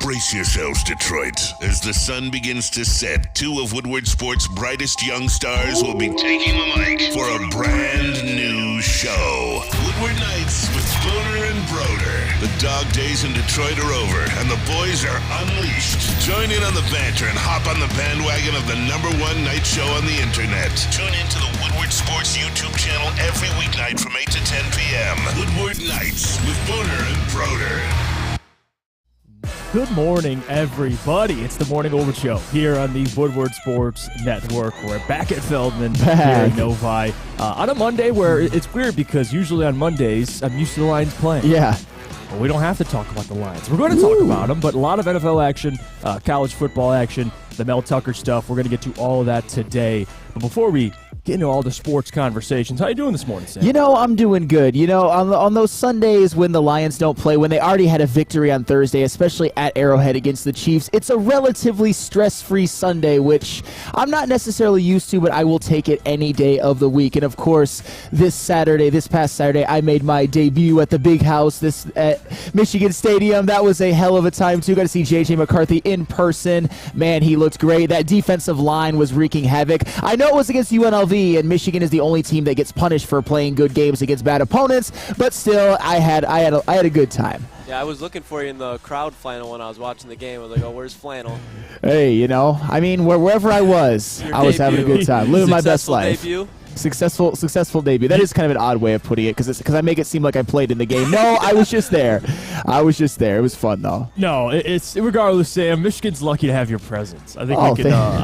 Brace yourselves, Detroit. As the sun begins to set, two of Woodward Sports' brightest young stars will be taking the mic for a brand new show. Woodward Nights with Spooner and Broder. The dog days in Detroit are over, and the boys are unleashed. Join in on the banter and hop on the bandwagon of the #1 night show on the internet. Tune in to the Woodward Sports YouTube channel every weeknight from 8 to 10 p.m. Woodward Nights with Spooner and Broder. Good morning, everybody. It's the Morning Over Show here on the Woodward Sports Network. We're back at Feldman here in Novi on a Monday where it's weird because usually on Mondays I'm used to the Lions playing. Yeah. Well, we don't have to talk about the Lions. We're going to talk about them, but a lot of NFL action, college football action, the Mel Tucker stuff. We're going to get to all of that today. But before we get into all the sports conversations, how you doing this morning, Sam? You know, I'm doing good. You know, on those Sundays when the Lions don't play, when they already had a victory on Thursday, especially at Arrowhead against the Chiefs, it's a relatively stress-free Sunday, which I'm not necessarily used to, but I will take it any day of the week. And, of course, this past Saturday, I made my debut at the Big House at Michigan Stadium. That was a hell of a time, too. Got to see J.J. McCarthy in person. Man, he looked great. That defensive line was wreaking havoc. I know it was against UNLV, and Michigan is the only team that gets punished for playing good games against bad opponents, but still, I had a good time. Yeah, I was looking for you in the crowd flannel when I was watching the game. I was like, oh, where's Flannel? Hey, you know, I mean, wherever I was, I was having a good time, living my best life. Debut? Successful debut. That is kind of an odd way of putting it because I make it seem like I played in the game. No, I was just there. It was fun though. No, it's regardless, Sam. Michigan's lucky to have your presence. I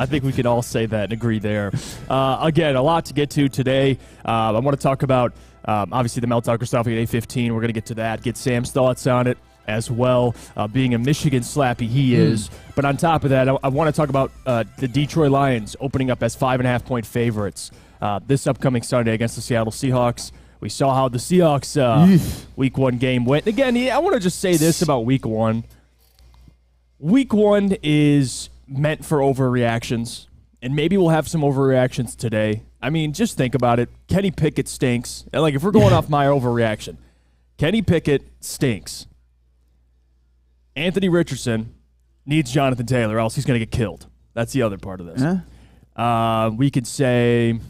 think we can all say that and agree there. Again, a lot to get to today. I want to talk about obviously the Mel Tucker stuff at 8:15. We're going to get to that. Get Sam's thoughts on it as well. Being a Michigan slappy, he is. But on top of that, I want to talk about the Detroit Lions opening up as 5.5-point favorites this upcoming Sunday against the Seattle Seahawks. We saw how the Seahawks Week 1 game went. Again, I want to just say this about Week 1. Week 1 is meant for overreactions, and maybe we'll have some overreactions today. I mean, just think about it. Kenny Pickett stinks. And like, if we're going off my overreaction, Kenny Pickett stinks. Anthony Richardson needs Jonathan Taylor, or else he's going to get killed. That's the other part of this. We could say,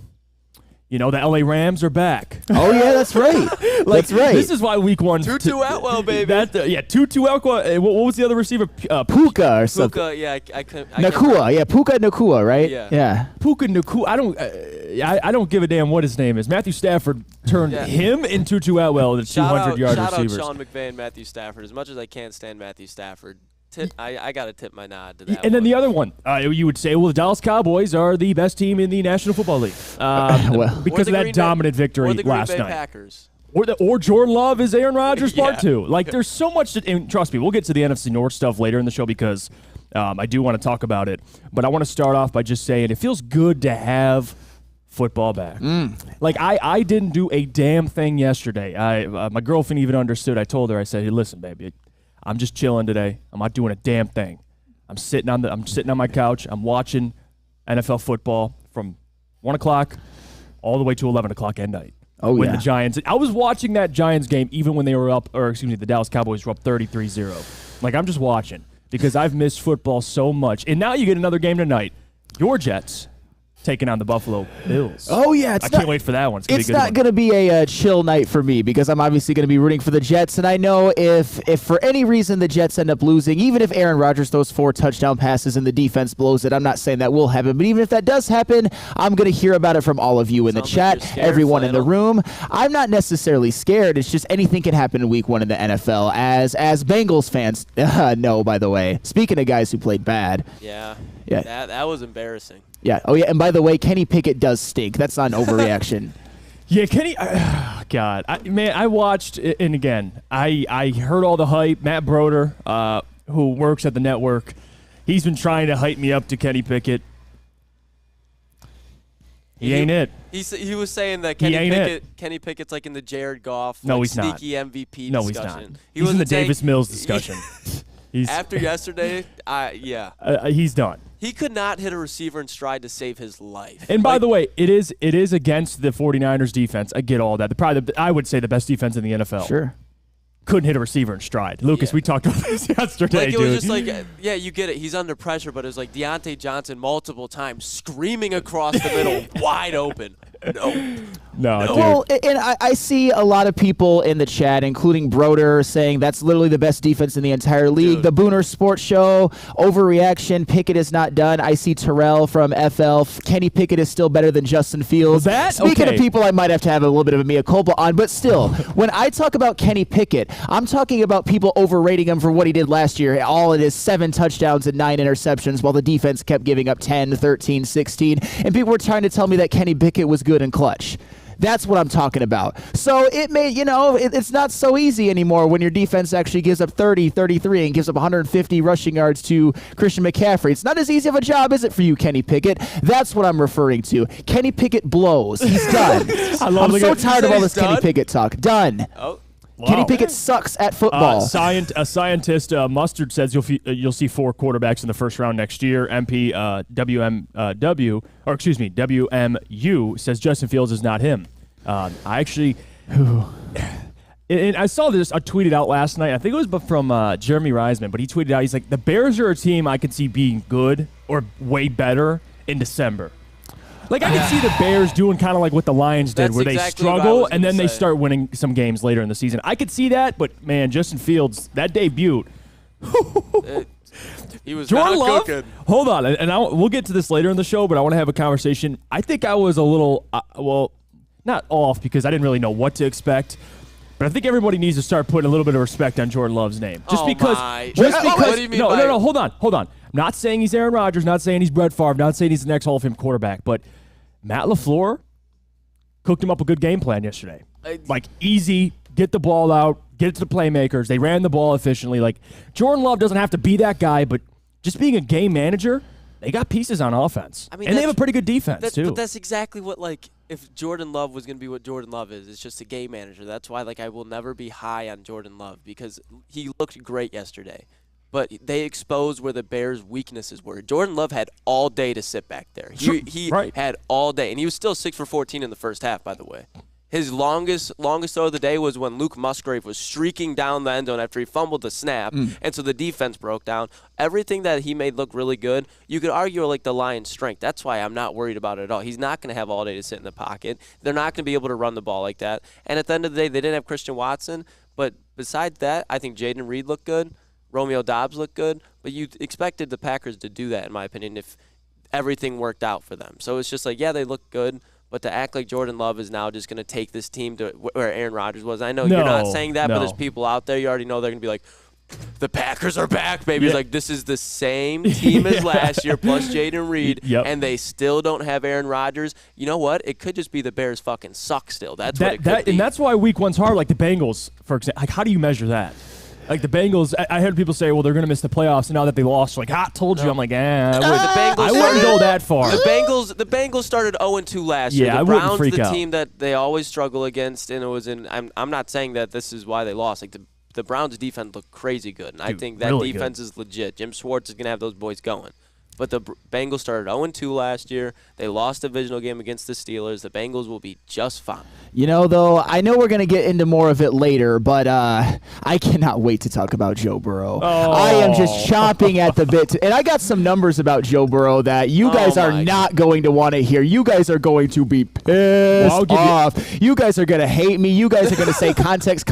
you know, the LA Rams are back. Oh, yeah, that's right. That's right. This is why Week 1. Tutu Atwell, baby. Tutu Atwell. What was the other receiver? Puka or something. Puka, yeah. I Nakua, yeah. Puka Nakua, right? Yeah. Puka Nakua. I don't give a damn what his name is. Matthew Stafford turned him and Tutu Atwell into 200-yard receivers. Shout out Sean McVay and Matthew Stafford. As much as I can't stand Matthew Stafford, I got to tip my nod to that. And then the other one, you would say, well, the Dallas Cowboys are the best team in the National Football League because of that dominant victory last night. Packers. Or Jordan Love is Aaron Rodgers part 2. Like, there's so much and trust me, we'll get to the NFC North stuff later in the show because I do want to talk about it. But I want to start off by just saying it feels good to have football back. Like, I didn't do a damn thing yesterday. My girlfriend even understood. I told her, I said, hey, listen, baby, I'm just chilling today. I'm not doing a damn thing. I'm sitting on my couch. I'm watching NFL football from 1 o'clock all the way to 11 o'clock at night. Oh, when the Giants. I was watching that Giants game even when they were up, the Dallas Cowboys were up 33-0. Like, I'm just watching because I've missed football so much. And now you get another game tonight. Your Jets taking on the Buffalo Bills. Oh, yeah. I can't wait for that one. It's not going to be a chill night for me because I'm obviously going to be rooting for the Jets. And I know if for any reason the Jets end up losing, even if Aaron Rodgers throws 4 touchdown passes and the defense blows it, I'm not saying that will happen. But even if that does happen, I'm going to hear about it from all of you in the chat, everyone in the room. I'm not necessarily scared. It's just anything can happen in Week 1 in the NFL. As Bengals fans know, by the way. Speaking of guys who played bad. Yeah. That was embarrassing. Yeah. Oh, yeah. And by the way, Kenny Pickett does stink. That's not an overreaction. Yeah, Kenny. God, I watched, and again, I heard all the hype. Matt Broder, who works at the network, he's been trying to hype me up to Kenny Pickett. He ain't it. He was saying that Kenny Pickett's like in the Jared Goff sneaky MVP discussion. No, he's not. He's in the Davis Mills discussion. After yesterday, he's done. He could not hit a receiver in stride to save his life. And by the way, it is against the 49ers defense. I get all that. I would say the best defense in the NFL. Sure. couldn't hit a receiver in stride. Lucas, we talked about this yesterday, Like, it dude. was just like, yeah, you get it. He's under pressure, but it was like Deontay Johnson multiple times screaming across the middle, wide open. No, dude. Well, and I see a lot of people in the chat, including Broder, saying that's literally the best defense in the entire league. Dude. The Booner Sports Show, overreaction, Pickett is not done. I see Terrell from FL. Kenny Pickett is still better than Justin Fields. Speaking of people I might have to have a little bit of a mea culpa on, but still, when I talk about Kenny Pickett, I'm talking about people overrating him for what he did last year. All it is 7 touchdowns and 9 interceptions while the defense kept giving up 10, 13, 16. And people were trying to tell me that Kenny Pickett was good and clutch. That's what I'm talking about. So it may, it's not so easy anymore when your defense actually gives up 30, 33, and gives up 150 rushing yards to Christian McCaffrey. It's not as easy of a job, is it, for you, Kenny Pickett? That's what I'm referring to. Kenny Pickett blows. He's done. I'm so tired of all this Kenny Pickett talk. Done. Oh. Wow. Kenny Pickett sucks at football. A scientist, Mustard, says you'll see 4 quarterbacks in the first round next year. WMU says Justin Fields is not him. I actually, and I saw this. I tweeted out last night. I think it was from Jeremy Reisman, but he tweeted out. He's like, the Bears are a team I could see being good or way better in December. Like, I can see the Bears doing kind of like what the Lions did, where exactly they struggle and then they start winning some games later in the season. I could see that, but, man, Justin Fields, that debut. He was Jordan not Love, cooking. hold on, and we'll get to this later in the show, but I want to have a conversation. I think I was a little, not off because I didn't really know what to expect, but I think everybody needs to start putting a little bit of respect on Jordan Love's name. Just because. What do you mean No, hold on. I'm not saying he's Aaron Rodgers, not saying he's Brett Favre, not saying he's the next Hall of Fame quarterback, but Matt LaFleur cooked him up a good game plan yesterday. Like, easy, get the ball out, get it to the playmakers. They ran the ball efficiently. Like, Jordan Love doesn't have to be that guy, but just being a game manager, they got pieces on offense. I mean, and they have a pretty good defense, too. But that's exactly what, like, if Jordan Love was going to be what Jordan Love is, it's just a game manager. That's why, like, I will never be high on Jordan Love because he looked great yesterday. But they exposed where the Bears' weaknesses were. Jordan Love had all day to sit back there. He had all day. And he was still 6 for 14 in the first half, by the way. His longest throw of the day was when Luke Musgrave was streaking down the end zone after he fumbled the snap, and so the defense broke down. Everything that he made look really good, you could argue like the Lions' strength. That's why I'm not worried about it at all. He's not going to have all day to sit in the pocket. They're not going to be able to run the ball like that. And at the end of the day, they didn't have Christian Watson. But besides that, I think Jaden Reed looked good. Romeo Doubs looked good, but you expected the Packers to do that, in my opinion, if everything worked out for them. So it's just like, yeah, they look good, but to act like Jordan Love is now just going to take this team to where Aaron Rodgers was. I know you're not saying that, but there's people out there, you already know they're going to be like, the Packers are back, baby. It's like, this is the same team as last year plus Jaden Reed, and they still don't have Aaron Rodgers. You know what? It could just be the Bears fucking suck still. That's what it could be. And that's why week one's hard, like the Bengals, for example. Like, how do you measure that? Like the Bengals, I heard people say, well, they're going to miss the playoffs, and now that they lost, like, told you. I'm like, I wouldn't go that far. The Bengals started 0-2 last year. The Browns, the team that they always struggle against, and it was in. I'm not saying that this is why they lost. Like the Browns' defense looked crazy good, and I think that really defense is legit. Jim Schwartz is going to have those boys going. But the Bengals started 0-2 last year. They lost a divisional game against the Steelers. The Bengals will be just fine. You know, though, I know we're going to get into more of it later, but I cannot wait to talk about Joe Burrow. I am just chomping at the bit. And I got some numbers about Joe Burrow that you guys are not going to want to hear. You guys are going to be pissed off. You guys are going to hate me. You guys are going to say context.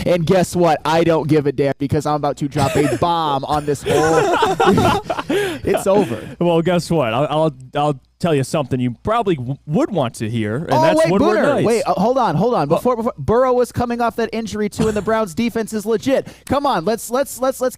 And guess what? I don't give a damn because I'm about to drop a bomb on this whole... It's over. Well, guess what? I'll tell you something you probably would want to hear, and that's Woodward Nights. Wait, hold on. Before Burrow was coming off that injury too, and the Browns' defense is legit. Come on, let's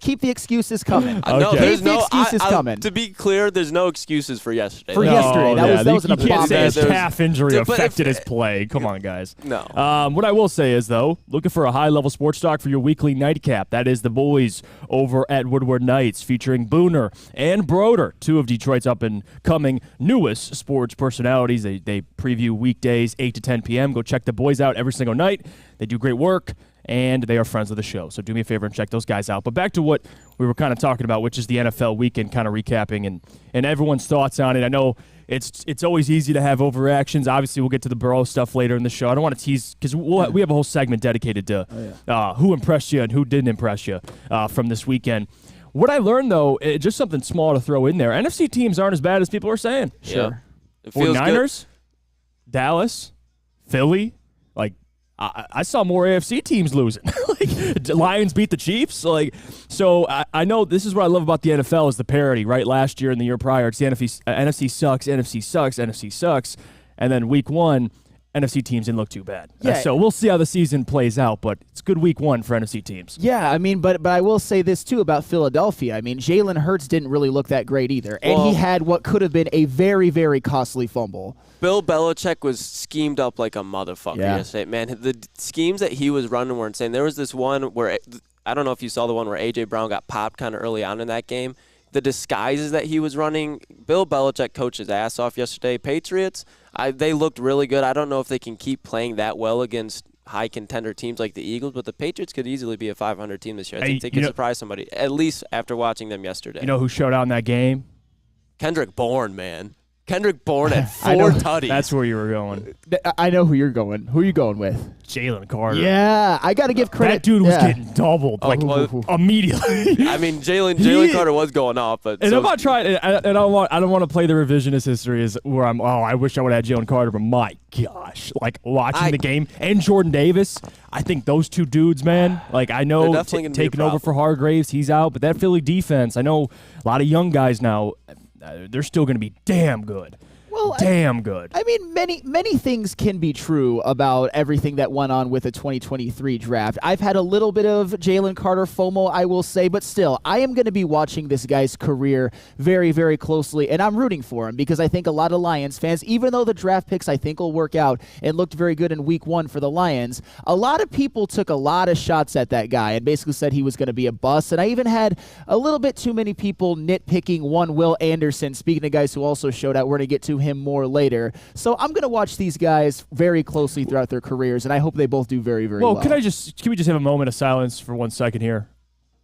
keep the excuses coming. Okay. Keep the excuses coming. To be clear, there's no excuses for yesterday. That was an abomination. You can't say his calf injury but affected his play. Come on, guys. No. What I will say is, though, looking for a high-level sports talk for your weekly nightcap. That is the boys over at Woodward Nights, featuring Booner and Broder, two of Detroit's up-and-coming newest newest sports personalities. They preview weekdays, 8 to 10 p.m. Go check the boys out every single night. They do great work, and they are friends of the show. So do me a favor and check those guys out. But back to what we were kind of talking about, which is the NFL weekend, kind of recapping and everyone's thoughts on it. I know it's always easy to have overreactions. Obviously, we'll get to the Burrow stuff later in the show. I don't want to tease because we have a whole segment dedicated to who impressed you and who didn't impress you from this weekend. What I learned, though, just something small to throw in there, NFC teams aren't as bad as people are saying. Sure. It feels 49ers, Dallas, Philly, I saw more AFC teams losing. Lions beat the Chiefs. So I know this is what I love about the NFL is the parity, right? Last year and the year prior, it's the NFC sucks, NFC sucks, NFC sucks. And then week one, NFC teams didn't look too bad. Yeah. So we'll see how the season plays out, but it's good week one for NFC teams. Yeah, I mean, but I will say this, too, about Philadelphia. I mean, Jalen Hurts didn't really look that great either, and he had what could have been a very, very costly fumble. Bill Belichick was schemed up like a motherfucker yesterday. Man, the schemes that he was running were insane. There was this one where, I don't know if you saw the one where A.J. Brown got popped kind of early on in that game. The disguises that he was running, Bill Belichick coached his ass off yesterday. Patriots, they looked really good. I don't know if they can keep playing that well against high contender teams like the Eagles, but the Patriots could easily be a 500 team this year. I think they could surprise somebody, at least after watching them yesterday. You know who showed out in that game? Kendrick Bourne, man. Kendrick Bourne at 4 tutties. That's where you were going. I know who you're going. Who are you going with? Jalen Carter. Yeah, I got to give credit. That dude was getting doubled immediately. I mean, Jalen Carter was going off, but and I'm not trying. And I don't want to play the revisionist history as where I wish I would have had Jalen Carter, but my gosh, watching the game and Jordan Davis, I think those two dudes, man. I know taking over for Hargraves, he's out, but that Philly defense, I know a lot of young guys now. They're still going to be damn good. Well, damn good. I mean, many things can be true about everything that went on with the 2023 draft. I've had a little bit of Jalen Carter FOMO, I will say, but still, I am going to be watching this guy's career very, very closely, and I'm rooting for him because I think a lot of Lions fans, even though the draft picks I think will work out and looked very good in week one for the Lions, a lot of people took a lot of shots at that guy and basically said he was going to be a bust, and I even had a little bit too many people nitpicking one Will Anderson, speaking of guys who also showed out. We're going to get to him more later. So I'm going to watch these guys very closely throughout their careers, and I hope they both do very, very well. Well, can we just have a moment of silence for 1 second here?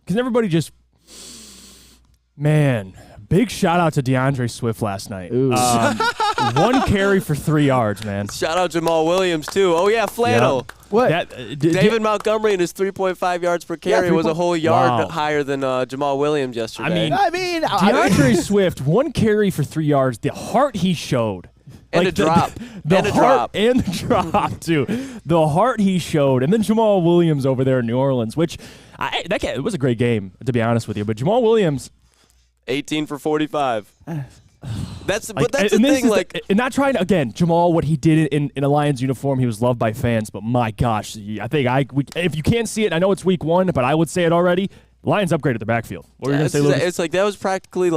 Because everybody big shout out to DeAndre Swift last night. 1 carry for 3 yards, man. Shout out Jamal Williams, too. Oh, yeah, Flannel. Yeah. What? David Montgomery and his 3.5 yards per carry was a whole yard higher than Jamal Williams yesterday. I mean, DeAndre Swift, 1 carry for 3 yards. The heart he showed. And a drop. And a drop. And the drop, too. The heart he showed. And then Jamal Williams over there in New Orleans, which it was a great game, to be honest with you. But Jamal Williams, 18 for 45. That's the thing. And not trying to, again, Jamal, what he did in a Lions uniform, he was loved by fans. But my gosh, I think if you can't see it, I know it's week one, but I would say it already. Lions upgraded the backfield. What were you going to say, Lucas? It's that was practically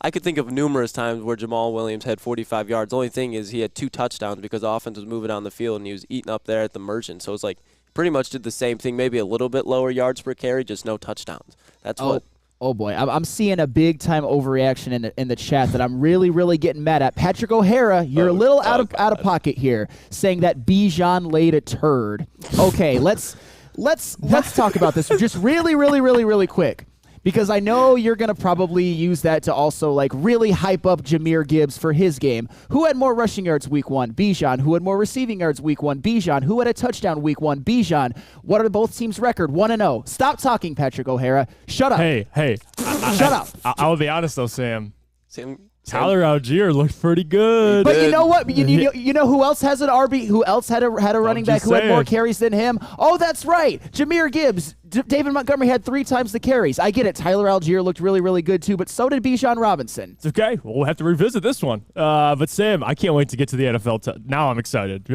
I could think of numerous times where Jamal Williams had 45 yards. The only thing is he had 2 touchdowns because the offense was moving down the field and he was eating up there at the merchant. So it's pretty much did the same thing, maybe a little bit lower yards per carry, just no touchdowns. That's what. Oh, boy. I'm seeing a big-time overreaction in the chat that I'm really, really getting mad at. Patrick O'Hara, you're a little out of pocket here, saying that Bijan laid a turd. Okay, let's talk about this just really, really, really, really quick. Because I know you're going to probably use that to also really hype up Jahmyr Gibbs for his game. Who had more rushing yards week one? Bijan. Who had more receiving yards week one? Bijan. Who had a touchdown week one? Bijan. What are both teams' record? 1-0. Stop talking, Patrick O'Hara. Shut up. Hey. Shut up. I'll be honest, though, Sam. Tyler Algier looked pretty good. But you know what? You know who else has an RB? Who else had a running back who had more carries than him? Oh, that's right. Jahmyr Gibbs. David Montgomery had 3 times the carries. I get it. Tyler Algier looked really, really good, too, but so did Bijan Robinson. It's okay. We'll have to revisit this one. But, Sam, I can't wait to get to the NFL. Now I'm excited.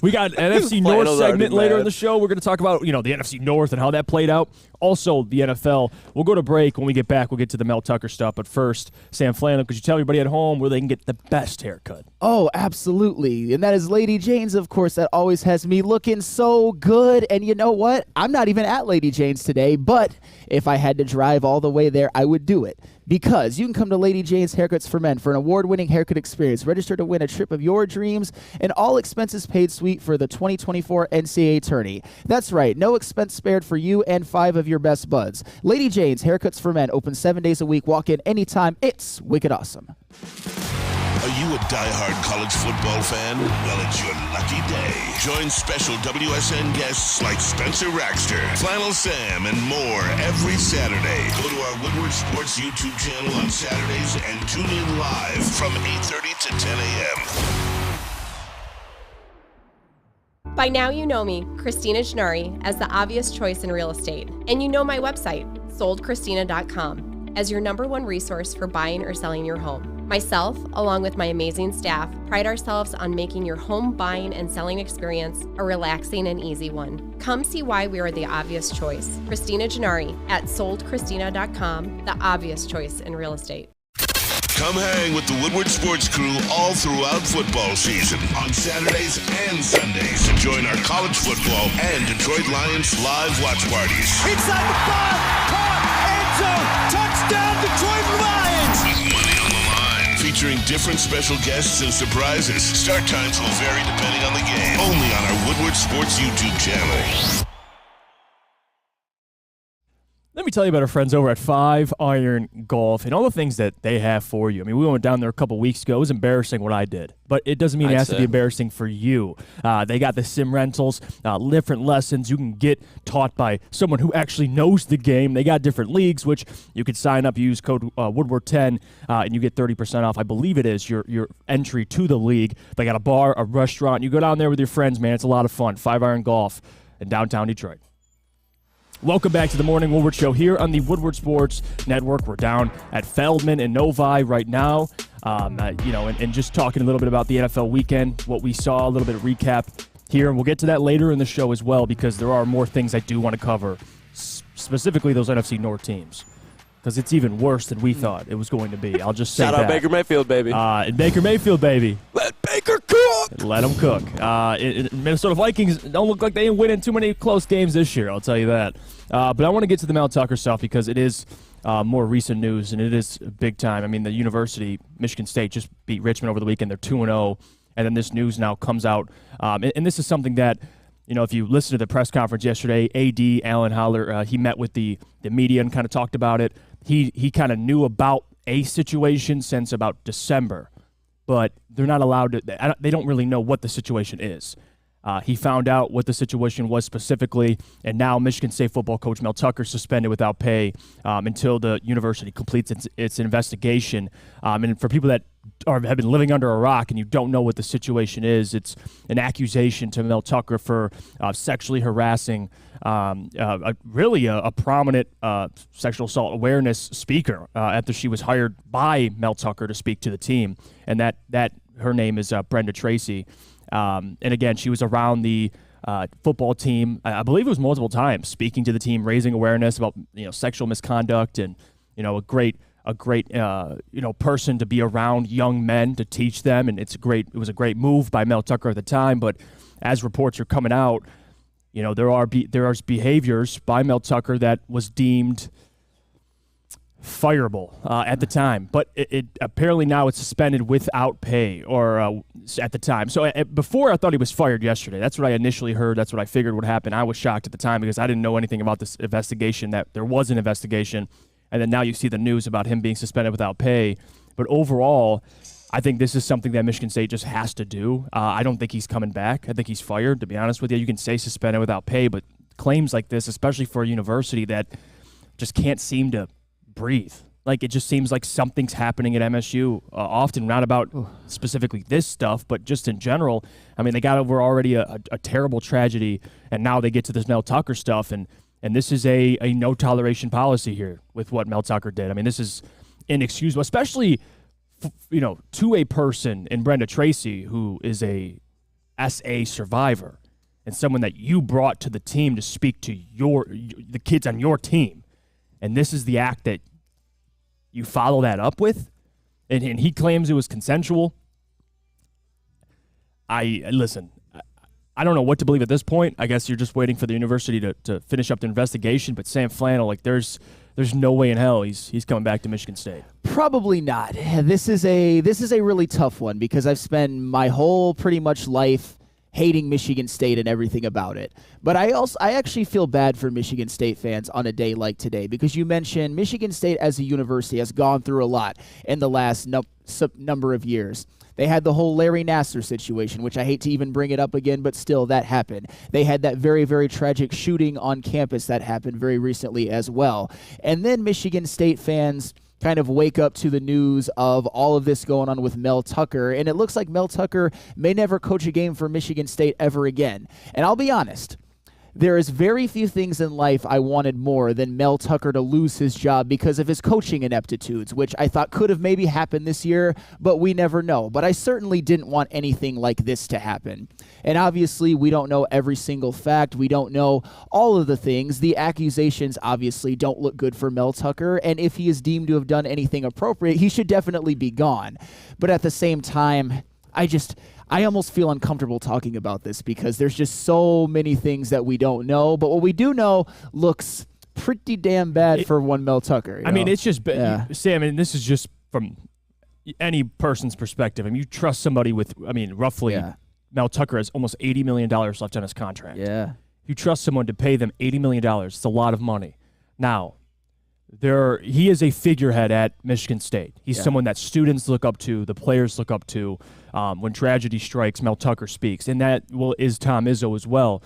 We got an NFC North segment later in the show. We're going to talk about, the NFC North and how that played out. Also, the NFL. We'll go to break. When we get back, we'll get to the Mel Tucker stuff. But first, Sam Flannel, could you tell everybody at home where they can get the best haircut? Oh, absolutely. And that is Lady Jane's, of course. That always has me looking so good. And you know what? I'm not even at Lady Lady Jane's today, but if I had to drive all the way there, I would do it. Because you can come to Lady Jane's Haircuts for Men for an award-winning haircut experience. Register to win a trip of your dreams and all expenses paid suite for the 2024 NCAA tourney. That's right, no expense spared for you and 5 of your best buds. Lady Jane's Haircuts for Men, open 7 days a week. Walk in anytime. It's wicked awesome. Are you a diehard college football fan? Well, it's your lucky day. Join special WSN guests like Spencer Raxter, Flannel Sam, and more every Saturday. Go to our Woodward Sports YouTube channel on Saturdays and tune in live from 8:30 to 10 a.m. By now you know me, Christina Gennari, as the obvious choice in real estate. And you know my website, soldchristina.com, as your #1 resource for buying or selling your home. Myself, along with my amazing staff, pride ourselves on making your home buying and selling experience a relaxing and easy one. Come see why we are the obvious choice. Christina Gennari at soldchristina.com, the obvious choice in real estate. Come hang with the Woodward Sports Crew all throughout football season on Saturdays and Sundays. Join our college football and Detroit Lions live watch parties. Inside the 5, caught, end zone, touchdown Detroit Lions! With money on the line. Featuring different special guests and surprises. Start times will vary depending on the game. Only on our Woodward Sports YouTube channel. Let me tell you about our friends over at 5 Iron Golf and all the things that they have for you. I mean, we went down there a couple weeks ago. It was embarrassing what I did, but it doesn't mean it has to be embarrassing for you. They got the sim rentals, different lessons you can get taught by someone who actually knows the game. They got different leagues, which you could sign up, use code Woodward10, and you get 30% off. I believe it is your entry to the league. They got a bar, a restaurant. You go down there with your friends, man. It's a lot of fun. 5 Iron Golf in downtown Detroit. Welcome back to the Morning Woodward Show here on the Woodward Sports Network. We're down at Feldman and Novi right now, and just talking a little bit about the NFL weekend, what we saw, a little bit of recap here, and we'll get to that later in the show as well because there are more things I do want to cover, specifically those NFC North teams, because it's even worse than we thought it was going to be. I'll just say Shout out Baker Mayfield, baby. Baker Mayfield, baby. Let Baker cook! Let him cook. Minnesota Vikings don't look like they ain't winning too many close games this year, I'll tell you that. But I want to get to the Mel Tucker stuff because it is more recent news, and it is big time. I mean, the university, Michigan State, just beat Richmond over the weekend. They're 2-0, and then this news now comes out. And this is something that, if you listen to the press conference yesterday, AD, Alan Holler, he met with the media and kind of talked about it. He kind of knew about a situation since about December, but they're not allowed to – they don't really know what the situation is. He found out what the situation was specifically, and now Michigan State football coach Mel Tucker suspended without pay until the university completes its investigation. And for people that have been living under a rock and you don't know what the situation is, it's an accusation to Mel Tucker for sexually harassing really a prominent sexual assault awareness speaker after she was hired by Mel Tucker to speak to the team, and that her name is Brenda Tracy. And again, she was around the football team, I believe it was multiple times, speaking to the team, raising awareness about sexual misconduct, and a great person to be around young men to teach them, and it was a great move by Mel Tucker at the time. But as reports are coming out, there are behaviors by Mel Tucker that was deemed fireable at the time, but it apparently now it's suspended without pay, or at the time. So before, I thought he was fired yesterday. That's what I initially heard. That's what I figured would happen. I was shocked at the time because I didn't know anything about this investigation, that there was an investigation, and then now you see the news about him being suspended without pay. But overall, I think this is something that Michigan State just has to do. I don't think he's coming back. I think he's fired, to be honest with you. You can say suspended without pay, but claims like this, especially for a university that just can't seem to breathe. Like, it just seems like something's happening at MSU, often not about specifically this stuff, but just in general. I mean, they got over already a terrible tragedy, and now they get to this Mel Tucker stuff, and this is a no toleration policy here with what Mel Tucker did. I mean, this is inexcusable, especially to a person in Brenda Tracy who is a SA survivor and someone that you brought to the team to speak to the kids on your team. And this is the act that you follow that up with, and he claims it was consensual. Listen, I don't know what to believe at this point. I guess you're just waiting for the university to finish up the investigation. But Sam Flannel, like there's no way in hell he's coming back to Michigan State. Probably not. This is a really tough one because I've spent my whole pretty much life hating Michigan State and everything about it. But I actually feel bad for Michigan State fans on a day like today because you mentioned Michigan State as a university has gone through a lot in the last number of years. They had the whole Larry Nassar situation, which I hate to even bring it up again, but still that happened. They had that very, very tragic shooting on campus that happened very recently as well. And then Michigan State fans kind of wake up to the news of all of this going on with Mel Tucker, and it looks like Mel Tucker may never coach a game for Michigan State ever again. And I'll be honest, there is very few things in life I wanted more than Mel Tucker to lose his job because of his coaching ineptitudes, which I thought could have maybe happened this year, but we never know. But I certainly didn't want anything like this to happen. And obviously, we don't know every single fact. We don't know all of the things. The accusations obviously don't look good for Mel Tucker, and if he is deemed to have done anything appropriate, he should definitely be gone. But at the same time, I almost feel uncomfortable talking about this because there's just so many things that we don't know. But what we do know looks pretty damn bad for one Mel Tucker. I mean, it's just, Sam, and this is just from any person's perspective. I mean, you trust somebody with, roughly, Mel Tucker has almost $80 million left on his contract. Yeah. You trust someone to pay them $80 million. It's a lot of money. Now, he is a figurehead at Michigan State. He's someone that students look up to, the players look up to. When tragedy strikes, Mel Tucker speaks, and that is Tom Izzo as well.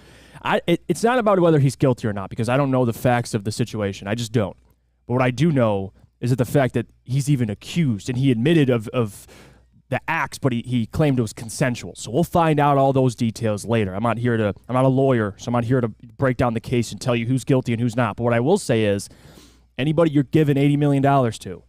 It's not about whether he's guilty or not because I don't know the facts of the situation. I just don't. But what I do know is that the fact that he's even accused, and he admitted of the acts, but he claimed it was consensual. So we'll find out all those details later. I'm not a lawyer, so I'm not here to break down the case and tell you who's guilty and who's not. But what I will say is, anybody you're giving $80 million to,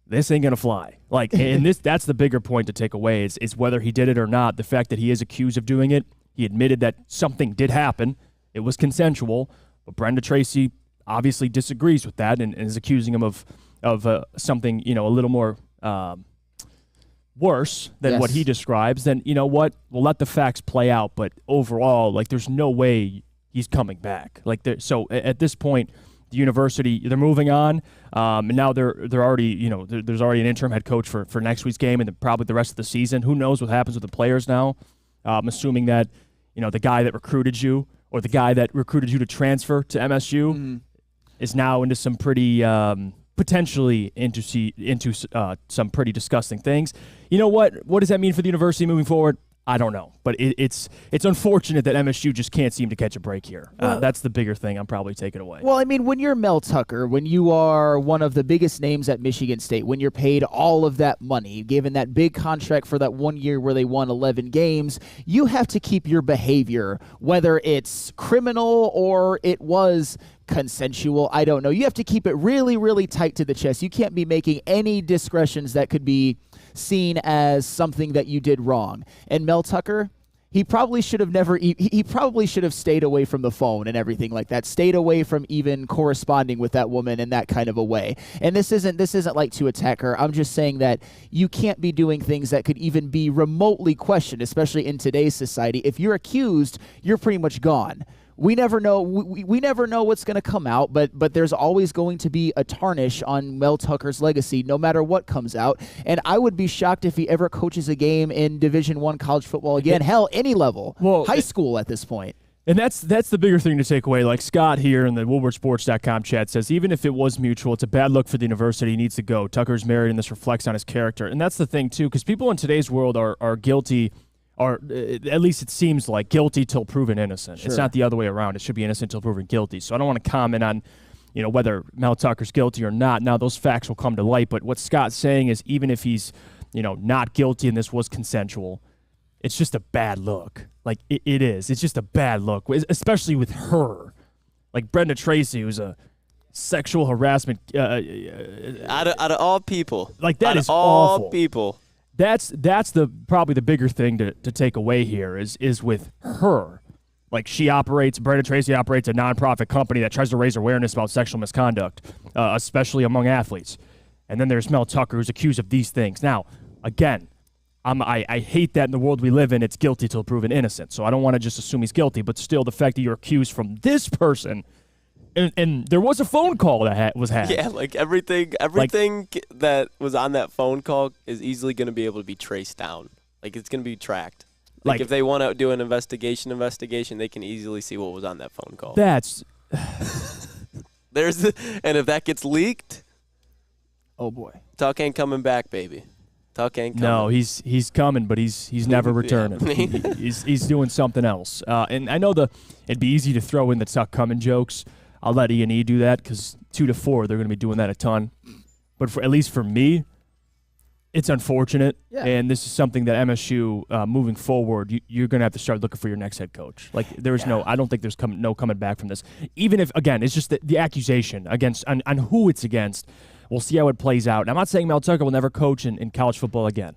this ain't going to fly. And that's the bigger point to take away is whether he did it or not. The fact that he is accused of doing it, he admitted that something did happen. It was consensual, but Brenda Tracy obviously disagrees with that and is accusing him of something, a little more worse than what he describes. Then, you know what? We'll let the facts play out, but overall, there's no way he's coming back. So at this point, the university, they're moving on, and now they're already, there's already an interim head coach for next week's game and then probably the rest of the season. Who knows what happens with the players now? I'm assuming that, the guy that recruited you or the guy that recruited you to transfer to MSU is now into some pretty, potentially into some pretty disgusting things. You know what? What does that mean for the university moving forward? I don't know, but it's unfortunate that MSU just can't seem to catch a break here. That's the bigger thing I'm probably taking away. Well, I mean, when you're Mel Tucker, when you are one of the biggest names at Michigan State, when you're paid all of that money, given that big contract for that 1 year where they won 11 games, you have to keep your behavior, whether it's criminal or it was consensual, I don't know. You have to keep it really, really tight to the chest. You can't be making any discretions that could be seen as something that you did wrong. And Mel Tucker, he probably should have he probably should have stayed away from the phone and everything like that, stayed away from even corresponding with that woman in that kind of a way. And this isn't like to attack her. I'm just saying that you can't be doing things that could even be remotely questioned, especially in today's society. If you're accused, you're pretty much gone. We never know. We never know what's going to come out, but there's always going to be a tarnish on Mel Tucker's legacy, no matter what comes out. And I would be shocked if he ever coaches a game in Division I college football again. Hell, any level, high school at this point. And that's the bigger thing to take away. Like Scott here in the WoodwardSports.com chat says, even if it was mutual, it's a bad look for the university. He needs to go. Tucker's married, and this reflects on his character. And that's the thing too, because people in today's world are guilty. Or at least it seems like guilty till proven innocent. Sure. It's not the other way around. It should be innocent till proven guilty. So I don't want to comment on, whether Mel Tucker's guilty or not. Now those facts will come to light. But what Scott's saying is, even if he's, not guilty and this was consensual, it's just a bad look. It is. It's just a bad look, especially with her, like Brenda Tracy, who's a sexual harassment. Out of all people, that is all awful. People. That's probably the bigger thing to take away here is with her. Brenda Tracy operates a nonprofit company that tries to raise awareness about sexual misconduct, especially among athletes. And then there's Mel Tucker, who's accused of these things. Now, again, I hate that in the world we live in, it's guilty till proven innocent. So I don't want to just assume he's guilty, but still the fact that you're accused from this person, and there was a phone call that was had. Yeah, like everything that was on that phone call is easily going to be able to be traced down. Like it's going to be tracked. Like if they want to do an investigation, they can easily see what was on that phone call. That's and if that gets leaked, oh boy, Tuck ain't coming back, baby. Tuck ain't coming. No, he's coming, but he's never returning. Yeah. he's doing something else. And I know it'd be easy to throw in the Tuck coming jokes. I'll let E&E do that because 2 to 4 they're going to be doing that a ton. But at least for me, it's unfortunate, and this is something that MSU moving forward, you're going to have to start looking for your next head coach. Like I don't think there's no coming back from this. Even if again, it's just the accusation on who it's against. We'll see how it plays out. And I'm not saying Mel Tucker will never coach in college football again.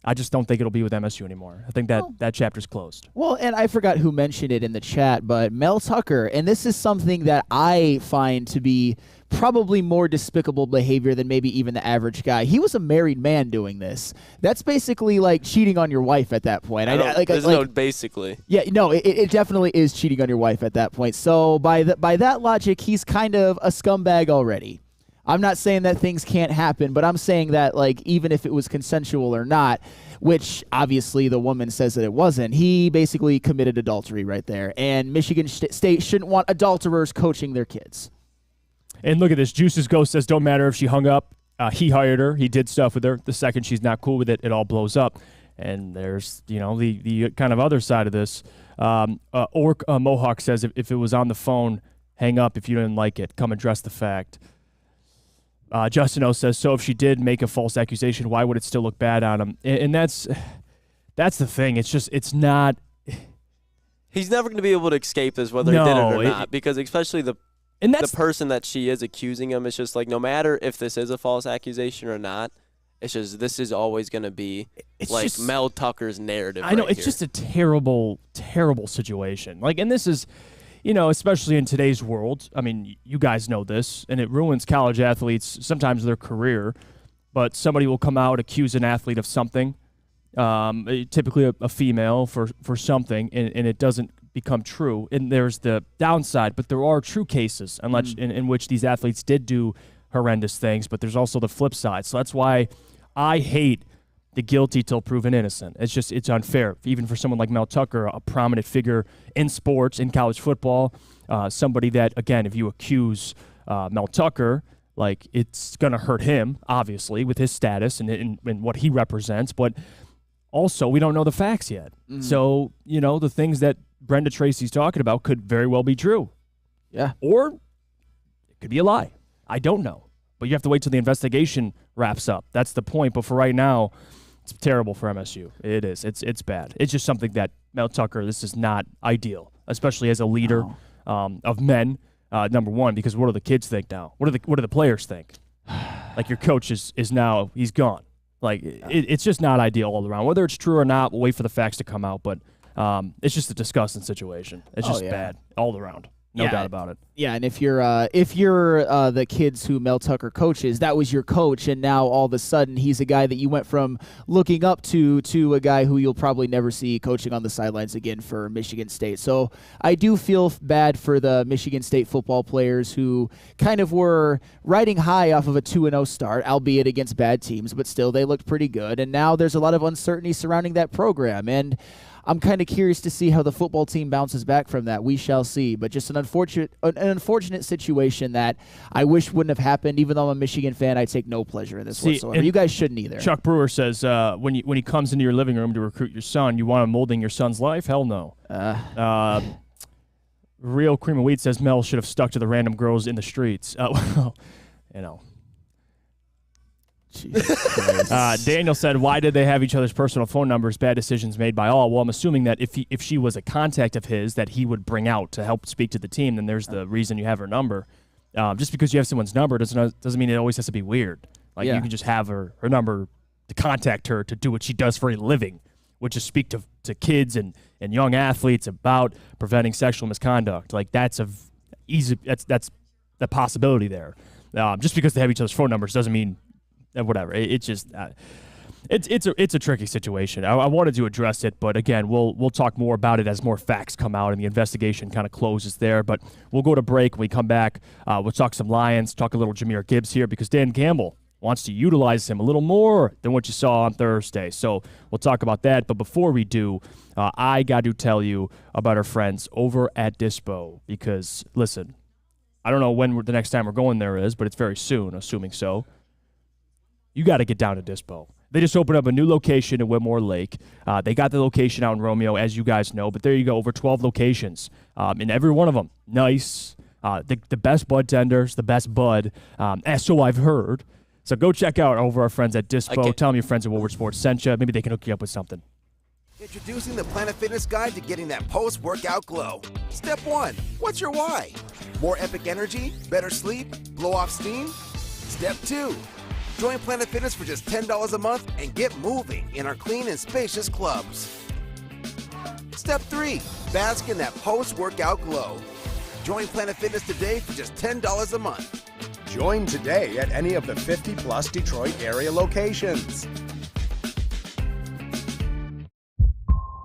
I just don't think it'll be with MSU anymore. I think that chapter's closed. Well, and I forgot who mentioned it in the chat, but Mel Tucker, and this is something that I find to be probably more despicable behavior than maybe even the average guy. He was a married man doing this. That's basically like cheating on your wife at that point. No basically. Yeah, no, it definitely is cheating on your wife at that point. So by that logic, he's kind of a scumbag already. I'm not saying that things can't happen, but I'm saying that, like, even if it was consensual or not, which obviously the woman says that it wasn't, he basically committed adultery right there. And Michigan State shouldn't want adulterers coaching their kids. And look at this. Juice's Ghost says, don't matter if she hung up. He hired her. He did stuff with her. The second she's not cool with it, it all blows up. And there's, the kind of other side of this. Orc Mohawk says, if it was on the phone, hang up if you didn't like it. Come address the fact. Justin O says, so if she did make a false accusation, why would it still look bad on him? And that's the thing. It's not. He's never going to be able to escape this, whether he did it or not, because especially the person that she is accusing him, it's just like no matter if this is a false accusation or not, it's just this is always going to be Mel Tucker's narrative. I know it's just a terrible, terrible situation. Like, and this is. Especially in today's world, I mean, you guys know this, and it ruins college athletes, sometimes their career, but somebody will come out, accuse an athlete of something, typically a female for something, and it doesn't become true. And there's the downside, but there are true cases in which these athletes did do horrendous things, but there's also the flip side. So that's why I hate the guilty till proven innocent. It's unfair, even for someone like Mel Tucker, a prominent figure in sports, in college football, somebody that, again, if you accuse Mel Tucker, like it's going to hurt him, obviously, with his status and what he represents, but also we don't know the facts yet. So, the things that Brenda Tracy's talking about could very well be true. Yeah. Or it could be a lie. I don't know. But you have to wait till the investigation wraps up. That's the point. But for right now, it's terrible for MSU. It is. It's bad. It's just something that Mel Tucker, this is not ideal, especially as a leader of men, number one, because what do the kids think now? What do the players think? Like your coach is now, he's gone. Like it's just not ideal all around. Whether it's true or not, we'll wait for the facts to come out, but it's just a disgusting situation. It's just bad all around. No doubt about it. Yeah, and if you're the kids who Mel Tucker coaches, that was your coach, and now all of a sudden he's a guy that you went from looking up to a guy who you'll probably never see coaching on the sidelines again for Michigan State. So I do feel bad for the Michigan State football players who kind of were riding high off of a 2-0 start, albeit against bad teams, but still they looked pretty good. And now there's a lot of uncertainty surrounding that program, and I'm kind of curious to see how the football team bounces back from that. We shall see. But just an unfortunate situation that I wish wouldn't have happened. Even though I'm a Michigan fan, I take no pleasure in this whatsoever. You guys shouldn't either. Chuck Brewer says, when he comes into your living room to recruit your son, you want him molding your son's life? Hell no. Real Cream of Wheat says Mel should have stuck to the random girls in the streets. Well, Daniel said, why did they have each other's personal phone numbers? Bad decisions made by all. Well, I'm assuming that if she was a contact of his that he would bring out to help speak to the team, then there's the reason you have her number. Just because you have someone's number doesn't mean it always has to be weird. Like you can just have her number to contact her to do what she does for a living, which is speak to kids and young athletes about preventing sexual misconduct. Like that's the possibility there. Just because they have each other's phone numbers doesn't mean whatever. It's just It's a tricky situation. I wanted to address it, but again, we'll talk more about it as more facts come out and the investigation kind of closes there. But we'll go to break. When we come back, we'll talk some Lions, talk a little Jahmyr Gibbs here because Dan Campbell wants to utilize him a little more than what you saw on Thursday. So we'll talk about that. But before we do, I got to tell you about our friends over at Dispo because, listen, I don't know when the next time we're going there is, but it's very soon, assuming so. You got to get down to Dispo. They just opened up a new location in Whitmore Lake. They got the location out in Romeo, as you guys know, but there you go, over 12 locations. In every one of them, nice. The best bud tenders, the best bud, as so I've heard. So go check out over our friends at Dispo. Tell them your friends at Woodward Sports sent you. Maybe they can hook you up with something. Introducing the Planet Fitness Guide to getting that post-workout glow. Step 1, what's your why? More epic energy, better sleep, blow off steam? Step 2, join Planet Fitness for just $10 a month and get moving in our clean and spacious clubs. Step 3, bask in that post-workout glow. Join Planet Fitness today for just $10 a month. Join today at any of the 50-plus Detroit area locations.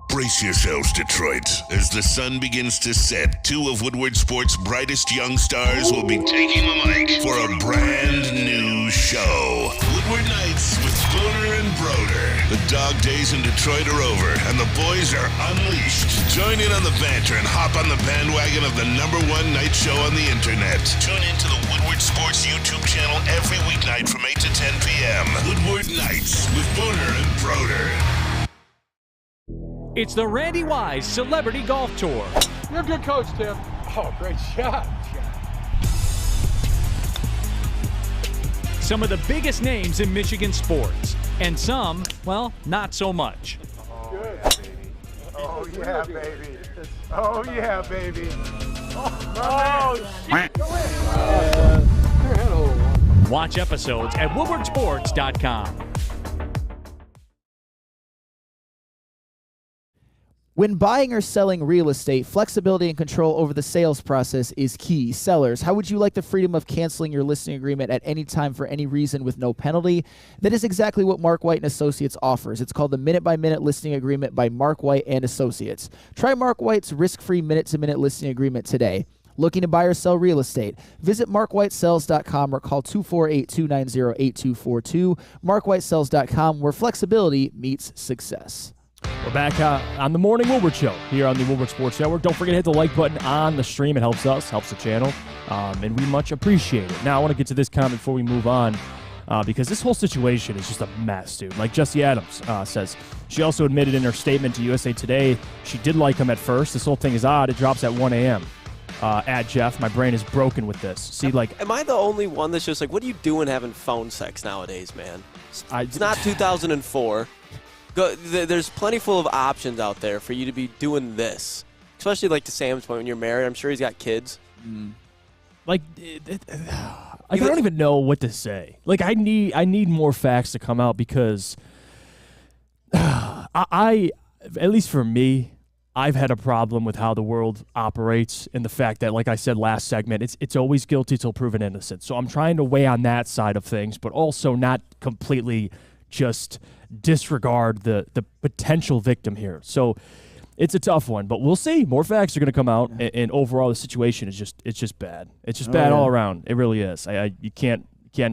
Brace yourselves, Detroit. As the sun begins to set, two of Woodward Sports' brightest young stars will be taking the mic for a brand new show. Woodward Nights with Spooner and Broder. The dog days in Detroit are over, and the boys are unleashed. Join in on the banter and hop on the bandwagon of the #1 night show on the internet. Tune into the Woodward Sports YouTube channel every weeknight from 8 to 10 p.m. Woodward Nights with Spooner and Broder. It's the Randy Wise Celebrity Golf Tour. You're a good coach, Tim. Oh, great shot. Some of the biggest names in Michigan sports, and some, well, not so much. Good. Oh, yeah, baby. Oh, yeah, baby. Oh, shit. Go in. Watch episodes at woodwardsports.com. When buying or selling real estate, flexibility and control over the sales process is key. Sellers, how would you like the freedom of canceling your listing agreement at any time for any reason with no penalty? That is exactly what Mark White & Associates offers. It's called the Minute-by-Minute Listing Agreement by Mark White & Associates. Try Mark White's risk-free minute-to-minute listing agreement today. Looking to buy or sell real estate? Visit markwhitesells.com or call 248-290-8242. markwhitesells.com, where flexibility meets success. We're back on the Morning Woodward Show here on the Woodward Sports Network. Don't forget to hit the like button on the stream. It helps us, helps the channel, and we much appreciate it. Now, I want to get to this comment before we move on because this whole situation is just a mess, dude. Like Jesse Adams says, she also admitted in her statement to USA Today she did like him at first. This whole thing is odd. It drops at 1 a.m. At Jeff, my brain is broken with this. See, like, am I the only one that's just like, what are you doing having phone sex nowadays, man? It's not 2004. There's plenty full of options out there for you to be doing this, especially like to Sam's point when you're married. I'm sure he's got kids. Like, I don't even know what to say. Like, I need more facts to come out because I at least for me, I've had a problem with how the world operates and the fact that, like I said last segment, it's always guilty till proven innocent. So I'm trying to weigh on that side of things, but also not completely just disregard the potential victim here. So it's a tough one, but we'll see. More facts are going to come out, and overall the situation is just bad. It's just bad all around. It really is. You can't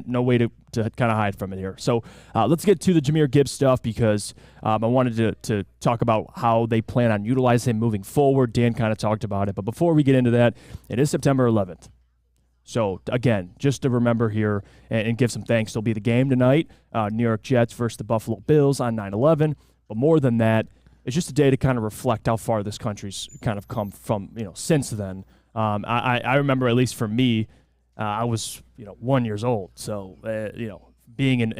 no way to kind of hide from it here. So let's get to the Jahmyr Gibbs stuff because I wanted to talk about how they plan on utilizing him moving forward. Dan kind of talked about it, but before we get into that, it is September 11th. So, again, just to remember here and give some thanks, there'll be the game tonight, New York Jets versus the Buffalo Bills on 9/11. But more than that, it's just a day to kind of reflect how far this country's kind of come from, since then. I remember, at least for me, I was, 1 year old. So, being in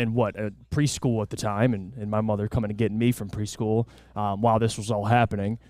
preschool at the time and my mother coming and getting me from preschool while this was all happening,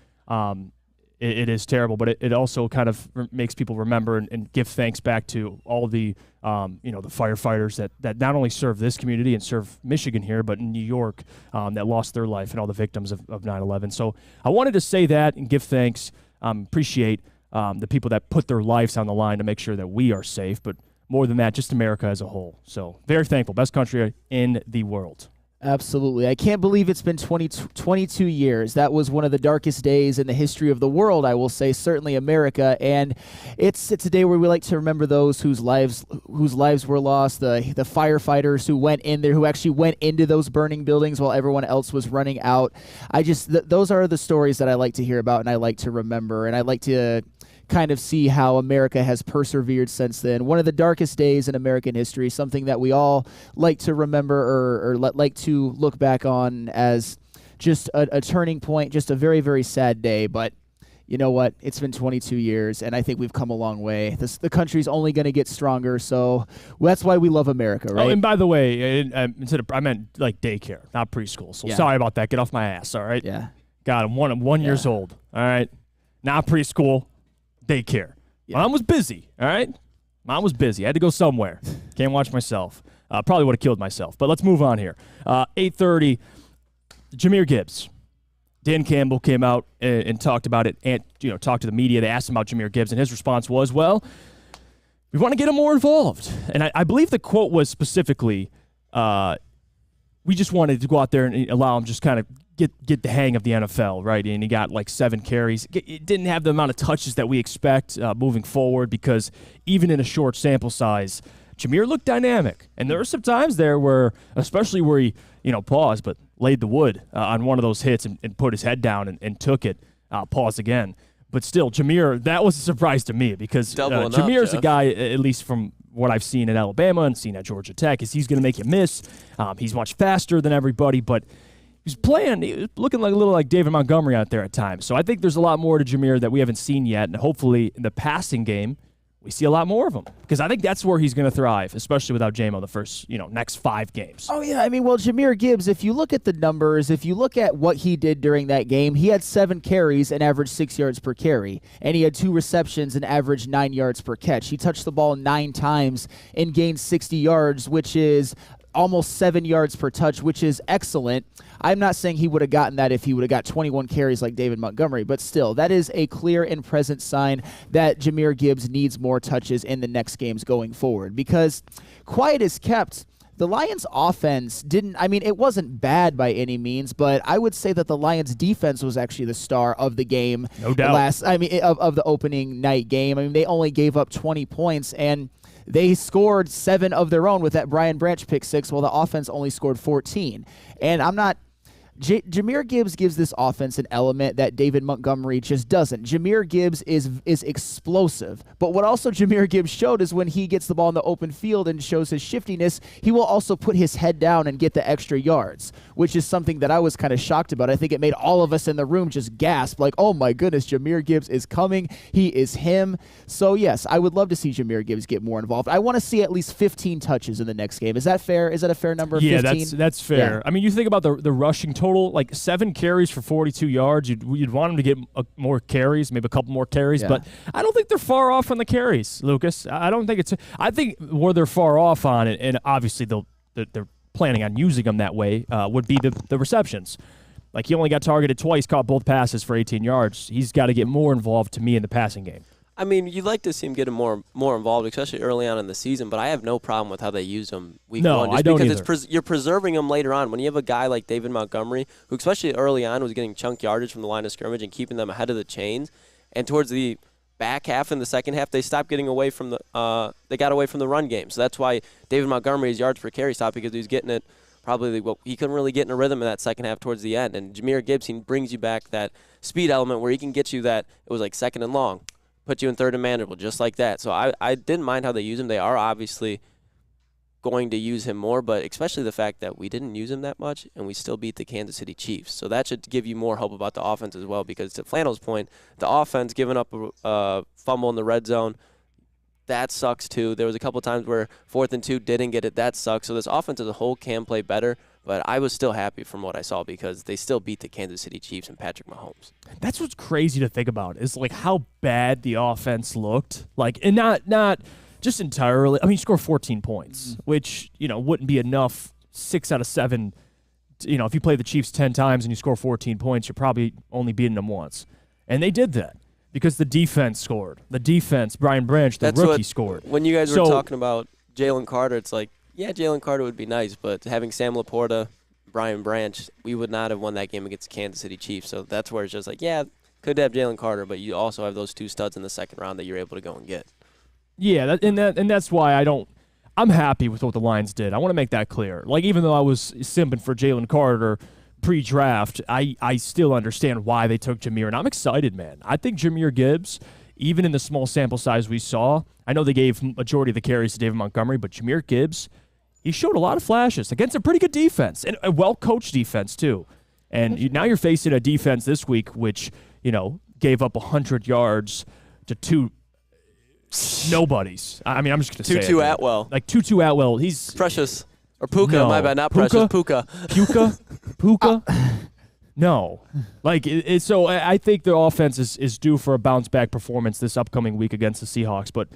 it is terrible, but it also kind of makes people remember and give thanks back to all the, the firefighters that not only serve this community and serve Michigan here, but in New York that lost their life and all the victims of 9/11. So I wanted to say that and give thanks, appreciate the people that put their lives on the line to make sure that we are safe, but more than that, just America as a whole. So very thankful. Best country in the world. Absolutely. I can't believe it's been 22 years. That was one of the darkest days in the history of the world, I will say, certainly America. And it's a day where we like to remember those whose lives were lost, the firefighters who went in there, who actually went into those burning buildings while everyone else was running out. Those are the stories that I like to hear about and I like to remember. And I like to kind of see how America has persevered since then. One of the darkest days in American history, something that we all like to remember or like to look back on as just a turning point, just a very, very sad day. But you know what? It's been 22 years, and I think we've come a long way. The country's only going to get stronger, so that's why we love America, right? Oh, and by the way, I meant like daycare, not preschool. So sorry about that. Get off my ass, all right? Yeah. God, I'm one years old, all right? Not preschool. Daycare. Yeah. Mom was busy, all right? Mom was busy. I had to go somewhere. Can't watch myself. Probably would have killed myself. But let's move on here. 8:30, Jahmyr Gibbs. Dan Campbell came out and talked about it and talked to the media. They asked him about Jahmyr Gibbs, and his response was, well, we want to get him more involved. And I believe the quote was specifically, we just wanted to go out there and allow him just kind of get the hang of the NFL, right? And he got like 7 carries. It didn't have the amount of touches that we expect moving forward because even in a short sample size, Jahmyr looked dynamic. And there were some times there where, especially where he, paused but laid the wood on one of those hits and put his head down and took it, paused again. But still, Jahmyr, that was a surprise to me because Jahmyr's a guy, at least from what I've seen at Alabama and seen at Georgia Tech, is he's going to make you miss. He's much faster than everybody, but he was looking like a little like David Montgomery out there at times. So I think there's a lot more to Jahmyr that we haven't seen yet, and hopefully in the passing game, we see a lot more of him because I think that's where he's going to thrive, especially without J-Mo the first, next 5 games. Oh, yeah. I mean, well, Jahmyr Gibbs, if you look at the numbers, if you look at what he did during that game, he had 7 carries and averaged 6 yards per carry, and he had 2 receptions and averaged 9 yards per catch. He touched the ball 9 times and gained 60 yards, which is almost 7 yards per touch, which is excellent. I'm not saying he would have gotten that if he would have got 21 carries like David Montgomery, but still, that is a clear and present sign that Jahmyr Gibbs needs more touches in the next games going forward because quiet as kept, the Lions' offense it wasn't bad by any means, but I would say that the Lions' defense was actually the star of the game. No doubt. Of the opening night game. I mean, they only gave up 20 points, and they scored 7 of their own with that Brian Branch pick 6, while the offense only scored 14. And Jahmyr Gibbs gives this offense an element that David Montgomery just doesn't. Jahmyr Gibbs is explosive, but what also Jahmyr Gibbs showed is when he gets the ball in the open field and shows his shiftiness, he will also put his head down and get the extra yards, which is something that I was kind of shocked about. I think it made all of us in the room just gasp, like, oh my goodness, Jahmyr Gibbs is coming. He is him. So yes, I would love to see Jahmyr Gibbs get more involved. I want to see at least 15 touches in the next game. Is that fair? Is that a fair number? Yeah, 15? that's fair. Yeah. I mean, you think about the rushing total, like 7 carries for 42 yards. You'd want him to get more carries, maybe a couple more carries, but I don't think they're far off on the carries, Lucas. I don't think I think where they're far off on it, and obviously they're planning on using them that way, would be the receptions. Like he only got targeted twice, caught both passes for 18 yards. He's got to get more involved to me in the passing game. I mean, you'd like to see him get more involved, especially early on in the season, but I have no problem with how they use him week 1. Just I don't because you're preserving him later on. When you have a guy like David Montgomery, who especially early on was getting chunk yardage from the line of scrimmage and keeping them ahead of the chains, and towards the back half and the second half, they stopped getting away from they got away from the run game. So that's why David Montgomery's yards per carry stopped, because he was getting it he couldn't really get in a rhythm in that second half towards the end. And Jahmyr Gibbs, he brings you back that speed element where he can get you that, it was like 2nd and long. Put you in 3rd and manageable, just like that. So I didn't mind how they use him. They are obviously going to use him more, but especially the fact that we didn't use him that much and we still beat the Kansas City Chiefs. So that should give you more hope about the offense as well, because to Flannel's point, the offense giving up a fumble in the red zone, that sucks too. There was a couple times where 4th and 2 didn't get it. That sucks. So this offense as a whole can play better. But I was still happy from what I saw because they still beat the Kansas City Chiefs and Patrick Mahomes. That's what's crazy to think about is like how bad the offense looked. Like, and not just entirely. I mean, you score 14 points, which, wouldn't be enough 6 out of 7. If you play the Chiefs 10 times and you score 14 points, you're probably only beating them once. And they did that because the defense scored. The defense, Brian Branch, the rookie, scored. When you guys were talking about Jalen Carter, it's like, yeah, Jalen Carter would be nice, but having Sam Laporta Brian Branch, we would not have won that game against the Kansas City Chiefs. So that's where it's just like, yeah, could have Jalen Carter, but you also have those 2 studs in the second round that you're able to go and get. Yeah, and that's why I'm happy with what the Lions did. I want to make that clear. Like, even though I was simping for Jalen Carter pre-draft, I still understand why they took Jahmyr, and I'm excited, man. I think Jahmyr Gibbs, even in the small sample size we saw, I know they gave majority of the carries to David Montgomery, but Jahmyr Gibbs, he showed a lot of flashes against a pretty good defense, and a well-coached defense, too. And now you're facing a defense this week which, gave up 100 yards to 2 nobodies. I mean, I'm just going to say it. Tutu Atwell. Like Tutu Atwell. He's Precious. Or Puka, no. my bad, not Precious. Puka. Puka? No. Like, so I think the offense is due for a bounce-back performance this upcoming week against the Seahawks, but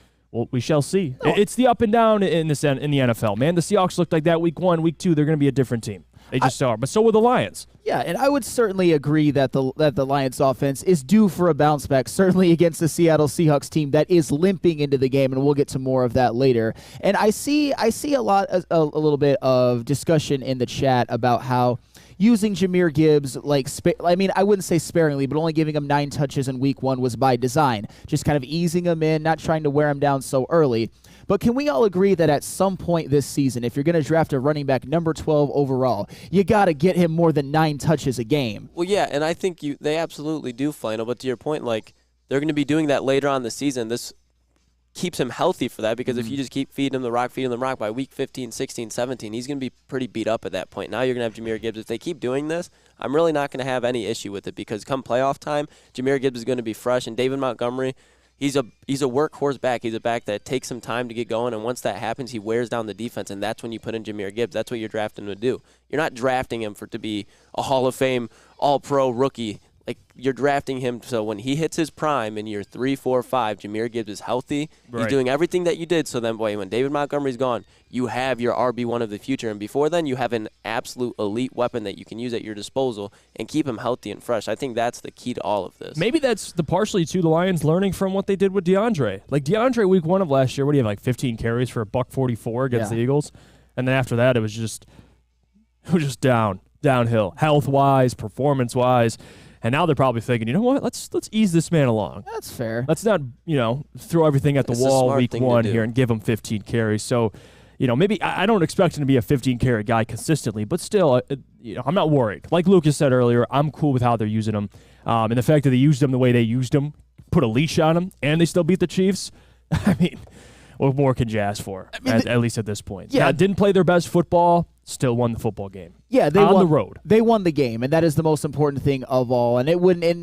we shall see. No. It's the up and down in the NFL, man. The Seahawks looked like that week 1, week 2. They're going to be a different team. They just are. But so will the Lions. Yeah, and I would certainly agree that the Lions offense is due for a bounce back, certainly against the Seattle Seahawks team that is limping into the game, and we'll get to more of that later. And I see a little bit of discussion in the chat about how using Jahmyr Gibbs, I wouldn't say sparingly, but only giving him 9 touches in week 1 was by design, just kind of easing him in, not trying to wear him down so early. But can we all agree that at some point this season, if you're going to draft a running back number 12 overall, you got to get him more than 9 touches a game? Well, yeah, and I think they absolutely do, Flannel. But to your point, like, they're going to be doing that later on in the season. This keeps him healthy for that, because if you just keep feeding him the rock, by week 15, 16, 17, he's going to be pretty beat up at that point. Now you're going to have Jahmyr Gibbs. If they keep doing this, I'm really not going to have any issue with it, because come playoff time, Jahmyr Gibbs is going to be fresh, and David Montgomery, he's a workhorse back. He's a back that takes some time to get going, and once that happens, he wears down the defense, and that's when you put in Jahmyr Gibbs. That's what you're drafting him to do. You're not drafting him to be a Hall of Fame All-Pro rookie. Like, you're drafting him so when he hits his prime in year 3, 4, 5, Jahmyr Gibbs is healthy. Right. He's doing everything that you did. So then, when David Montgomery's gone, you have your RB1 of the future. And before then, you have an absolute elite weapon that you can use at your disposal and keep him healthy and fresh. I think that's the key to all of this. Maybe that's partially to the Lions learning from what they did with DeAndre. Like, DeAndre week 1 of last year, what do you have, like 15 carries for $144 against the Eagles? And then after that, it was just downhill, health-wise, performance-wise. And now they're probably thinking, you know what? Let's ease this man along. That's fair. Let's not, throw everything at the wall week 1 here and give him 15 carries. So, maybe I don't expect him to be a 15-carry guy consistently, but still, I'm not worried. Like Lucas said earlier, I'm cool with how they're using him. And the fact that they used him the way they used him, put a leash on him, and they still beat the Chiefs, I mean, what more can you ask for, at least at this point? Yeah. Now, didn't play their best football, still won the football game. Yeah, they on won the road. They won the game, and that is the most important thing of all. And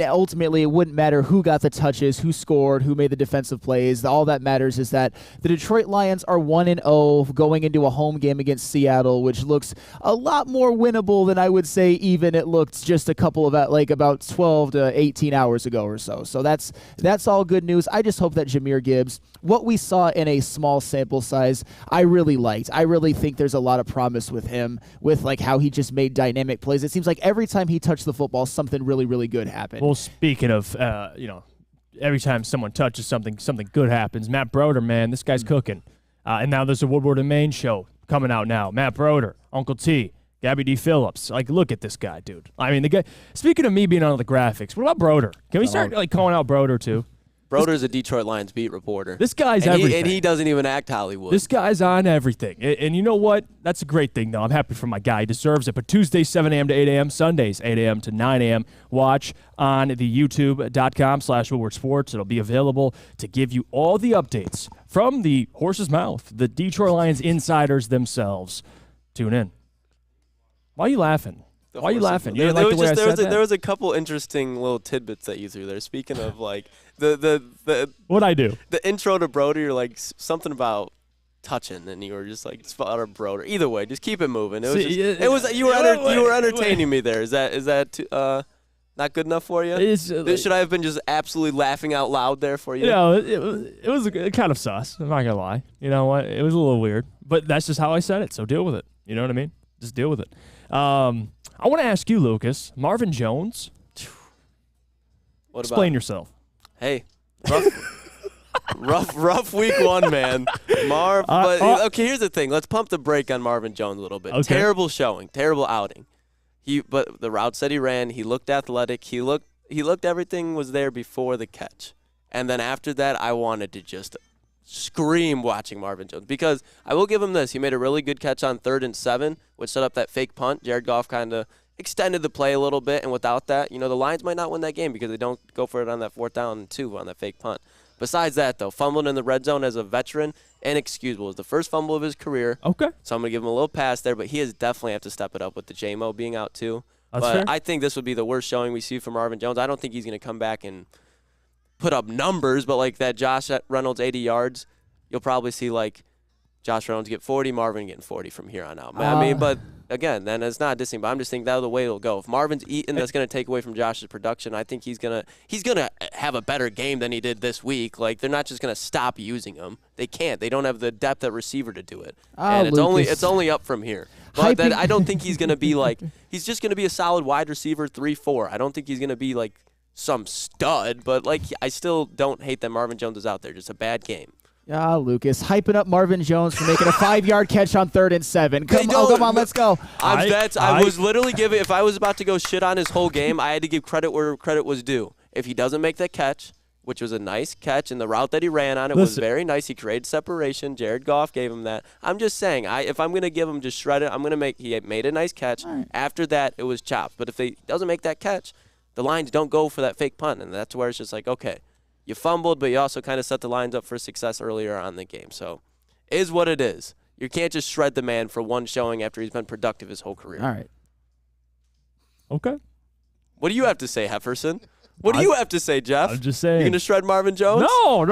ultimately, it wouldn't matter who got the touches, who scored, who made the defensive plays. All that matters is that the Detroit Lions are 1-0 going into a home game against Seattle, which looks a lot more winnable than I would say even it looked just a couple of about 12 to 18 hours ago or so. So that's all good news. I just hope that Jahmyr Gibbs, what we saw in a small sample size, I really liked. I really think there's a lot of promise with him, with like how he just made dynamic plays. It seems like every time he touched the football, something really, really good happened. Well, speaking of, every time someone touches something good happens. Matt Broder, man, this guy's cooking. And now there's a Woodward and Maine show coming out now. Matt Broder, Uncle T, Gabby D. Phillips. Like, look at this guy, dude. I mean, the guy. Speaking of me being on the graphics, what about Broder? Can we start calling out Broder too? Broder's a Detroit Lions beat reporter. This guy's everything. And he doesn't even act Hollywood. This guy's on everything. And you know what? That's a great thing, though. I'm happy for my guy. He deserves it. But Tuesdays, 7 a.m. to 8 a.m., Sundays, 8 a.m. to 9 a.m., watch on the youtube.com/Woodward Sports. It'll be available to give you all the updates from the horse's mouth, the Detroit Lions insiders themselves. Tune in. Why are you laughing? Why are you laughing? You there was a couple interesting little tidbits that you threw there. Speaking of like the what'd I do? The intro to Broder, you're like something about touching, and you were just like spot on Broder. Either way, just keep it moving. You were entertaining me there. Is that not good enough for you? Should I have been just absolutely laughing out loud there for you? It was kind of sus. I'm not gonna lie. You know what? It was a little weird, but that's just how I said it. So deal with it. You know what I mean? Just deal with it. I want to ask you, Lucas, Marvin Jones. Explain yourself. Hey, rough week 1, man. Marv, but okay, here's the thing. Let's pump the brake on Marvin Jones a little bit. Okay. Terrible showing, terrible outing. But the routes that he ran, he looked athletic. He looked everything was there before the catch. And then after that, I wanted to just scream watching Marvin Jones, because I will give him this. He made a really good catch on 3rd and 7, which set up that fake punt. Jared Goff kind of extended the play a little bit, and without that, the Lions might not win that game because they don't go for it on that 4th down and 2 on that fake punt. Besides that, though, fumbling in the red zone as a veteran, inexcusable. It was the first fumble of his career. Okay. So I'm going to give him a little pass there, but he has definitely have to step it up with the JMO being out too. That's but fair. I think this would be the worst showing we see from Marvin Jones. I don't think he's going to come back and put up numbers, but like that Josh Reynolds 80 yards, you'll probably see like Josh Reynolds get 40, Marvin getting 40 from here on out. I mean, but again, then it's not dissing, but I'm just thinking that's the way it'll go. If Marvin's eating, that's going to take away from Josh's production. I think he's gonna have a better game than he did this week. Like, they're not just going to stop using him. They can't. They don't have the depth at receiver to do it. And it's only up from here. But I don't think he's going to be like – he's just going to be a solid wide receiver 3-4. I don't think he's going to be like some stud, but like I still don't hate that Marvin Jones is out there. Just a bad game. Yeah, Lucas, hyping up Marvin Jones for making a 5-yard catch on 3rd and 7. Come on, let's go. I was literally giving – if I was about to go shit on his whole game, I had to give credit where credit was due. If he doesn't make that catch, which was a nice catch, and the route that he ran on, it was very nice. He created separation. Jared Goff gave him that. I'm just saying, if I'm going to give him just shred it, I'm going to make – he made a nice catch. Right. After that, it was chopped. But if he doesn't make that catch, the Lions don't go for that fake punt, and that's where it's just like, okay. You fumbled, but you also kind of set the Lions up for success earlier on in the game. So, is what it is. You can't just shred the man for one showing after he's been productive his whole career. All right. Okay. What do you have to say, Hefferson? What do you have to say, Jeff? I'm just saying. You gonna shred Marvin Jones? No.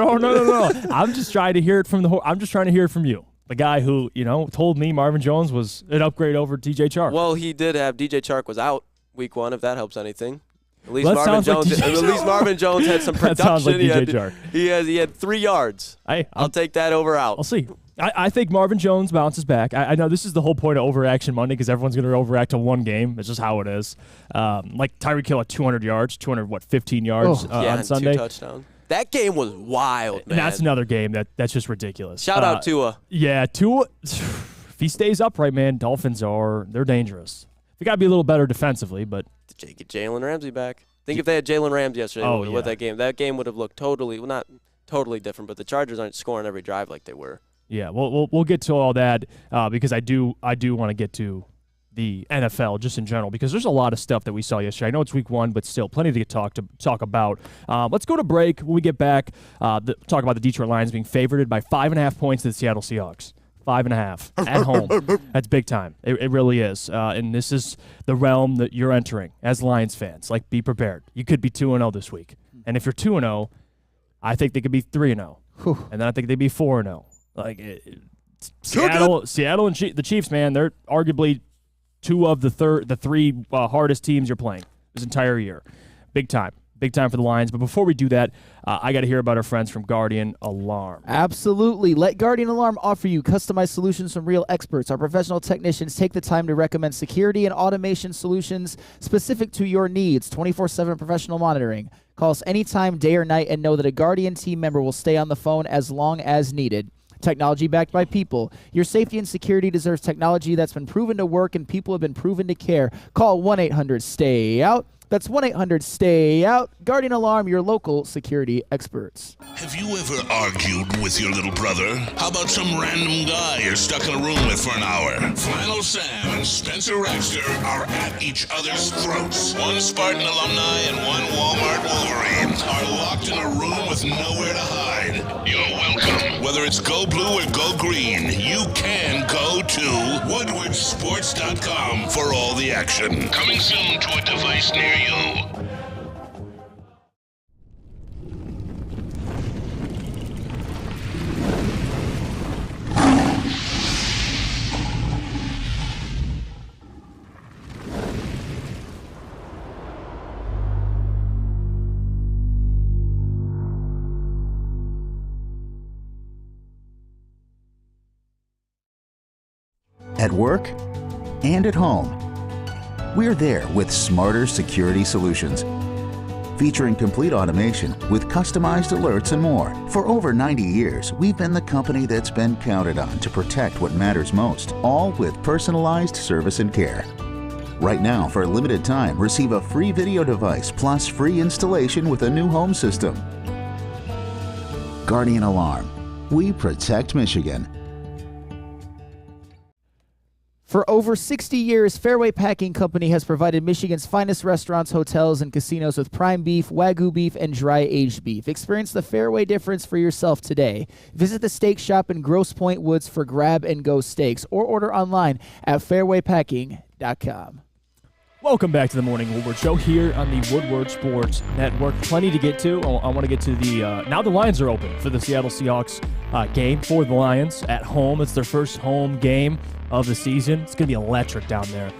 I'm just trying to hear it from I'm just trying to hear it from you, the guy who told me Marvin Jones was an upgrade over DJ Chark. Well, he did have DJ Chark was out week 1, if that helps anything. At least Marvin Jones had some production. That sounds like DJ Chark. He had 3 yards. I'll take that over out. I'll see. I think Marvin Jones bounces back. I know this is the whole point of Overreaction Monday because everyone's going to overreact to one game. It's just how it is. Like Tyreek Hill at 200 yards, 15 yards on Sunday. 2 touchdowns. That game was wild, man. And that's another game that's just ridiculous. Shout out Tua. Yeah, Tua. If he stays upright, man, Dolphins they're dangerous. They got to be a little better defensively, but get Jalen Ramsey back. Think if they had Jalen Ramsey yesterday with that game would have looked not totally different, but the Chargers aren't scoring every drive like they were. Yeah, we'll get to all that because I do want to get to the NFL just in general because there's a lot of stuff that we saw yesterday. I know it's week 1, but still plenty to talk about. Let's go to break. When we get back, talk about the Detroit Lions being favored by 5.5 points to the Seattle Seahawks. 5.5 at home. That's big time. It really is. And this is the realm that you're entering as Lions fans. Like, be prepared. You could be 2-0 this week. And if you're 2-0, I think they could be 3-0. And then I think they'd be 4-0. Like, Seattle and the Chiefs, man, they're arguably 2 of the 3 hardest teams you're playing this entire year. Big time. Big time for the Lions. But before we do that, I got to hear about our friends from Guardian Alarm. Absolutely. Let Guardian Alarm offer you customized solutions from real experts. Our professional technicians take the time to recommend security and automation solutions specific to your needs. 24/7 professional monitoring. Call us anytime, day or night, and know that a Guardian team member will stay on the phone as long as needed. Technology backed by people. Your safety and security deserves technology that's been proven to work and people have been proven to care. Call 1-800-STAY-OUT. That's 1-800-STAY-OUT. Guardian Alarm, your local security experts. Have you ever argued with your little brother? How about some random guy you're stuck in a room with for an hour? Flannel Sam and Spencer Raxter are at each other's throats. One Spartan alumni and one Walmart Wolverine are locked in a room with nowhere to hide. You're welcome. Whether it's go blue or go green, you can go to woodwardsports.com for all the action. Coming soon to a device near you. At work and at home. We're there with smarter security solutions, featuring complete automation with customized alerts and more. For over 90 years, we've been the company that's been counted on to protect what matters most, all with personalized service and care. Right now, for a limited time, receive a free video device plus free installation with a new home system. Guardian Alarm. We protect Michigan. For over 60 years, Fairway Packing Company has provided Michigan's finest restaurants, hotels, and casinos with prime beef, Wagyu beef, and dry-aged beef. Experience the Fairway difference for yourself today. Visit the steak shop in Grosse Pointe Woods for grab-and-go steaks or order online at fairwaypacking.com. Welcome back to the Morning Woodward Show here on the Woodward Sports Network. Plenty to get to. I want to get to the now the Lions are open for the Seattle Seahawks game for the Lions at home. It's their first home game of the season. It's going to be electric down there.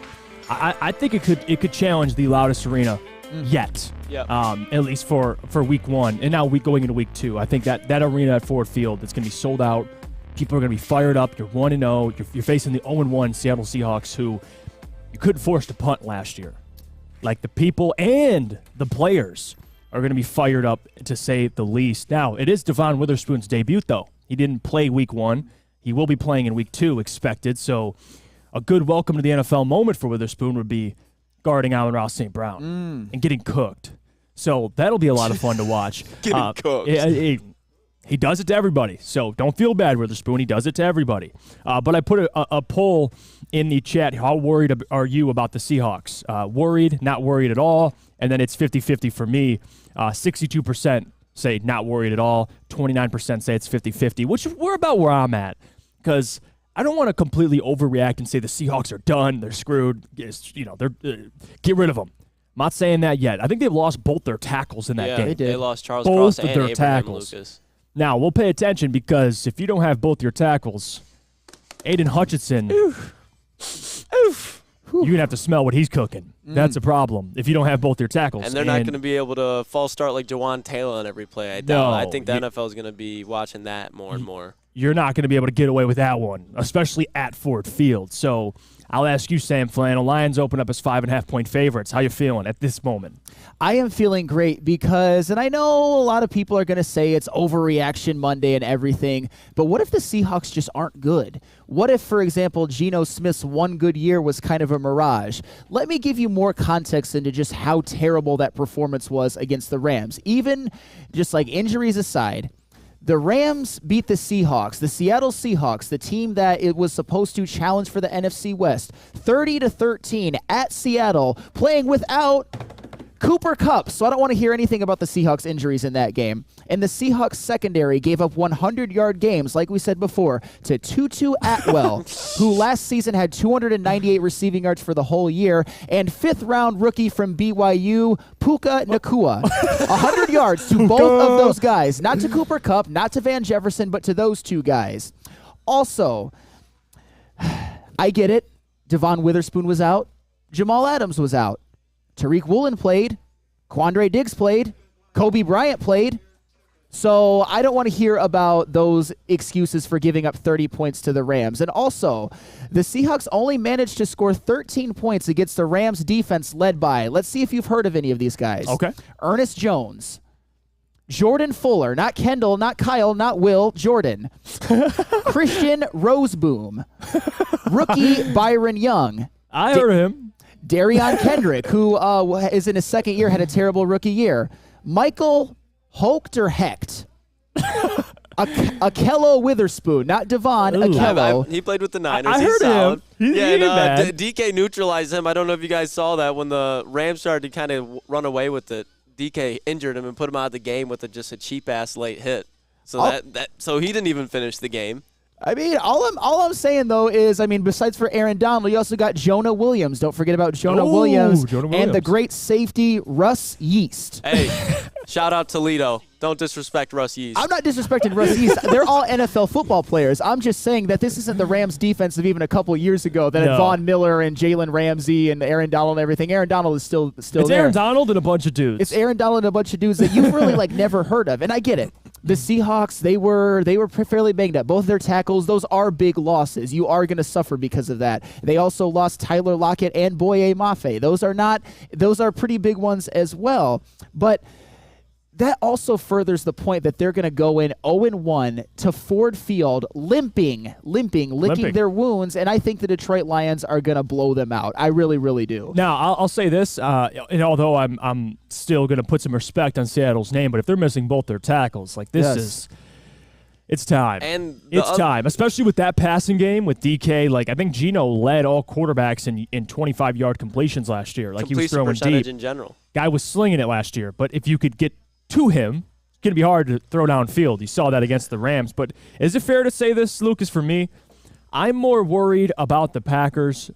I think it could challenge the loudest arena yet. Yep. At least for week one, and now going into week two. I think that arena at Ford Field, it's going to be sold out. People are going to be fired up. You're 1-0. You're facing the 0-1 Seattle Seahawks, who you couldn't force to punt last year. Like, the people and the players are going to be fired up, to say the least. Now, it is Devon Witherspoon's debut, though. He didn't play week one. He will be playing in week two, expected. So a good welcome to the NFL moment for Witherspoon would be guarding Amon-Ra St. Brown and getting cooked. So that'll be a lot of fun to watch. Getting cooked. He does it to everybody, so don't feel bad, Witherspoon. He does it to everybody. But I put a poll in the chat. How worried are you about the Seahawks? Worried, not worried at all, and then it's 50-50 for me. 62% say not worried at all. 29% say it's 50-50, which we're about where I'm at, because I don't want to completely overreact and say the Seahawks are done, they're screwed. Get rid of them. I'm not saying that yet. I think they've lost both their tackles in that game. They lost Charles both Cross of and their Abraham tackles. Lucas. Now, we'll pay attention, because if you don't have both your tackles, Aiden Hutchinson, you're going to have to smell what he's cooking. That's a problem if you don't have both your tackles. And they're not going to be able to false start like Jawan Taylor on every play. I think the NFL is going to be watching that more and more. You're not going to be able to get away with that one, especially at Ford Field. So I'll ask you, Sam Flannel. Lions open up as 5.5-point favorites. How you feeling at this moment? I am feeling great because, and I know a lot of people are going to say it's overreaction Monday and everything, but what if the Seahawks just aren't good? What if, for example, Geno Smith's one good year was kind of a mirage? Let me give you more context into just how terrible that performance was against the Rams. Even just like injuries aside, the Rams beat the Seahawks, the Seattle Seahawks, the team that it was supposed to challenge for the NFC West, 30-13 at Seattle, playing without Cooper Kupp. So I don't want to hear anything about the Seahawks injuries in that game. And the Seahawks secondary gave up 100-yard games, like we said before, to Tutu Atwell, who last season had 298 receiving yards for the whole year, and fifth-round rookie from BYU, Puka Nacua. 100 yards to both of those guys. Not to Cooper Kupp, not to Van Jefferson, but to those two guys. Also, I get it. Devon Witherspoon was out. Jamal Adams was out. Tariq Woolen played. Quandre Diggs played. Kobe Bryant played. So I don't want to hear about those excuses for giving up 30 points to the Rams. And also, the Seahawks only managed to score 13 points against the Rams defense led by, let's see if you've heard of any of these guys. Okay. Ernest Jones, Jordan Fuller, not Kendall, not Kyle, not Will, Jordan. Christian Roseboom, rookie Byron Young. I heard of him. Darion Kendrick, who is in his second year, had a terrible rookie year. Michael Hocht or Hecht. Akello Witherspoon, not Devon, Akello. He played with the Niners. I heard solid. him. DK neutralized him. I don't know if you guys saw that when the Rams started to kind of run away with it. DK injured him and put him out of the game with just a cheap-ass late hit. So so he didn't even finish the game. I mean, all I'm saying, though, is, besides for Aaron Donald, you also got Jonah Williams. Don't forget about Jonah Williams and the great safety, Russ Yeast. Hey, shout out Toledo. Don't disrespect Russ Yeast. I'm not disrespecting Russ Yeast. They're all NFL football players. I'm just saying that this isn't the Rams defense of even a couple years ago that had Von Miller and Jalen Ramsey and Aaron Donald and everything. Aaron Donald is still it's there. Aaron Donald and a bunch of dudes. It's Aaron Donald and a bunch of dudes that you've really never heard of. And I get it. The Seahawks, they were fairly banged up. Both their tackles, those are big losses. You are going to suffer because of that. They also lost Tyler Lockett and Boye Mafe. Those are pretty big ones as well. But that also furthers the point that they're going to go in 0-1 to Ford Field, licking their wounds, and I think the Detroit Lions are going to blow them out. I really, really do. Now, I'll say this, and although I'm still going to put some respect on Seattle's name, but if they're missing both their tackles, like this is... It's time. And it's time, especially with that passing game with DK. Like I think Geno led all quarterbacks in 25-yard completions last year. Like he was throwing deep. In general. Guy was slinging it last year. But if you could get to him, it's going to be hard to throw downfield. You saw that against the Rams. But is it fair to say this, Lucas, for me? I'm more worried about the Packers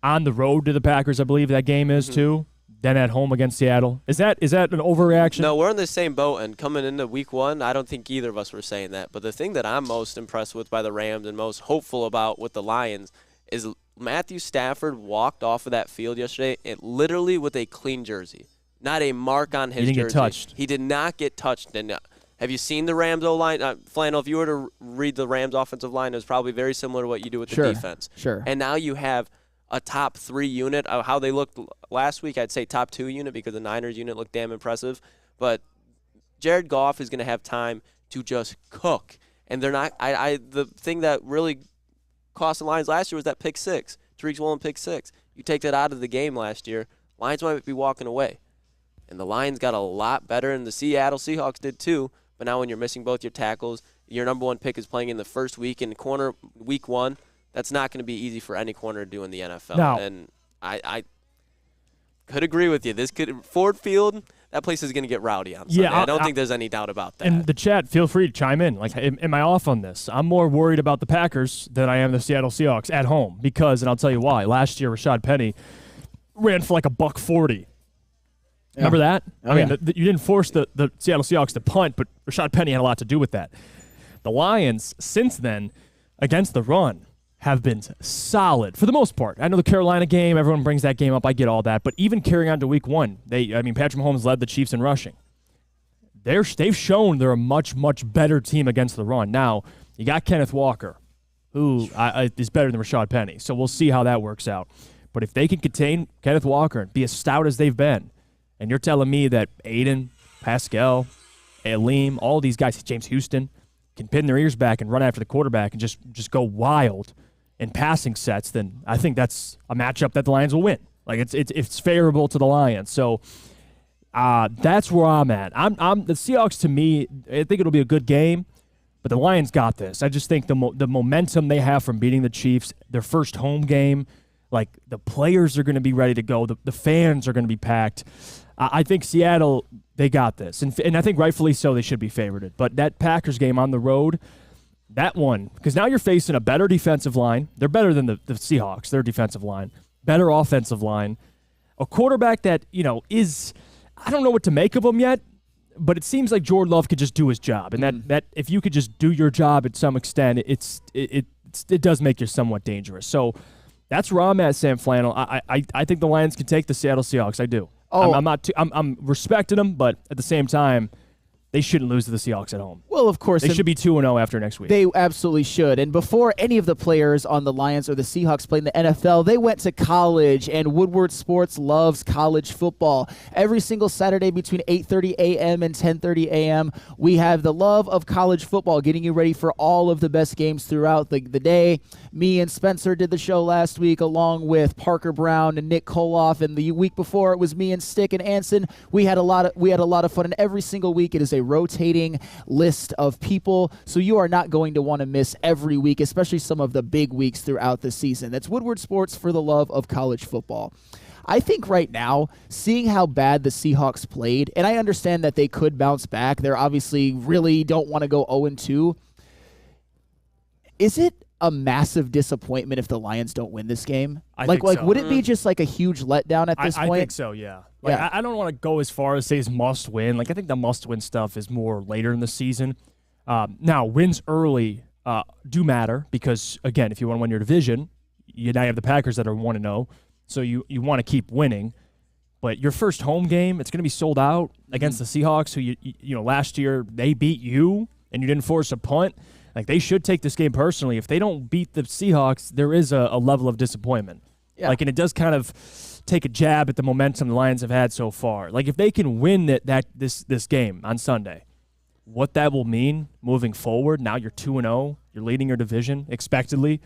on the road to the Packers, I believe that game is too, than at home against Seattle. Is that an overreaction? No, we're in the same boat, and coming into week 1, I don't think either of us were saying that. But the thing that I'm most impressed with by the Rams and most hopeful about with the Lions is Matthew Stafford walked off of that field yesterday literally with a clean jersey. Not a mark on his jersey. He didn't get touched. He did not get touched. And have you seen the Rams O-line? Flannel, if you were to read the Rams offensive line, it was probably very similar to what you do with the defense. Sure. And now you have a top 3 unit. How they looked last week, I'd say top 2 unit because the Niners unit looked damn impressive. But Jared Goff is going to have time to just cook. And they're not. The thing that really cost the Lions last year was that pick 6. Tariq Woolen pick 6. You take that out of the game last year, Lions might be walking away. And the Lions got a lot better, and the Seattle Seahawks did too. But now when you're missing both your tackles, your number 1 pick is playing in the first week in corner week 1. That's not going to be easy for any corner to do in the NFL. No. And I could agree with you. Ford Field, that place is going to get rowdy on Sunday. I don't think there's any doubt about that. And the chat, feel free to chime in. Like, am I off on this? I'm more worried about the Packers than I am the Seattle Seahawks at home because, and I'll tell you why. Last year, Rashad Penny ran for like $140. Yeah. Remember that? I mean, you didn't force the Seattle Seahawks to punt, but Rashad Penny had a lot to do with that. The Lions, since then, against the run, have been solid for the most part. I know the Carolina game, everyone brings that game up. I get all that. But even carrying on to week 1, Patrick Mahomes led the Chiefs in rushing. They've shown they're a much, much better team against the run. Now, you got Kenneth Walker, who is better than Rashad Penny. So we'll see how that works out. But if they can contain Kenneth Walker and be as stout as they've been, and you're telling me that Aiden, Pascal, Aleem, all these guys, James Houston, can pin their ears back and run after the quarterback and just go wild in passing sets, then I think that's a matchup that the Lions will win. Like it's favorable to the Lions. So that's where I'm at. I'm the Seahawks. To me, I think it'll be a good game, but the Lions got this. I just think the momentum they have from beating the Chiefs, their first home game, like the players are going to be ready to go. The fans are going to be packed. I think Seattle, they got this, and I think rightfully so. They should be favored. But that Packers game on the road. That one, because now you're facing a better defensive line. They're better than the Seahawks, their defensive line. Better offensive line. A quarterback that, is, I don't know what to make of him yet, but it seems like Jordan Love could just do his job. And that if you could just do your job at some extent, it does make you somewhat dangerous. So that's where I'm at, Sam Flannel. I think the Lions can take the Seattle Seahawks. I do. I'm respecting them, but at the same time, they shouldn't lose to the Seahawks at home. Well, of course. They should be 2-0 after next week. They absolutely should. And before any of the players on the Lions or the Seahawks played in the NFL, they went to college, and Woodward Sports loves college football. Every single Saturday between 8:30 a.m. and 10:30 a.m., we have the love of college football, getting you ready for all of the best games throughout the day. Me and Spencer did the show last week along with Parker Brown and Nick Koloff, and the week before it was me and Stick and Anson. We had a lot of fun, and every single week it is a rotating list of people, so you are not going to want to miss every week, especially some of the big weeks throughout the season. That's Woodward Sports for the love of college football. I think right now, seeing how bad the Seahawks played, and I understand that they could bounce back. They're obviously really don't want to go 0-2. Is it a massive disappointment if the Lions don't win this game? I think so. Would it be just like a huge letdown at this point? I think so, yeah. I don't want to go as far as say it's must win. I think the must win stuff is more later in the season. Now, wins early do matter because, again, if you want to win your division, now you have the Packers that are 1-0, so you want to keep winning. But your first home game, it's going to be sold out against the Seahawks, who you last year they beat you and you didn't force a punt. Like, they should take this game personally. If they don't beat the Seahawks, there is a level of disappointment. Yeah. And it does kind of take a jab at the momentum the Lions have had so far. Like, if they can win this game on Sunday, what that will mean moving forward, now you're 2-0, you're leading your division expectedly,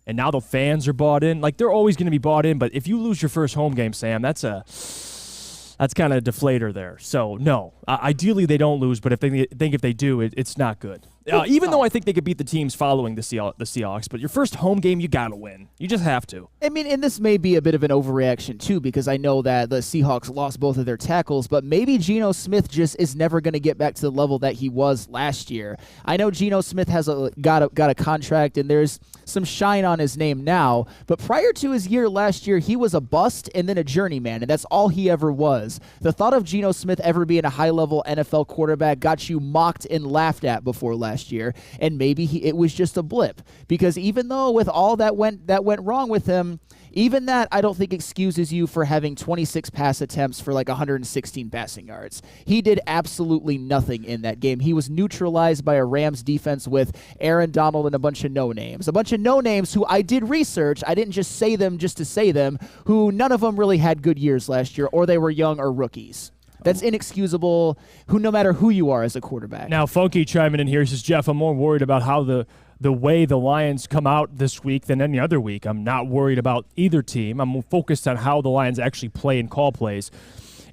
and now the fans are bought in. Like, they're always going to be bought in, but if you lose your first home game, Sam, that's kind of a deflator there. So, no. Ideally, they don't lose, but if they do, it's not good. Even though I think they could beat the teams following the Seahawks, but your first home game, you got to win. You just have to. I mean, and this may be a bit of an overreaction, too, because I know that the Seahawks lost both of their tackles, but maybe Geno Smith just is never going to get back to the level that he was last year. I know Geno Smith has got a contract, and there's some shine on his name now, but prior to his year last year, he was a bust and then a journeyman, and that's all he ever was. The thought of Geno Smith ever being a high-level NFL quarterback got you mocked and laughed at before last year, and maybe it was just a blip, because even though with all that went wrong with him, even that I don't think excuses you for having 26 pass attempts for like 116 passing yards. He did absolutely nothing in that game. He was neutralized by a Rams defense with Aaron Donald and a bunch of no-names who I did research. I didn't just say them just to say them, who none of them really had good years last year, or they were young or rookies. That's inexcusable, no matter who you are as a quarterback. Now, Funky chiming in here, he says, Jeff, I'm more worried about how the way the Lions come out this week than any other week. I'm not worried about either team. I'm focused on how the Lions actually play and call plays.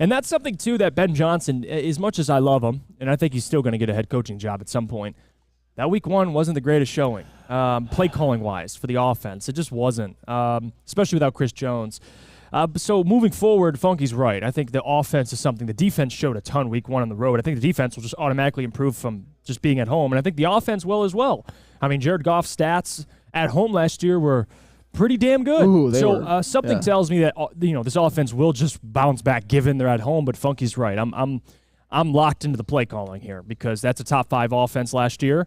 And that's something, too, that Ben Johnson, as much as I love him, and I think he's still going to get a head coaching job at some point, that week one wasn't the greatest showing, play calling-wise for the offense. It just wasn't, especially without Chris Jones. So moving forward, Funky's right. I think the offense is something. The defense showed a ton week one on the road. I think the defense will just automatically improve from just being at home, and I think the offense will as well. I mean, Jared Goff's stats at home last year were pretty damn good. Ooh, something tells me that this offense will just bounce back given they're at home. But Funky's right. I'm locked into the play calling here because that's a top 5 offense last year.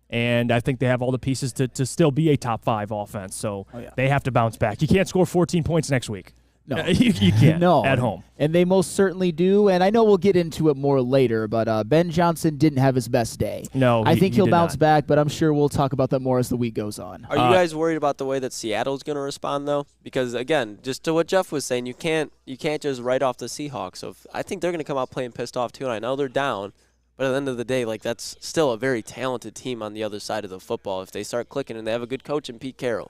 And I think they have all the pieces to still be a top 5 offense. So they have to bounce back. You can't score 14 points next week. No. You can't no. at home. And they most certainly do. And I know we'll get into it more later, but Ben Johnson didn't have his best day. No, I think he'll bounce not. back, but I'm sure we'll talk about that more as the week goes on. Are you guys worried about the way that Seattle's going to respond, though? Because, again, just to what Jeff was saying, you can't just write off the Seahawks. So I think they're going to come out playing pissed off, too. And I know they're down. But at the end of the day, that's still a very talented team on the other side of the football if they start clicking and they have a good coach in Pete Carroll.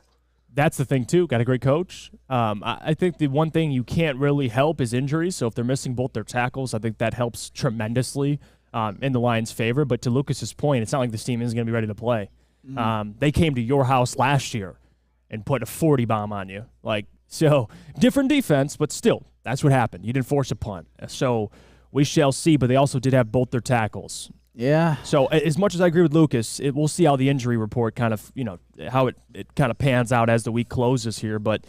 That's the thing, too. Got a great coach. I think the one thing you can't really help is injuries. So if they're missing both their tackles, I think that helps tremendously in the Lions' favor. But to Lucas's point, it's not like this team isn't going to be ready to play. They came to your house last year and put a 40 bomb on you. So different defense, but still, that's what happened. You didn't force a punt. So we shall see, but they also did have both their tackles. Yeah. So as much as I agree with Lucas, we'll see how the injury report kind of, how it kind of pans out as the week closes here. But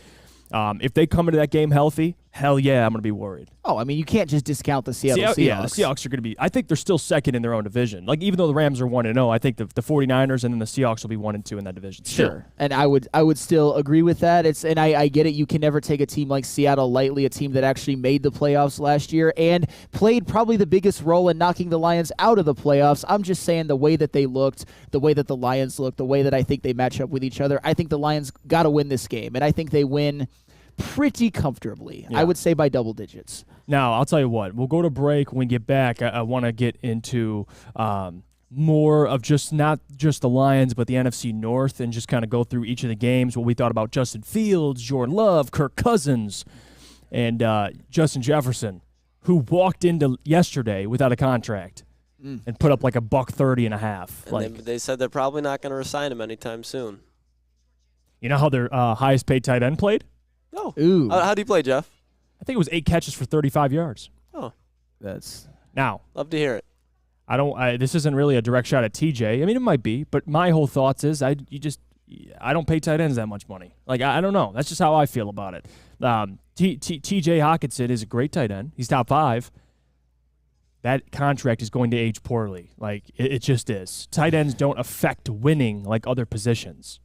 if they come into that game healthy, hell yeah, I'm going to be worried. Oh, I mean, you can't just discount the Seattle Seahawks. Yeah, the Seahawks are going to be – I think they're still second in their own division. Even though the Rams are 1-0, I think the 49ers and then the Seahawks will be 1-2 in that division. Sure. And I would still agree with that. And I get it. You can never take a team like Seattle lightly, a team that actually made the playoffs last year and played probably the biggest role in knocking the Lions out of the playoffs. I'm just saying the way that they looked, the way that the Lions looked, the way that I think they match up with each other, I think the Lions got to win this game. And I think they win pretty comfortably. Yeah. I would say by double digits. Now, I'll tell you what. We'll go to break. When we get back, I want to get into more of not just the Lions, but the NFC North and just kind of go through each of the games, what we thought about Justin Fields, Jordan Love, Kirk Cousins, and Justin Jefferson, who walked into yesterday without a contract and put up a $130.5. And they said they're probably not going to resign him anytime soon. You know how their highest paid tight end played? No. Ooh. How do you play, Jeff? I think it was 8 catches for 35 yards. Oh. Now. Love to hear it. This isn't really a direct shot at TJ. I mean, it might be, but my whole thoughts is I don't pay tight ends that much money. I don't know. That's just how I feel about it. TJ Hawkinson is a great tight end. He's top 5. That contract is going to age poorly. It just is. Tight ends don't affect winning like other positions.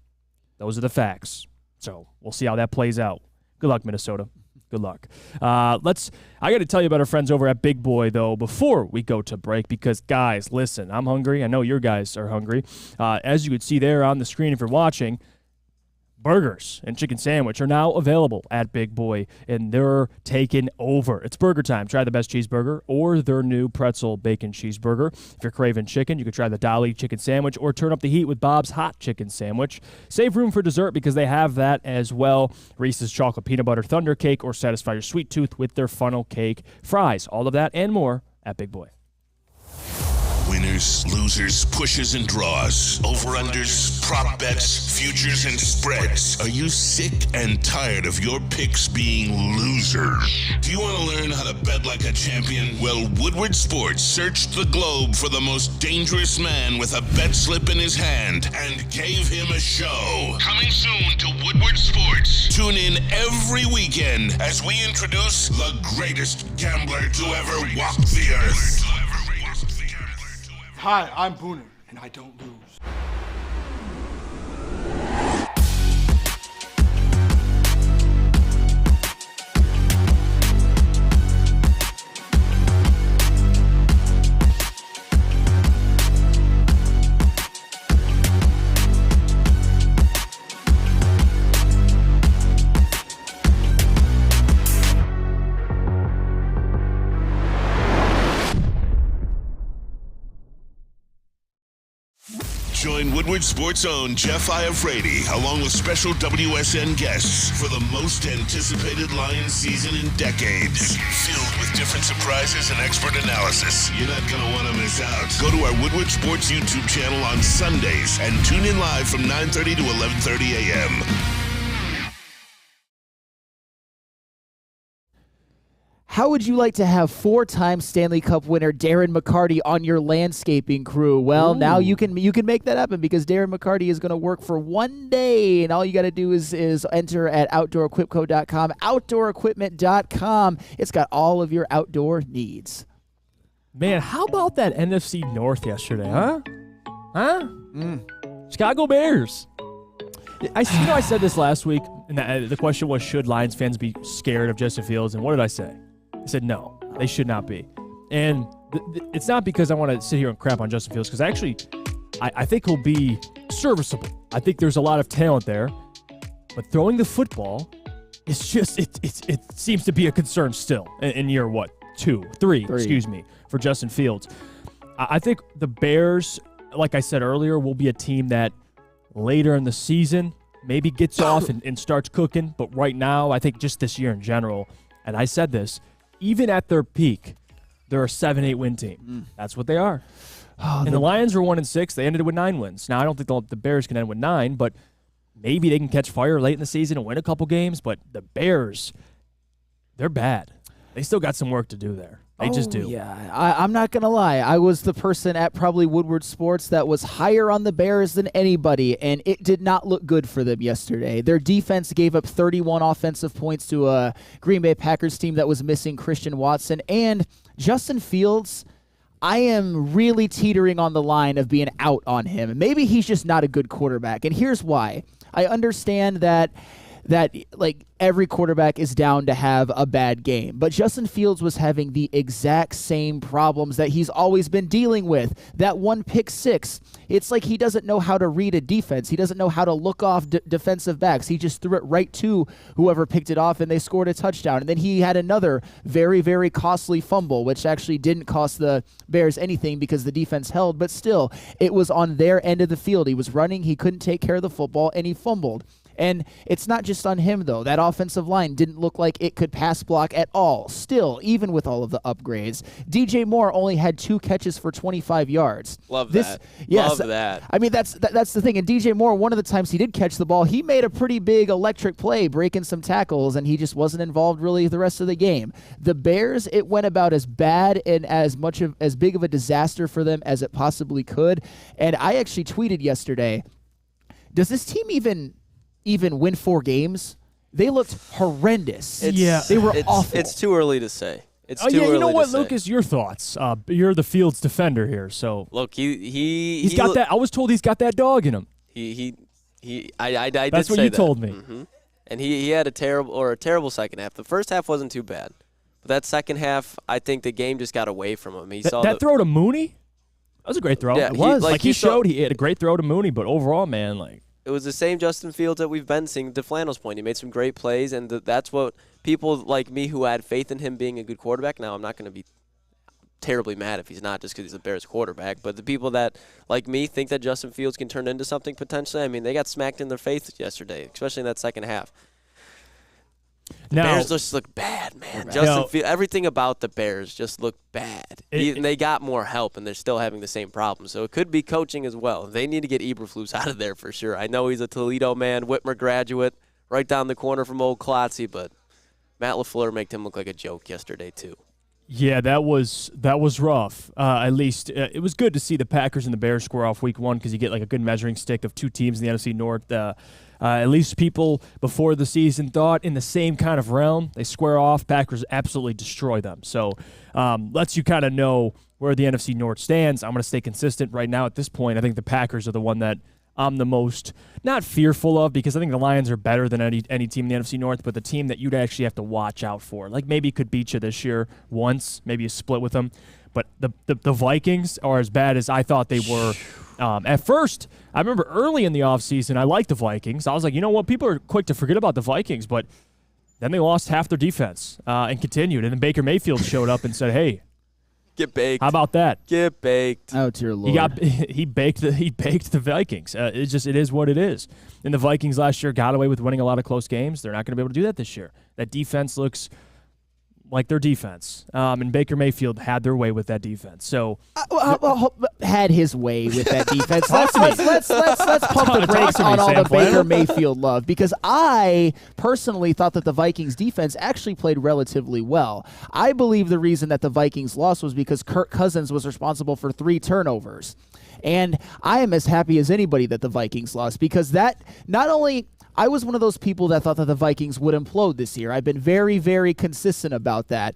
Those are the facts. So we'll see how that plays out. Good luck, Minnesota. Good luck. I got to tell you about our friends over at Big Boy, though, before we go to break, because, guys, listen, I'm hungry. I know your guys are hungry. As you can see there on the screen if you're watching, burgers and chicken sandwich are now available at Big Boy, and they're taking over. It's burger time. Try the best cheeseburger or their new pretzel bacon cheeseburger. If you're craving chicken, you could try the Dolly chicken sandwich or turn up the heat with Bob's hot chicken sandwich. Save room for dessert because they have that as well. Reese's chocolate peanut butter thunder cake, or satisfy your sweet tooth with their funnel cake fries. All of that and more at Big Boy. Winners, losers, pushes and draws, over-unders, prop bets, futures and spreads. Are you sick and tired of your picks being losers? Do you want to learn how to bet like a champion? Well, Woodward Sports searched the globe for the most dangerous man with a bet slip in his hand and gave him a show. Coming soon to Woodward Sports. Tune in every weekend as we introduce the greatest gambler to ever walk the earth. Hi, I'm Booner, and I don't lose. Join Woodward Sports' own Jeff Iafrate, along with special WSN guests for the most anticipated Lions season in decades. Filled with different surprises and expert analysis. You're not going to want to miss out. Go to our Woodward Sports YouTube channel on Sundays and tune in live from 9:30 to 11:30 a.m. How would you like to have 4-time Stanley Cup winner Darren McCarty on your landscaping crew? Well, now you can make that happen because Darren McCarty is going to work for one day, and all you got to do is enter at OutdoorEquipco.com, OutdoorEquipment.com. It's got all of your outdoor needs. Man, how about that NFC North yesterday, huh? Chicago Bears. I said this last week, and the question was, should Lions fans be scared of Justin Fields? And what did I say? I said no, they should not be. And it's not because I want to sit here and crap on Justin Fields, because actually I think he'll be serviceable. I think there's a lot of talent there. But throwing the football is just, it seems to be a concern still in year, what, three, for Justin Fields. I think the Bears, like I said earlier, will be a team that later in the season maybe gets off and starts cooking. But right now, I think just this year in general, and I said this, even at their peak, they're a 7-8 win team. That's what they are. And the Lions were 1-6. They ended with 9 wins. Now, I don't think the Bears can end with 9, but maybe they can catch fire late in the season and win a couple games. But the Bears, they're bad. They still got some work to do there. They just do. Yeah, I'm not going to lie. I was the person at probably Woodward Sports that was higher on the Bears than anybody, and it did not look good for them yesterday. Their defense gave up 31 offensive points to a Green Bay Packers team that was missing Christian Watson. And Justin Fields, I am really teetering on the line of being out on him. Maybe he's just not a good quarterback, and here's why. I understand that like every quarterback is down to have a bad game. But Justin Fields was having the exact same problems that he's always been dealing with. That one pick six, it's like he doesn't know how to read a defense. He doesn't know how to look off defensive backs. He just threw it right to whoever picked it off, and they scored a touchdown. And then he had another very, very costly fumble, which actually didn't cost the Bears anything because the defense held. But still, it was on their end of the field. He was running. He couldn't take care of the football, and he fumbled. And it's not just on him, though. That offensive line didn't look like it could pass block at all. Still, even with all of the upgrades, DJ Moore only had 2 catches for 25 yards. Love that. Yes, love that. I mean, that's the thing. And DJ Moore, one of the times he did catch the ball, he made a pretty big electric play, breaking some tackles, and he just wasn't involved really the rest of the game. The Bears, it went about as bad and as big of a disaster for them as it possibly could. And I actually tweeted yesterday, does this team even win 4 games? They looked horrendous. They were awful. It's too early to say. You know what, Lucas? Your thoughts? You're the Fields defender here, so look, he's got that. I was told he's got that dog in him. I That's what you told me. Mm-hmm. And he had a terrible second half. The first half wasn't too bad, but that second half, I think the game just got away from him. He saw that throw to Mooney. That was a great throw. Yeah, it was. He showed he had a great throw to Mooney, but overall, man, like. It was the same Justin Fields that we've been seeing. To Flannel's point, he made some great plays, and that's what people like me who had faith in him being a good quarterback. Now, I'm not going to be terribly mad if he's not just because he's the Bears quarterback, but the people that, like me, think that Justin Fields can turn into something potentially, I mean, they got smacked in their face yesterday, especially in that second half. The Bears just look bad, man. Everything about the Bears just looked bad. They got more help, and they're still having the same problem. So it could be coaching as well. They need to get Eberflus out of there for sure. I know he's a Toledo man, Whitmer graduate, right down the corner from old Klotzy, but Matt LaFleur made him look like a joke yesterday too. Yeah, that was rough. At least it was good to see the Packers and the Bears square off week one because you get like a good measuring stick of two teams in the NFC North. At least people before the season thought in the same kind of realm. They square off. Packers absolutely destroy them. So lets you kind of know where the NFC North stands. I'm going to stay consistent right now at this point. I think the Packers are the one that I'm the most not fearful of because I think the Lions are better than any team in the NFC North, but the team that you'd actually have to watch out for. Like maybe could beat you this year once, maybe you split with them. But the Vikings are as bad as I thought they were. At first, I remember early in the offseason, I liked the Vikings. I was like, you know what, people are quick to forget about the Vikings, but then they lost half their defense and continued. And then Baker Mayfield showed up and said, hey, get baked. How about that? Get baked. Oh, dear Lord. He baked the Vikings. It is what it is. And the Vikings last year got away with winning a lot of close games. They're not going to be able to do that this year. That defense looks like their defense. And Baker Mayfield had their way with that defense. So had his way with that defense. let's pump the brakes on all the Baker Mayfield love because I personally thought that the Vikings defense actually played relatively well. I believe the reason that the Vikings lost was because Kirk Cousins was responsible for 3 turnovers. And I am as happy as anybody that the Vikings lost because that not only I was one of those people that thought that the Vikings would implode this year. I've been very, very consistent about that.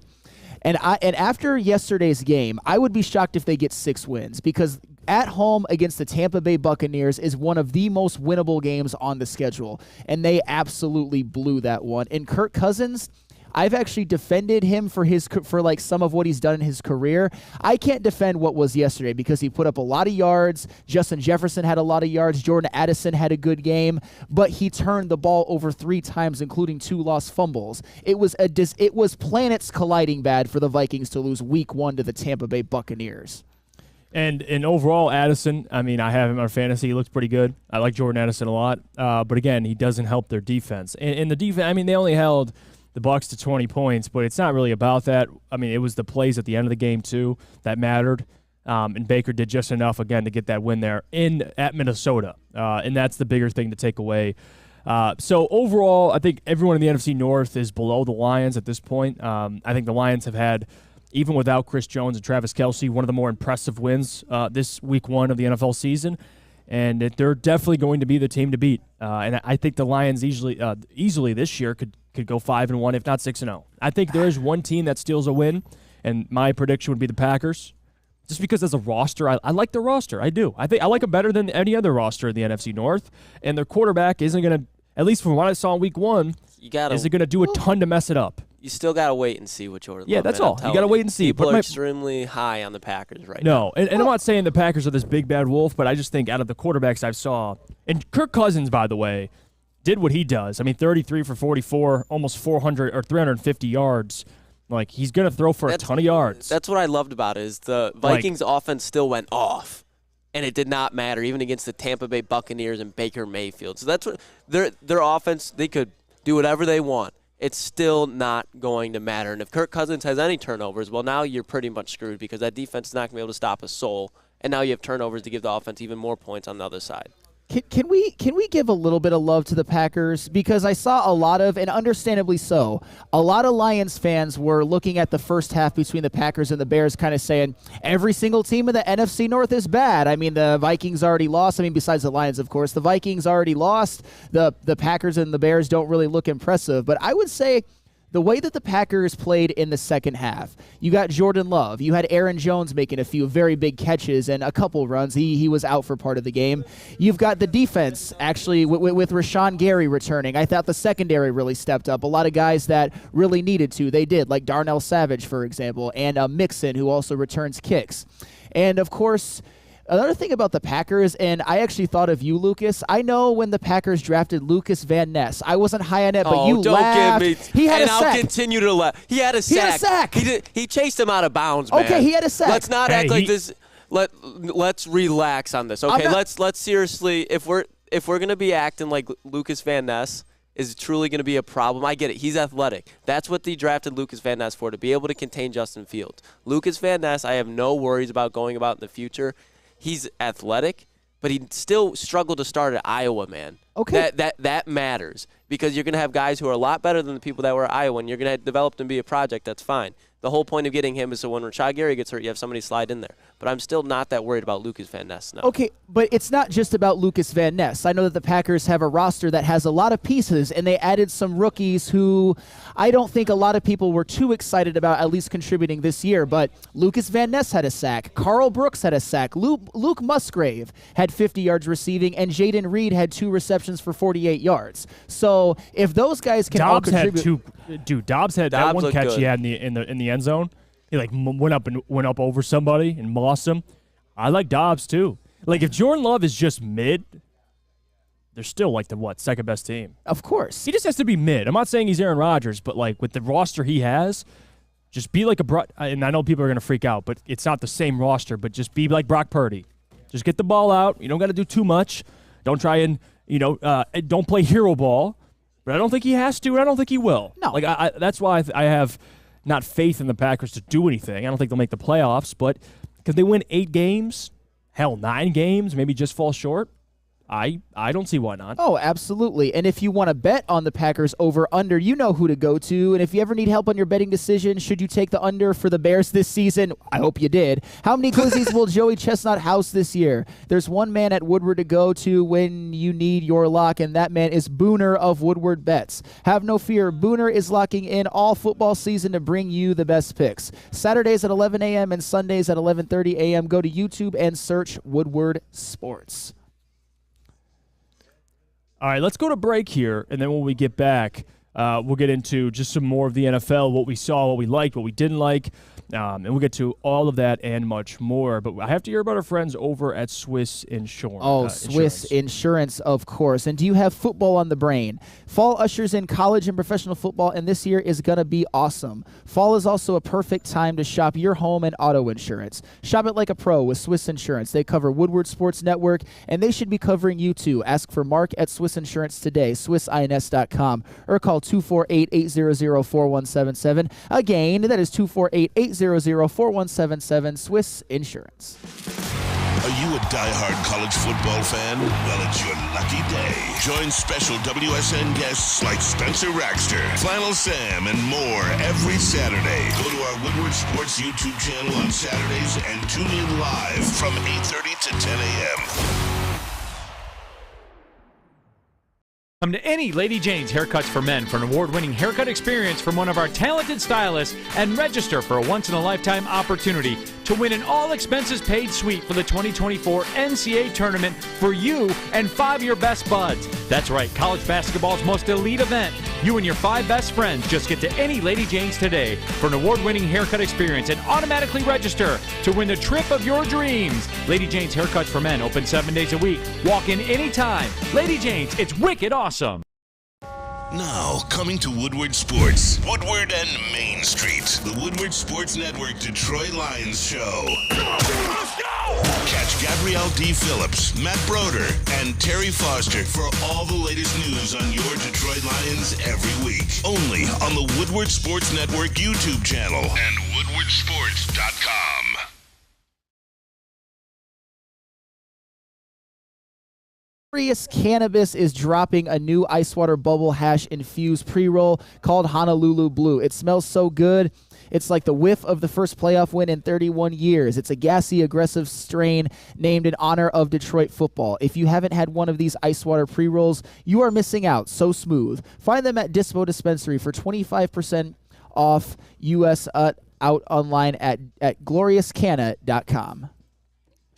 And after yesterday's game, I would be shocked if they get 6 wins because at home against the Tampa Bay Buccaneers is one of the most winnable games on the schedule. And they absolutely blew that one. And Kirk Cousins, I've actually defended him for like some of what he's done in his career. I can't defend what was yesterday because he put up a lot of yards. Justin Jefferson had a lot of yards. Jordan Addison had a good game, but he turned the ball over 3 times, including 2 lost fumbles. It was planets colliding bad for the Vikings to lose week 1 to the Tampa Bay Buccaneers. And overall, Addison, I mean, I have him on fantasy. He looks pretty good. I like Jordan Addison a lot. But again, he doesn't help their defense. And the defense, I mean, they only held the Bucs to 20 points, but it's not really about that. I mean, it was the plays at the end of the game, too, that mattered. And Baker did just enough, again, to get that win there at Minnesota. And that's the bigger thing to take away. So overall, I think everyone in the NFC North is below the Lions at this point. I think the Lions have had, even without Chris Jones and Travis Kelce, one of the more impressive wins this week 1 of the NFL season. And they're definitely going to be the team to beat. And I think the Lions easily this year could go 5-1, if not 6-0. I think there is one team that steals a win, and my prediction would be the Packers. Just because as a roster, I like their roster. I do. I think I like them better than any other roster in the NFC North. And their quarterback isn't going to, at least from what I saw in week 1, isn't going to do a ton to mess it up. You still got to wait and see what Jordan Yeah, that's all. You got to wait and see. People are extremely high on the Packers right now. And I'm not saying the Packers are this big bad wolf, but I just think out of the quarterbacks I saw, and Kirk Cousins, by the way, did what he does. I mean, 33 for 44, almost 400 or 350 yards. Like, he's going to throw for a ton of yards. That's what I loved about it is the Vikings offense still went off, and it did not matter, even against the Tampa Bay Buccaneers and Baker Mayfield. So that's what their offense, they could do whatever they want. It's still not going to matter. And if Kirk Cousins has any turnovers, well, now you're pretty much screwed because that defense is not going to be able to stop a soul. And now you have turnovers to give the offense even more points on the other side. Can we give a little bit of love to the Packers? Because I saw a lot of, and understandably so, a lot of Lions fans were looking at the first half between the Packers and the Bears kind of saying, every single team in the NFC North is bad. I mean, the Vikings already lost. I mean, besides the Lions, of course. The Vikings already lost. The Packers and the Bears don't really look impressive. But I would say the way that the Packers played in the second half, you got Jordan Love. You had Aaron Jones making a few very big catches and a couple runs. He was out for part of the game. You've got the defense, actually, with Rashawn Gary returning. I thought the secondary really stepped up. A lot of guys that really needed to. They did, like Darnell Savage, for example, and Mixon, who also returns kicks. And, of course, Another thing about the Packers, and I actually thought of you, Lucas. I know when the Packers drafted Lucas Van Ness. I wasn't high on it, but you don't laughed. Give me, he had and a sack. I'll continue to laugh. He had a sack. He chased him out of bounds, man. Okay, he had a sack. Let's not act like this. Let's relax on this. Okay, let's seriously. If we're gonna be acting like Lucas Van Ness is truly going to be a problem. I get it. He's athletic. That's what they drafted Lucas Van Ness for, to be able to contain Justin Fields. Lucas Van Ness, I have no worries about going about in the future. He's athletic, but he still struggled to start at Iowa, man. Okay. That matters because you're going to have guys who are a lot better than the people that were at Iowa, and you're going to develop them to be a project. That's fine. The whole point of getting him is so when Rashad Gary gets hurt, you have somebody slide in there. But I'm still not that worried about Lucas Van Ness now. Okay, but it's not just about Lucas Van Ness. I know that the Packers have a roster that has a lot of pieces, and they added some rookies who I don't think a lot of people were too excited about at least contributing this year. But Lucas Van Ness had a sack. Carl Brooks had a sack. Luke Musgrave had 50 yards receiving, and Jaden Reed had 2 receptions for 48 yards. So if those guys can all contribute. Dobbs had that one catch he had in the end zone. He went up over somebody and lost him. I like Dobbs too. Like if Jordan Love is just mid, they're still the second best team. Of course. He just has to be mid. I'm not saying he's Aaron Rodgers, but with the roster he has, just be like and I know people are going to freak out, but it's not the same roster, but just be like Brock Purdy. Just get the ball out. You don't got to do too much. Don't try and, don't play hero ball. But I don't think he has to, and I don't think he will. No. That's why I have not faith in the Packers to do anything. I don't think they'll make the playoffs, but because they win 8 games, 9 games, maybe just fall short, I don't see why not. Oh, absolutely. And if you want to bet on the Packers over-under, you know who to go to. And if you ever need help on your betting decision, should you take the under for the Bears this season? I hope you did. How many glizzies will Joey Chestnut house this year? There's one man at Woodward to go to when you need your lock, and that man is Booner of Woodward Bets. Have no fear. Booner is locking in all football season to bring you the best picks. Saturdays at 11 a.m. and Sundays at 11:30 a.m. Go to YouTube and search Woodward Sports. All right, let's go to break here, and then when we get back, we'll get into just some more of the NFL, what we saw, what we liked, what we didn't like, and we'll get to all of that and much more. But I have to hear about our friends over at Swiss Insurance. Oh, Swiss Insurance, of course. And do you have football on the brain? Fall ushers in college and professional football, and this year is going to be awesome. Fall is also a perfect time to shop your home and auto insurance. Shop it like a pro with Swiss Insurance. They cover Woodward Sports Network, and they should be covering you too. Ask for Mark at Swiss Insurance today, swissins.com, or call 248-800-4177. Again, that is 248-800-4177, Swiss Insurance. Are you a diehard college football fan? Well, it's your lucky day. Join special WSN guests like Spencer Raxter, Flannel Sam, and more every Saturday. Go to our Woodward Sports YouTube channel on Saturdays and tune in live from 8:30 to 10 a.m. Come to any Lady Jane's Haircuts for Men for an award-winning haircut experience from one of our talented stylists and register for a once-in-a-lifetime opportunity to win an all-expenses-paid suite for the 2024 NCAA tournament for you and 5 of your best buds. That's right, college basketball's most elite event. You and your 5 best friends just get to any Lady Jane's today for an award-winning haircut experience and automatically register to win the trip of your dreams. Lady Jane's Haircuts for Men open 7 days a week. Walk in anytime. Lady Jane's, it's wicked awesome. Now, coming to Woodward Sports, Woodward and Main Street, the Woodward Sports Network Detroit Lions show. Let's go! Catch Gabrielle D. Phillips, Matt Broder, and Terry Foster for all the latest news on your Detroit Lions every week. Only on the Woodward Sports Network YouTube channel and woodwardsports.com. Glorious Cannabis is dropping a new ice water bubble hash infused pre-roll called Honolulu Blue. It smells so good. It's like the whiff of the first playoff win in 31 years. It's a gassy, aggressive strain named in honor of Detroit football. If you haven't had one of these ice water pre-rolls, you are missing out. So smooth. Find them at Dispo Dispensary for 25% off US out online at gloriouscanna.com.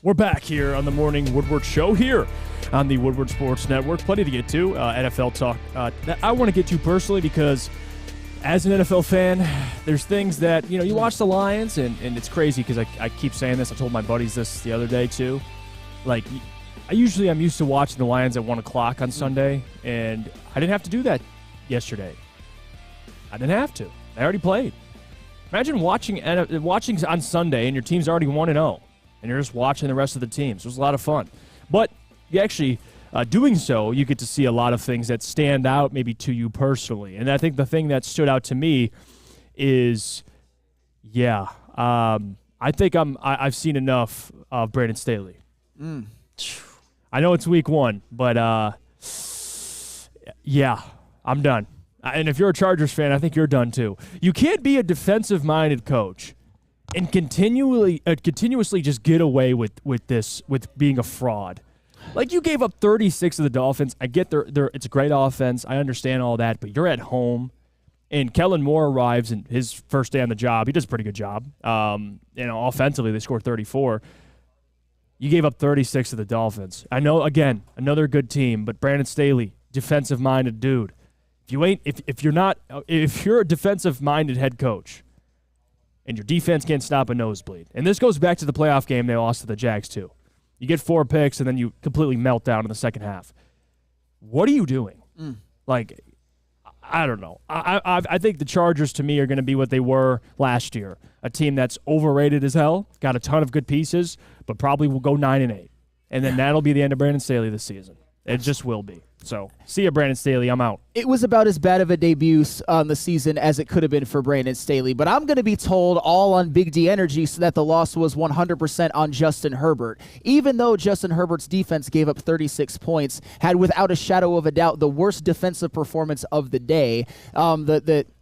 We're back here on the Morning Woodward Show here on the Woodward Sports Network. Plenty to get to. NFL talk. I want to get to personally because as an NFL fan, there's things that, you watch the Lions, and it's crazy because I keep saying this. I told my buddies this the other day too. Like, I'm used to watching the Lions at 1 o'clock on Sunday, and I didn't have to do that yesterday. I didn't have to. I already played. Imagine watching on Sunday, and your team's already 1-0, and you're just watching the rest of the teams. It was a lot of fun. But you actually, doing so, you get to see a lot of things that stand out maybe to you personally. And I think the thing that stood out to me is, I think I've seen enough of Brandon Staley. I know it's week 1, but I'm done. And if you're a Chargers fan, I think you're done too. You can't be a defensive-minded coach and continuously just get away with being a fraud. Like, you gave up 36 to the Dolphins. I get it's a great offense. I understand all that, but you're at home. And Kellen Moore arrives in his first day on the job. He does a pretty good job. Offensively, they scored 34. You gave up 36 to the Dolphins. I know, again, another good team, but Brandon Staley, defensive-minded dude. If you're a defensive-minded head coach and your defense can't stop a nosebleed, and this goes back to the playoff game they lost to the Jags too. You get 4 picks and then you completely melt down in the second half. What are you doing? Like, I don't know. I think the Chargers, to me, are going to be what they were last year. A team that's overrated as hell, got a ton of good pieces, but probably will go 9-8. And then that'll be the end of Brandon Staley this season. It just will be. So, see ya, Brandon Staley. I'm out. It was about as bad of a debut on the season as it could have been for Brandon Staley, but I'm going to be told all on Big D Energy so that the loss was 100% on Justin Herbert. Even though Justin Herbert's defense gave up 36 points, had without a shadow of a doubt the worst defensive performance of the day.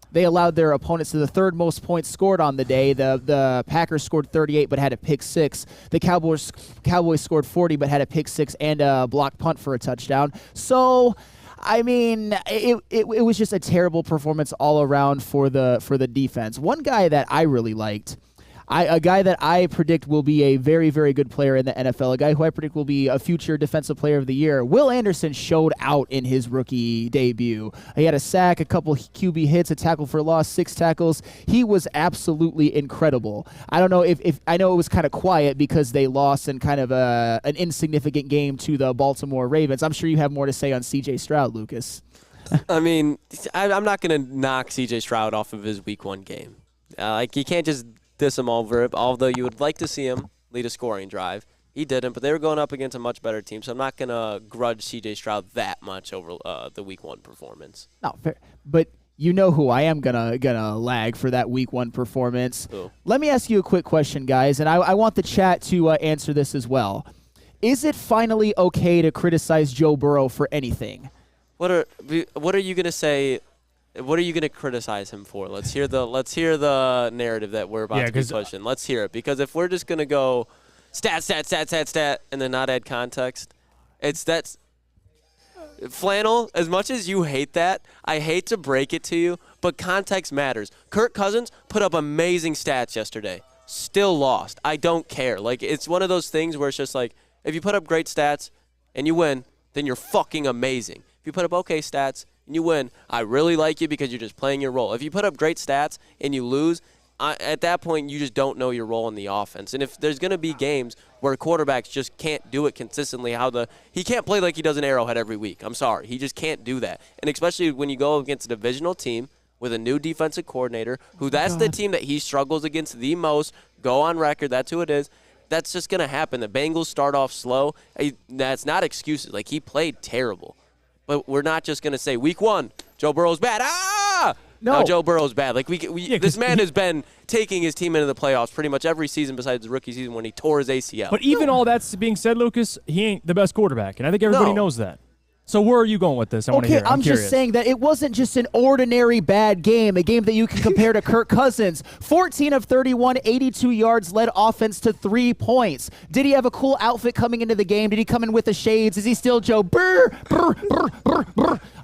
They allowed their opponents to the third most points scored on the day. The Packers scored 38 but had a pick 6. The Cowboys scored 40 but had a pick 6 and a blocked punt for a touchdown. So, I mean, it was just a terrible performance all around for the defense. One guy that I really liked, a guy that I predict will be a very, very good player in the NFL, a guy who I predict will be a future defensive player of the year. Will Anderson showed out in his rookie debut. He had a sack, a couple QB hits, a tackle for loss, 6 tackles. He was absolutely incredible. I don't know if I know it was kind of quiet because they lost in kind of an insignificant game to the Baltimore Ravens. I'm sure you have more to say on C.J. Stroud, Lucas. I mean, I'm not going to knock C.J. Stroud off of his week 1 game. You can't just diss him over it, although you would like to see him lead a scoring drive. He didn't, but they were going up against a much better team, so I'm not going to grudge C.J. Stroud that much over the Week 1 performance. No, fair. But you know who I am gonna lag for that Week 1 performance. Who? Let me ask you a quick question, guys, and I want the chat to answer this as well. Is it finally okay to criticize Joe Burrow for anything? What are you going to say? What are you going to criticize him for? Let's hear the narrative that we're about to be pushing. Let's hear it, because if we're just going to go stat, and then not add context, that's Flannel. As much as you hate that, I hate to break it to you, but context matters. Kirk Cousins put up amazing stats yesterday. Still lost. I don't care. Like, it's one of those things where it's just like, if you put up great stats and you win, then you're fucking amazing. If you put up okay stats and you win, I really like you because you're just playing your role. If you put up great stats and you lose, at that point you just don't know your role in the offense. And if there's going to be games where quarterbacks just can't do it consistently, he can't play like he does an Arrowhead every week. I'm sorry. He just can't do that. And especially when you go against a divisional team with a new defensive coordinator, the team that he struggles against the most, go on record, that's who it is. That's just going to happen. The Bengals start off slow. That's not excuses. Like, he played terrible. But we're not just going to say, Week 1, Joe Burrow's bad. No, Joe Burrow's bad. Like, this man has been taking his team into the playoffs pretty much every season besides the rookie season when he tore his ACL. But even all that's being said, Lucas, he ain't the best quarterback, and I think everybody knows that. So where are you going with this? I want to hear. I'm curious. Just saying that it wasn't just an ordinary bad game, a game that you can compare to Kirk Cousins. 14 of 31, 82 yards, led offense to 3 points. Did he have a cool outfit coming into the game? Did he come in with the shades? Is he still Joe Burr?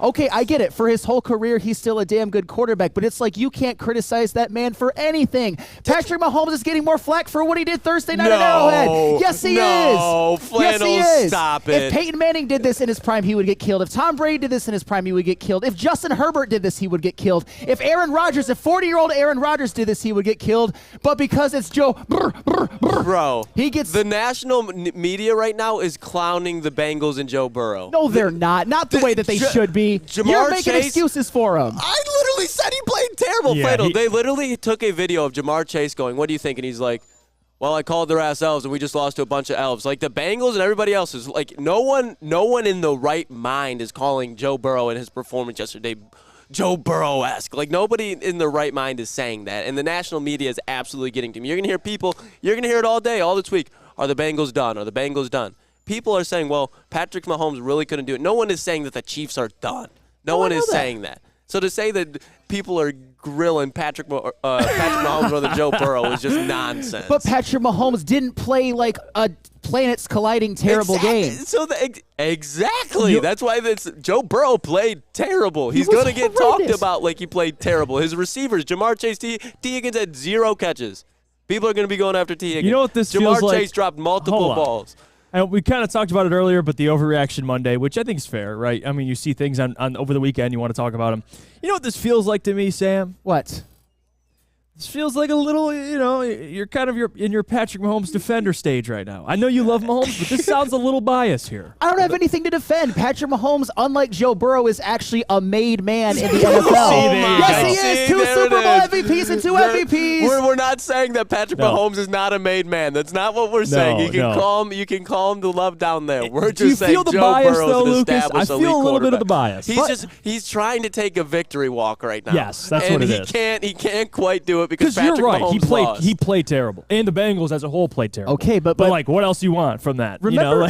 Okay, I get it. For his whole career, he's still a damn good quarterback, but it's like you can't criticize that man for anything. Patrick Mahomes is getting more flack for what he did Thursday night at Arrowhead. Yes, he is. No, Flannel, yes, he is. stop it. If Peyton Manning did this in his prime, he would get killed. If Tom Brady did this in his prime, he would get killed. If Justin Herbert did this, he would get killed. If 40-year-old Aaron Rodgers did this, he would get killed. But because it's Joe, bro, he gets. The national media right now is clowning the Bengals and Joe Burrow. No, they're not. Not the way that they should be. You're making excuses for him. I literally said he played terrible. Yeah, They literally took a video of Jamar Chase going, "What do you think?" And he's like, "Well, I called their ass elves, and we just lost to a bunch of elves." Like the Bengals and everybody else is like, no one in the right mind is calling Joe Burrow and his performance yesterday Joe Burrow-esque. Like nobody in their right mind is saying that, and the national media is absolutely getting to me. You're gonna hear it all day, all this week. Are the Bengals done? Are the Bengals done? People are saying, well, Patrick Mahomes really couldn't do it. No one is saying that the Chiefs are done. No one is saying that. So to say that people are grilling Patrick Mahomes or the Joe Burrow is just nonsense. But Patrick Mahomes didn't play like a planets colliding terrible game. So exactly. That's why Joe Burrow played terrible. He's going to get talked about like he played terrible. His receivers, Jamar Chase, T. Higgins had 0 catches. People are going to be going after T. Higgins. You know what this feels like? Jamar Chase dropped multiple balls. And we kind of talked about it earlier, but the overreaction Monday, which I think is fair, right? I mean, you see things on over the weekend, you want to talk about them. You know what this feels like to me, Sam? What? This feels like a little, you're kind of in your Patrick Mahomes defender stage right now. I know you love Mahomes, but this sounds a little biased here. I don't have anything to defend. Patrick Mahomes, unlike Joe Burrow, is actually a made man in the NFL. Yes, he is. 2 Super Bowl MVPs and 2 MVPs. We're not saying that Patrick Mahomes is not a made man. That's not what we're saying. You can call him the love down there. We're just saying Joe Burrow is an established elite quarterback. I feel a little bit of the bias. He's trying to take a victory walk right now. Yes, that's what it is. He can't quite do it because Patrick you're right. Mahomes He played terrible, and the Bengals as a whole played terrible. Okay, but like, what else you want from that? Remember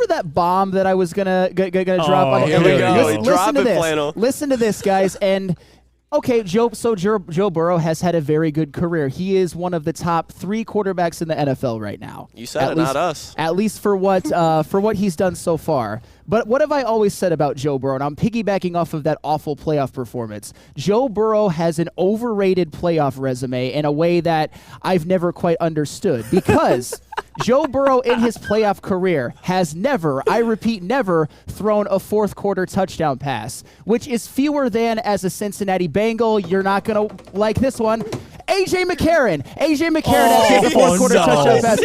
that bomb that I was gonna drop on? Here we go. Listen to this. Listen to this, guys, and. Okay, Joe Burrow has had a very good career. He is one of the top 3 quarterbacks in the NFL right now. You said not us. At least for what he's done so far. But what have I always said about Joe Burrow? And I'm piggybacking off of that awful playoff performance. Joe Burrow has an overrated playoff resume in a way that I've never quite understood. Because Joe Burrow in his playoff career has never, I repeat, never thrown a 4th quarter touchdown pass, which is fewer than, as a Cincinnati Bengal, you're not going to like this one, A.J. McCarron. A.J. McCarron has the 4th quarter touchdown pass.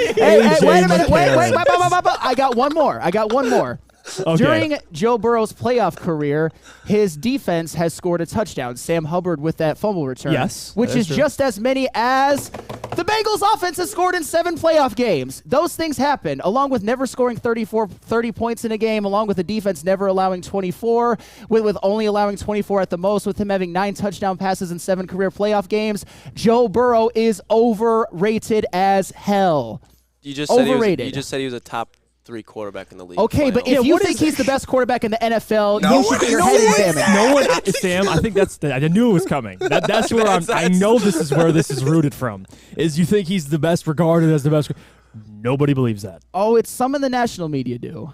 Wait a minute. Wait. I got one more. Okay. During Joe Burrow's playoff career, his defense has scored a touchdown. Sam Hubbard with that fumble return. Yes. Which is just as many as the Bengals offense has scored in 7 playoff games. Those things happen, along with never scoring 30 points in a game, along with the defense never allowing 24, with only allowing 24 at the most, with him having 9 touchdown passes in 7 career playoff games. Joe Burrow is overrated as hell. You just said he was a top 3 quarterback in the league. Okay, but if you think he's the best quarterback in the NFL, you should get your head examined. Sam, I think I knew it was coming. That's where I know this is where this is rooted from. Is you think he's the best, regarded as the best. Nobody believes that. Oh, it's some in the national media do.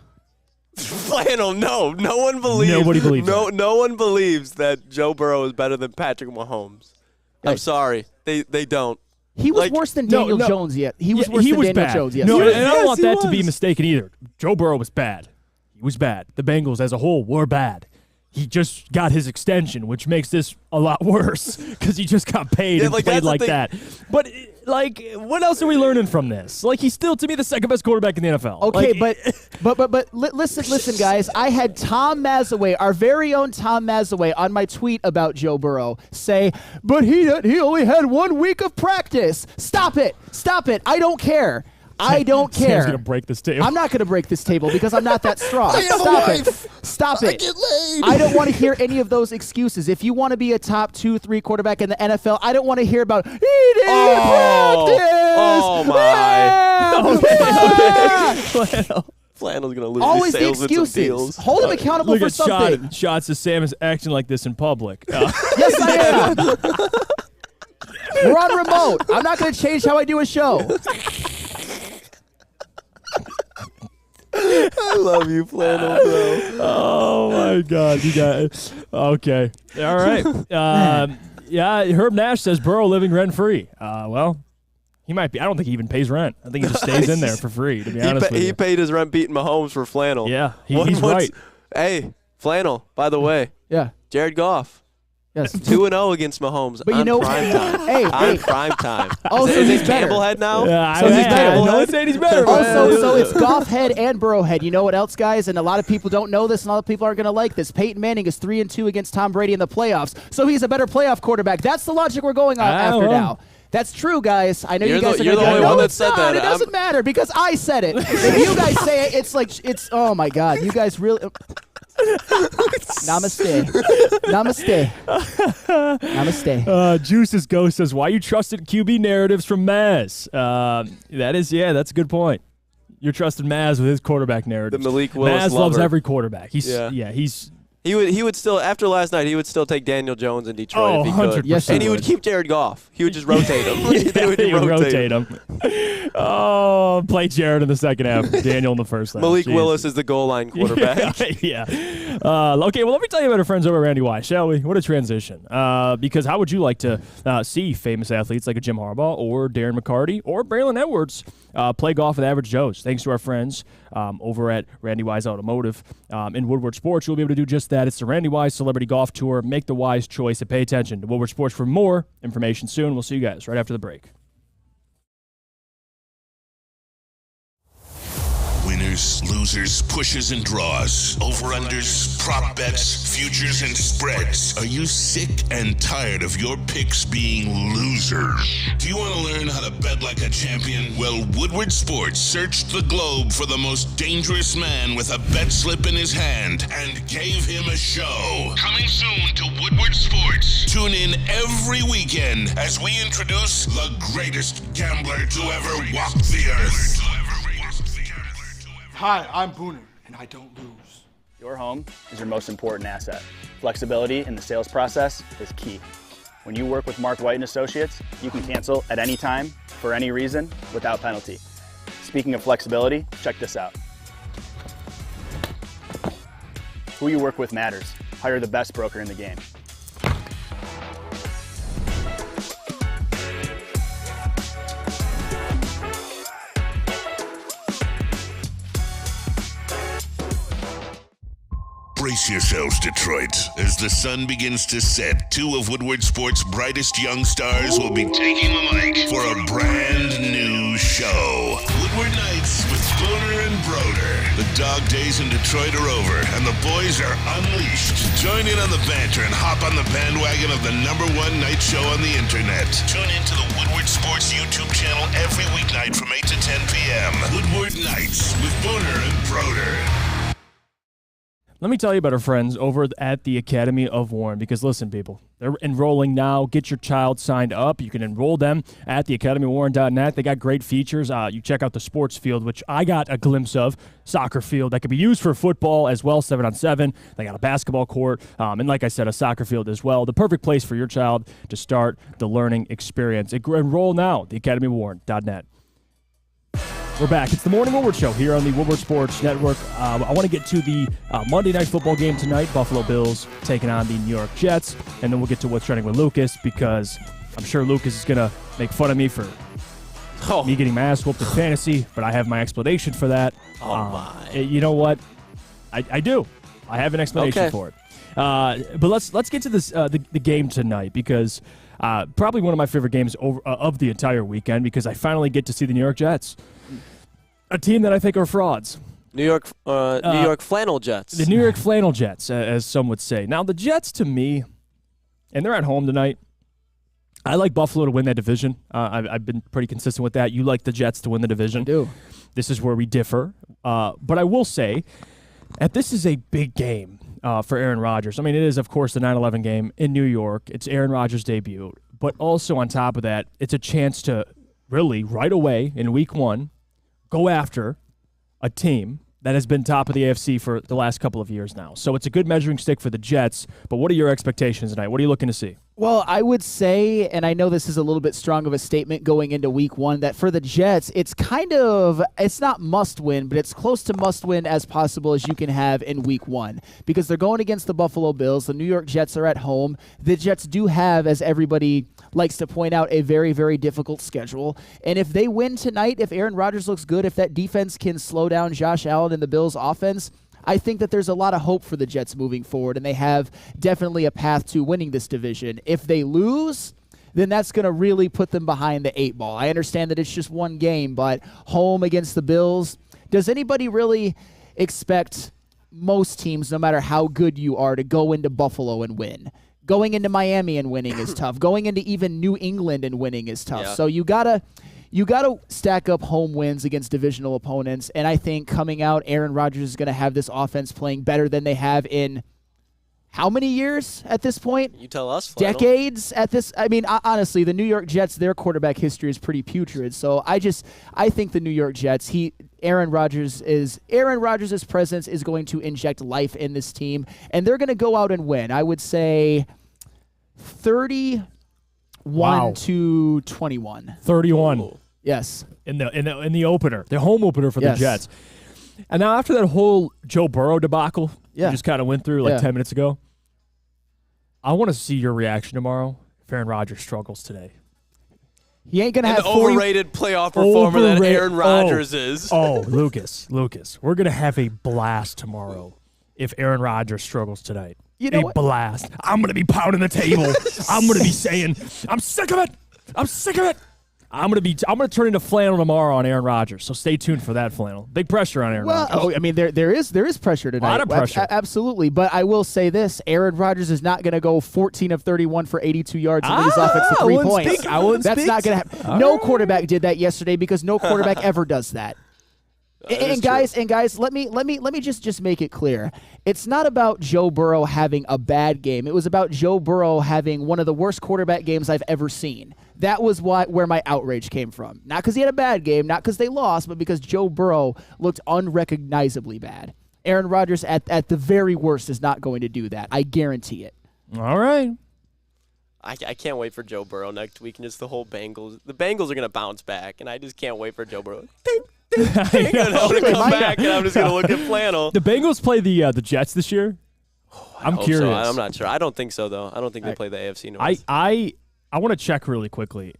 Flannel, no one believes. Nobody believes. No one believes that Joe Burrow is better than Patrick Mahomes. I'm sorry, they don't. He was worse than Daniel Jones yet. He was worse than Daniel Jones yet. No, and I don't want that to be mistaken either. Joe Burrow was bad. He was bad. The Bengals as a whole were bad. He just got his extension, which makes this a lot worse because he just got paid and played like that. But, what else are we learning from this? He's still, to me, the second best quarterback in the NFL. Okay, but listen, guys. I had Tom Mazaway, our very own Tom Mazaway, on my tweet about Joe Burrow say, but he only had 1 week of practice. Stop it. I don't care. I don't care. Sam's going to break this table. I'm not going to break this table because I'm not that strong. Stop it. I get laid. I don't want to hear any of those excuses. If you want to be a top 2, 3 quarterback in the NFL, I don't want to hear about he didn't practice. Oh my. Okay. Flannel's going to lose always his the sales and some excuses. deals. Hold him accountable for something. Shots as Sam is acting like this in public. Yes, I am. We're on remote. I'm not going to change how I do a show. I love you, Flannel, bro. Oh, my Oh, God. You got it. Okay. All right. Yeah, Herb Nash says Burrow living rent-free. Well, he might be. I don't think he even pays rent. I think he just stays in there for free, to be honest with you. He paid his rent beating Mahomes for Flannel. Yeah, he's right. Hey, Flannel, by the way. Yeah. Jared Goff. Yes. 2-0 against Mahomes but on prime time. Hey. Prime time. Also, is he's it better. Campbell-head now? Yeah, so he's better. No one's saying he's better. Also, so it's Goff head and Burrow head. You know what else, guys? And a lot of people don't know this, and a lot of people aren't going to like this. Peyton Manning is 3-2 against Tom Brady in the playoffs, so he's a better playoff quarterback. That's the logic we're going on after now. That's true, guys. I know you guys are you're the only one that said that. It doesn't matter because I said it. If you guys say it, it's like it's. Oh my God, you guys really. Namaste. Namaste. Namaste. Juice's Ghost says, why you trusted QB narratives from Maz? That's a good point. You're trusting Maz with his quarterback narratives. The Malik Willis Maz loves every quarterback. He would still, after last night, he would still take Daniel Jones in Detroit if he could. 100%. Yes, and he would keep Jared Goff. He would just rotate him. he would rotate him. Oh, play Jared in the second half. Daniel in the first half. Malik Willis is the goal line quarterback. Yeah. Okay, well, let me tell you about our friends over at Randy Y, shall we? What a transition. Because how would you like to see famous athletes like a Jim Harbaugh or Darren McCarty or Braylon Edwards play golf with Average Joes? Thanks to our friends over at Randy Y's Automotive in Woodward Sports, you'll be able to do just that. It's the Randy Wise Celebrity Golf Tour. Make the wise choice and pay attention to Woodward Sports for more information soon. We'll see you guys right after the break. Winners, losers, pushes and draws, over-unders, prop bets, futures and spreads. Are you sick and tired of your picks being losers? Do you want to learn how to bet like a champion? Well, Woodward Sports searched the globe for the most dangerous man with a bet slip in his hand and gave him a show. Coming soon to Woodward Sports. Tune in every weekend as we introduce the greatest gambler to ever walk the earth. Hi, I'm Booner, and I don't lose. Your home is your most important asset. Flexibility in the sales process is key. When you work with Mark White and Associates, you can cancel at any time, for any reason, without penalty. Speaking of flexibility, check this out. Who you work with matters. Hire the best broker in the game. Brace yourselves, Detroit. As the sun begins to set, two of Woodward Sports' brightest young stars will be taking the mic for a brand new show. Woodward Nights with Booner and Broder. The dog days in Detroit are over, and the boys are unleashed. Join in on the banter and hop on the bandwagon of the #1 night show on the internet. Tune in to the Woodward Sports YouTube channel every weeknight from 8 to 10 p.m. Woodward Nights with Booner and Broder. Let me tell you about our friends over at the Academy of Warren, because listen, people, they're enrolling now. Get your child signed up. You can enroll them at theacademyofwarren.net. They got great features. You check out the sports field, which I got a glimpse of, soccer field that could be used for football as well, 7-on-7. They got a basketball court, and like I said, a soccer field as well. The perfect place for your child to start the learning experience. Enroll now, theacademyofwarren.net. We're back. It's the Morning Woodward Show here on the Woodward Sports Network. I want to get to the Monday Night Football game tonight. Buffalo Bills taking on the New York Jets. And then we'll get to what's trending with Lucas, because I'm sure Lucas is going to make fun of me for me getting my ass whooped in fantasy, but I have my explanation for that. You know what? I do. I have an explanation for it. But let's get to this the game tonight, because probably one of my favorite games of the entire weekend, because I finally get to see the New York Jets. A team that I think are frauds. New York Flannel Jets. The New York Flannel Jets, as some would say. Now, the Jets, to me, and they're at home tonight, I like Buffalo to win that division. I've been pretty consistent with that. You like the Jets to win the division. I do. This is where we differ. But I will say that this is a big game for Aaron Rodgers. I mean, it is, of course, the 9/11 game in New York. It's Aaron Rodgers' debut. But also on top of that, it's a chance to really, right away in week 1, go after a team that has been top of the AFC for the last couple of years now. So it's a good measuring stick for the Jets, but what are your expectations tonight? What are you looking to see? Well, I would say, and I know this is a little bit strong of a statement going into week one, that for the Jets, it's not must win, but it's close to must win as possible as you can have in week one, because they're going against the Buffalo Bills. The New York Jets are at home. The Jets do have, as everybody likes to point out, a very, very difficult schedule. And if they win tonight, if Aaron Rodgers looks good, if that defense can slow down Josh Allen and the Bills offense, I think that there's a lot of hope for the Jets moving forward, and they have definitely a path to winning this division. If they lose, then that's going to really put them behind the 8 ball. I understand that it's just one game, but home against the Bills, does anybody really expect most teams, no matter how good you are, to go into Buffalo and win? Going into Miami and winning is tough. Going into even New England and winning is tough. Yeah. So you gotta stack up home wins against divisional opponents, and I think coming out, Aaron Rodgers is going to have this offense playing better than they have in how many years at this point? You tell us, Flannel. Decades at this. I mean, honestly, the New York Jets, their quarterback history is pretty putrid. So I think the New York Jets, Aaron Rodgers' presence is going to inject life in this team, and they're going to go out and win. I would say 31 to 21. 31. Ooh. Yes. In the opener, the home opener for Yes. the Jets. And now after that whole Joe Burrow debacle we just kind of went through 10 minutes ago, I want to see your reaction tomorrow if Aaron Rodgers struggles today. He ain't going to have the overrated playoff performer that Aaron Rodgers is. Oh, Lucas, we're going to have a blast tomorrow if Aaron Rodgers struggles tonight. You know a blast. I'm going to be pounding the table. I'm going to be saying, I'm sick of it. I'm sick of it. I'm going to turn into Flannel tomorrow on Aaron Rodgers. So stay tuned for that, Flannel. Big pressure on Aaron Rodgers. I mean, there is pressure tonight. A lot of pressure. Absolutely. But I will say this, Aaron Rodgers is not going to go 14 of 31 for 82 yards and lead his offense to 3 points. That's not going to happen. No quarterback did that yesterday because no quarterback ever does that. And guys, let me just make it clear. It's not about Joe Burrow having a bad game. It was about Joe Burrow having one of the worst quarterback games I've ever seen. That was where my outrage came from. Not because he had a bad game, not because they lost, but because Joe Burrow looked unrecognizably bad. Aaron Rodgers, at the very worst, is not going to do that. I guarantee it. All right. I can't wait for Joe Burrow next week and just the whole Bengals. The Bengals are going to bounce back, and I just can't wait for Joe Burrow. I'm going to come back, and I'm just going to look at Flannel. The Bengals play the Jets this year? I'm curious. So. I'm not sure. I don't think so, though. I don't think they play the AFC North. I want to check really quickly.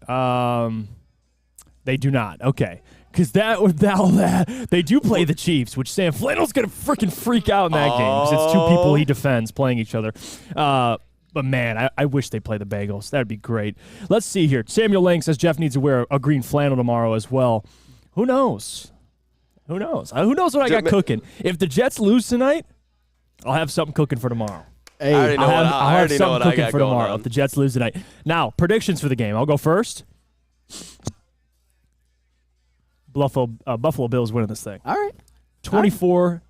They do not. Okay. Because they do play the Chiefs, which Sam Flannel's going to freaking freak out in that game because it's two people he defends playing each other. But, man, I wish they play the Bengals. That would be great. Let's see here. Samuel Lang says Jeff needs to wear a green flannel tomorrow as well. Who knows? Who knows what I got cooking? If the Jets lose tonight, I'll have something cooking for tomorrow. Hey, I already know what I got going on. If the Jets lose tonight. Now, predictions for the game. I'll go first. Buffalo Bills winning this thing. All right. 24.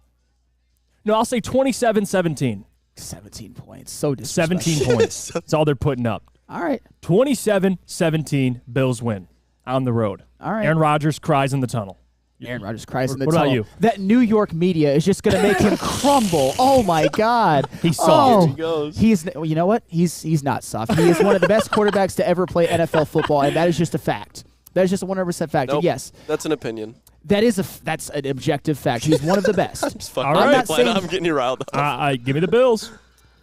No, I'll say 27-17. 17 points. So disrespectful. 17 points. That's all they're putting up. All right. 27-17. Bills win on the road. All right. Aaron Rodgers cries in the tunnel. Aaron Rodgers cries in the tunnel. What about you? That New York media is just going to make him crumble. Oh, my God. He's soft. Here he goes. You know what? He's not soft. He is one of the best quarterbacks to ever play NFL football, and that is just a fact. That is just a 100% fact. Nope, and yes. That's an opinion. That's an objective fact. He's one of the best. I'm getting you riled up. Give me the Bills.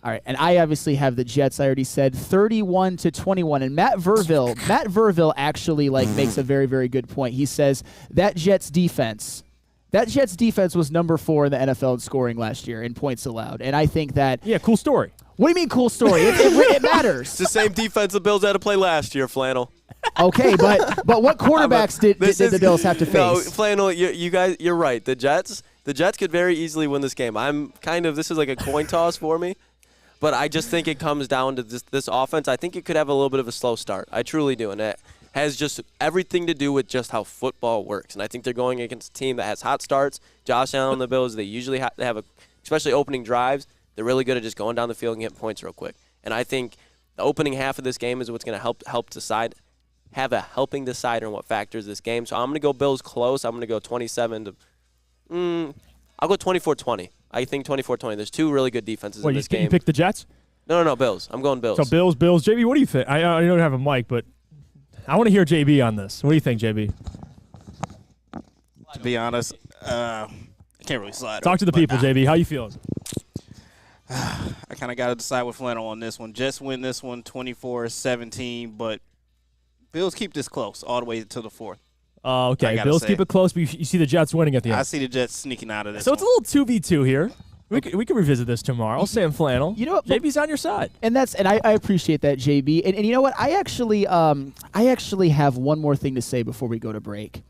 All right, and I obviously have the Jets. I already said 31-21, and Matt Verville actually makes a very, very good point. He says that Jets defense was number 4 in the NFL in scoring last year in points allowed, and I think that cool story. What do you mean cool story? It matters. It's the same defense the Bills had to play last year, Flannel. Okay, but what quarterbacks did the Bills have to face? No, Flannel, you guys, you're right. The Jets could very easily win this game. This is like a coin toss for me. But I just think it comes down to this offense. I think it could have a little bit of a slow start. I truly do. And it has just everything to do with just how football works. And I think they're going against a team that has hot starts. Josh Allen and the Bills, they usually have especially opening drives, they're really good at just going down the field and getting points real quick. And I think the opening half of this game is what's going to help decide, have a helping decider in what factors this game. So I'm going to go Bills close. I'm going to go 27 to I'll go 24-20. I think 24-20. There's two really good defenses in this game. You picked the Jets? No, Bills. I'm going Bills. So Bills. JB, what do you think? I don't have a mic, but I want to hear JB on this. What do you think, JB? To be honest, I can't really slide. Talk to the people, JB. How you feeling? I kind of got to decide with Flannel on this one. Jets win this one 24-17, but Bills keep this close all the way to the fourth. Okay. Bills keep it close, but you see the Jets winning at the end. I see the Jets sneaking out of this. So it's a little 2v2 here. We can revisit this tomorrow. Sam Flannel. You know what? JB's on your side. And I appreciate that, JB. And you know what? I actually have one more thing to say before we go to break.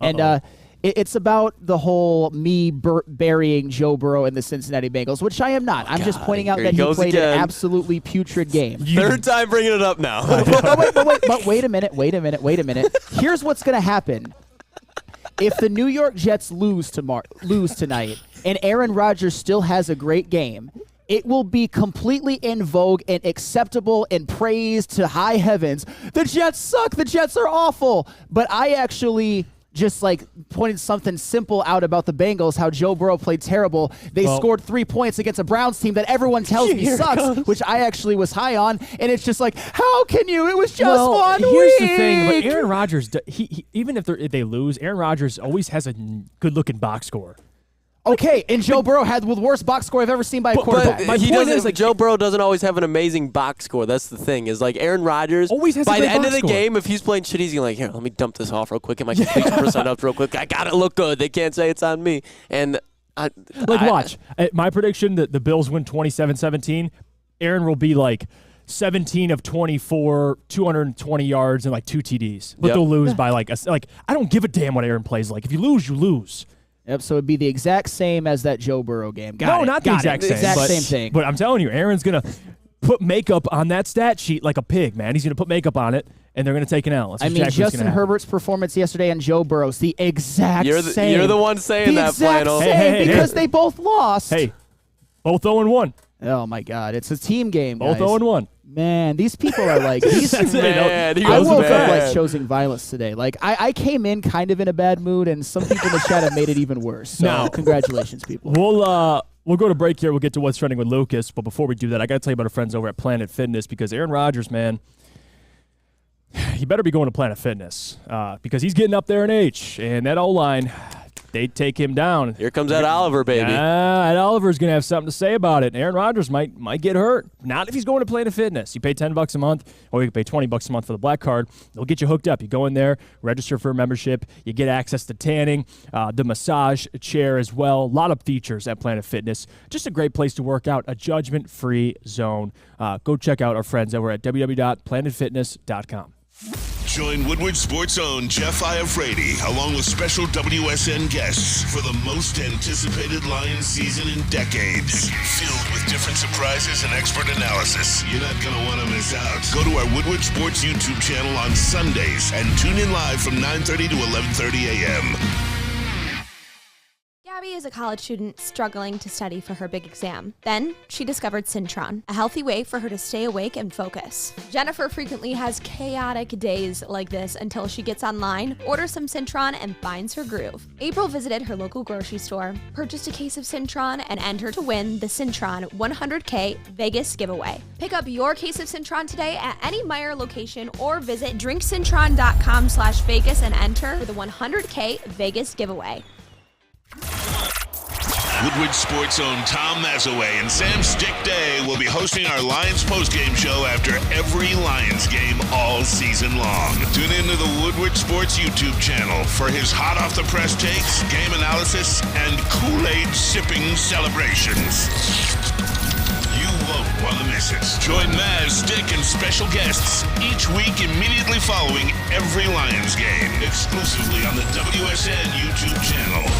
And it's about the whole me burying Joe Burrow and the Cincinnati Bengals, which I am not. I'm just pointing out that he played an absolutely putrid game. Third time bringing it up now. But wait a minute. Here's what's going to happen. If the New York Jets lose tonight and Aaron Rodgers still has a great game, it will be completely in vogue and acceptable and praised to high heavens. The Jets suck. The Jets are awful. But I actually just pointed something simple out about the Bengals, how Joe Burrow played terrible. They scored 3 points against a Browns team that everyone tells me sucks, which I actually was high on. And it's just how can you? It was just 1 week. Here's the thing. But Aaron Rodgers, even if they lose, Aaron Rodgers always has a good-looking box score. Okay, and Joe Burrow had the worst box score I've ever seen by a quarterback. But he doesn't. Joe Burrow doesn't always have an amazing box score. That's the thing. Is Aaron Rodgers always has by a the end of the score. game, if he's playing shit, he's gonna here. Let me dump this off real quick. Get my completion percent up real quick. I gotta look good. They can't say it's on me. And watch my prediction that the Bills win 27-17. Aaron will be 17 of 24, 220 yards and 2 TDs. But they'll lose by I don't give a damn what Aaron plays like. If you lose, you lose. Yep, so it'd be the exact same as that Joe Burrow game. Not the exact same thing. But I'm telling you, Aaron's going to put makeup on that stat sheet like a pig, man. He's going to put makeup on it, and they're going to take an L. Justin Herbert's performance yesterday and Joe Burrow's the exact same. You're the one saying that, Flannel. Because they both lost. Hey, both 0-1. Oh, my God. It's a team game, both guys. 0-1. Man, these people are I woke up choosing violence today. I came in kind of in a bad mood, and some people in the chat have made it even worse. So now, congratulations, people. We'll go to break here. We'll get to what's trending with Lucas. But before we do that, I got to tell you about our friends over at Planet Fitness, because Aaron Rodgers, man, he better be going to Planet Fitness because he's getting up there in age, and that O-line, they take him down. Here comes Ed Oliver, baby. Ed Oliver's going to have something to say about it. Aaron Rodgers might get hurt. Not if he's going to Planet Fitness. You pay $10 a month, or you can pay $20 a month for the black card. They'll get you hooked up. You go in there, register for a membership. You get access to tanning, the massage chair as well. A lot of features at Planet Fitness. Just a great place to work out, a judgment-free zone. Go check out our friends over at www.planetfitness.com. Join Woodward Sports' own Jeff Iafrate, along with special WSN guests, for the most anticipated Lions season in decades. Filled with different surprises and expert analysis. You're not going to want to miss out. Go to our Woodward Sports YouTube channel on Sundays and tune in live from 9:30 to 11:30 a.m. Gabby is a college student struggling to study for her big exam. Then she discovered Syntron, a healthy way for her to stay awake and focus. Jennifer frequently has chaotic days like this until she gets online, orders some Syntron, and finds her groove. April visited her local grocery store, purchased a case of Syntron, and entered to win the Syntron 100K Vegas giveaway. Pick up your case of Syntron today at any Meijer location or visit drinksyntron.com/Vegas and enter for the 100K Vegas giveaway. Woodward Sports' own Tom Mazaway and Sam Stick Day will be hosting our Lions postgame show after every Lions game all season long. Tune into the Woodward Sports YouTube channel for his hot-off-the-press takes, game analysis, and Kool-Aid sipping celebrations. You won't want to miss it. Join Maz, Stick, and special guests each week immediately following every Lions game, exclusively on the WSN YouTube channel.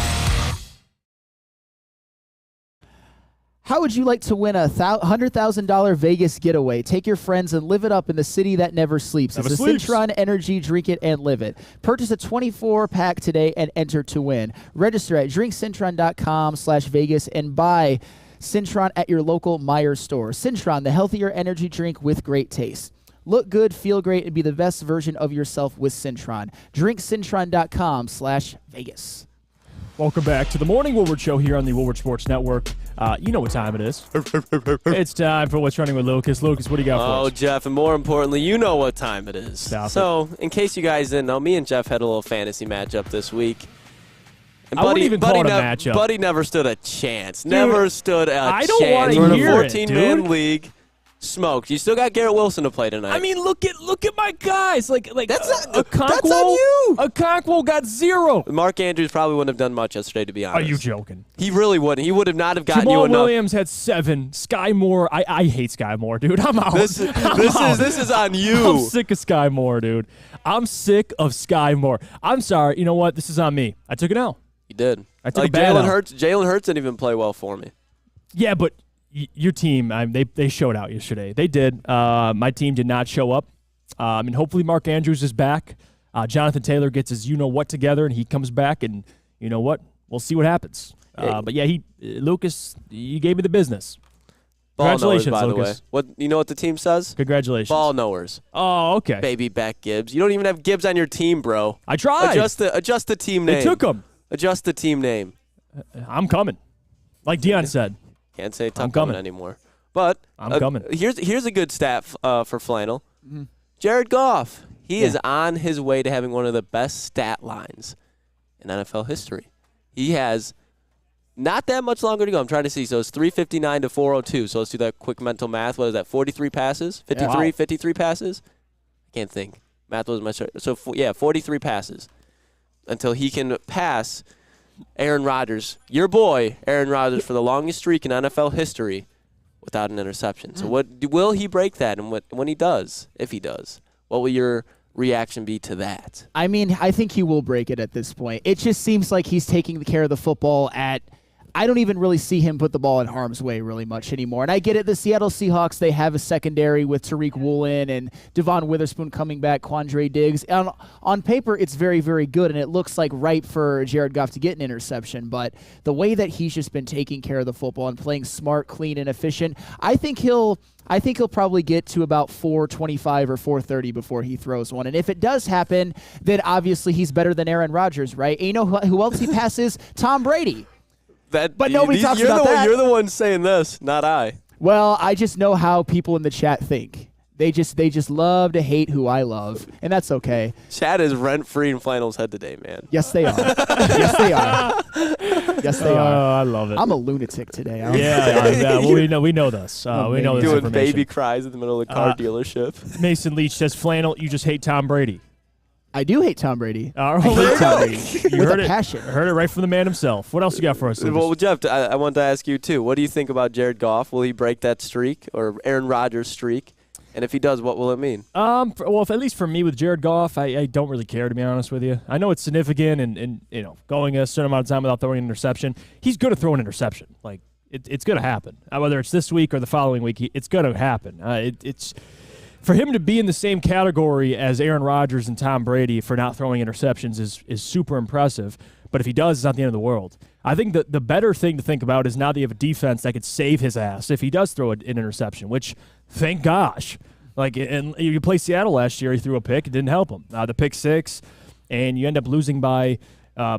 How would you like to win a $100,000 Vegas getaway? Take your friends and live it up in the city that never sleeps. It's a Syntron Energy. Drink it and live it. Purchase a 24-pack today and enter to win. Register at drinksyntron.com/Vegas and buy Syntron at your local Meijer store. Syntron, the healthier energy drink with great taste. Look good, feel great, and be the best version of yourself with Syntron. Drinksyntron.com/Vegas. Welcome back to the Morning Woodward Show here on the Woodward Sports Network. You know what time it is. It's time for What's Running with Lucas. Lucas, what do you got for us? Oh, Jeff, and more importantly, you know what time it is. Stop so, in case you guys didn't know, me and Jeff had a little fantasy matchup this week. And I wouldn't even call it a matchup. Buddy never stood a chance. Dude, never stood a chance. I don't want to hear We're it, in a dude. 14-man league. Smoked. You still got Garrett Wilson to play tonight. I mean, look at my guys. Like that's Okonkwo, on you. Okonkwo got 0. Mark Andrews probably wouldn't have done much yesterday, to be honest. Are you joking? He really wouldn't. He would have not have gotten Jamal you enough. Williams had 7. Sky Moore. I hate Sky Moore, dude. I'm out. This is on you. I'm sick of Sky Moore, dude. I'm sick of Sky Moore. I'm sorry. You know what? This is on me. I took an L. You did. I took a bad L. Jalen Hurts didn't even play well for me. Yeah, but your team, they showed out yesterday. They did. My team did not show up. And hopefully Mark Andrews is back. Jonathan Taylor gets his you-know-what together, and he comes back, and you know what? We'll see what happens. But, yeah, Lucas, you gave me the business. Congratulations, Ball knowers, by Lucas. the way. You know what the team says? Congratulations. Ball knowers. Oh, okay. Baby back Gibbs. You don't even have Gibbs on your team, bro. I tried. Adjust the team name. They took him. Adjust the team name. I'm coming. Like Dion said. Can't say I'm coming anymore. But I'm coming. Here's a good stat for Flannel. Mm-hmm. Jared Goff. He is on his way to having one of the best stat lines in NFL history. He has not that much longer to go. I'm trying to see. So it's 359 to 402. So let's do that quick mental math. What is that? 43 passes? 53 passes? I can't think. Math was my so 43 passes until he can pass Aaron Rodgers, your boy, Aaron Rodgers, for the longest streak in NFL history without an interception. So will he break that? And when he does, if he does, what will your reaction be to that? I mean, I think he will break it at this point. It just seems like he's taking care of the football I don't even really see him put the ball in harm's way really much anymore. And I get it. The Seattle Seahawks, they have a secondary with Tariq Woolen and Devon Witherspoon coming back, Quandre Diggs. On paper, it's very, very good, and it looks like ripe for Jared Goff to get an interception. But the way that he's just been taking care of the football and playing smart, clean, and efficient, I think he'll probably get to about 425 or 430 before he throws one. And if it does happen, then obviously he's better than Aaron Rodgers, right? And you know who else he passes? Tom Brady. But nobody talks about that. You're the one saying this, not I. Well, I just know how people in the chat think. They just love to hate who I love, and that's okay. Chat is rent-free in Flannel's head today, man. Yes, they are. Yes, they are. Yes, they are. I love it. I'm a lunatic today. Yeah. Well, we know this. We know this Doing information. baby cries in the middle of the car dealership. Mason Leach says, Flannel, you just hate Tom Brady. I do hate Tom Brady. I hate Tom Brady. You with heard a passion. Heard it right from the man himself. What else you got for us, Lucas? Well, Jeff, I wanted to ask you, too. What do you think about Jared Goff? Will he break that streak or Aaron Rodgers' streak? And if he does, what will it mean? Well, at least for me with Jared Goff, I don't really care, to be honest with you. I know it's significant and going a certain amount of time without throwing an interception. He's good at throwing an interception. Like, it's going to happen. Whether it's this week or the following week, it's going to happen. It's for him to be in the same category as Aaron Rodgers and Tom Brady for not throwing interceptions is super impressive. But if he does, it's not the end of the world. I think the better thing to think about is now that you have a defense that could save his ass if he does throw an interception, which, thank gosh. And you play Seattle last year, he threw a pick. It didn't help him. The pick six, and you end up losing by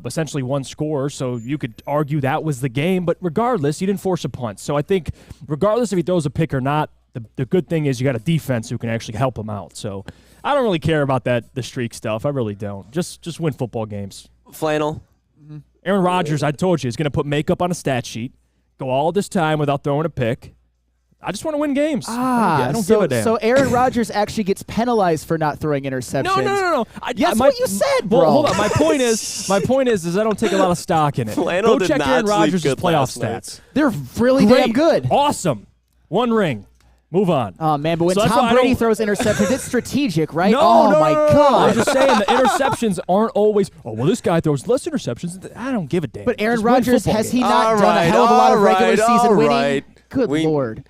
essentially one score. So you could argue that was the game. But regardless, you didn't force a punt. So I think regardless if he throws a pick or not, the good thing is you got a defense who can actually help him out. So I don't really care about the streak stuff. I really don't. Just win football games. Flannel. Mm-hmm. Aaron Rodgers, I told you, is going to put makeup on a stat sheet, go all this time without throwing a pick. I just want to win games. I don't give a damn. So Aaron Rodgers actually gets penalized for not throwing interceptions. No. That's what you said, bro. Well, hold on. My point is I don't take a lot of stock in it. Flannel Go check Aaron Rodgers' playoff stats. They're really damn good. Awesome. One ring. Move on. Oh, man, but when Tom Brady throws interceptions, it's strategic, right? No, my God. I'm just saying the interceptions aren't always, this guy throws less interceptions. I don't give a damn. But Aaron Rodgers, has he not done a hell of a lot of regular season winning? Good Lord.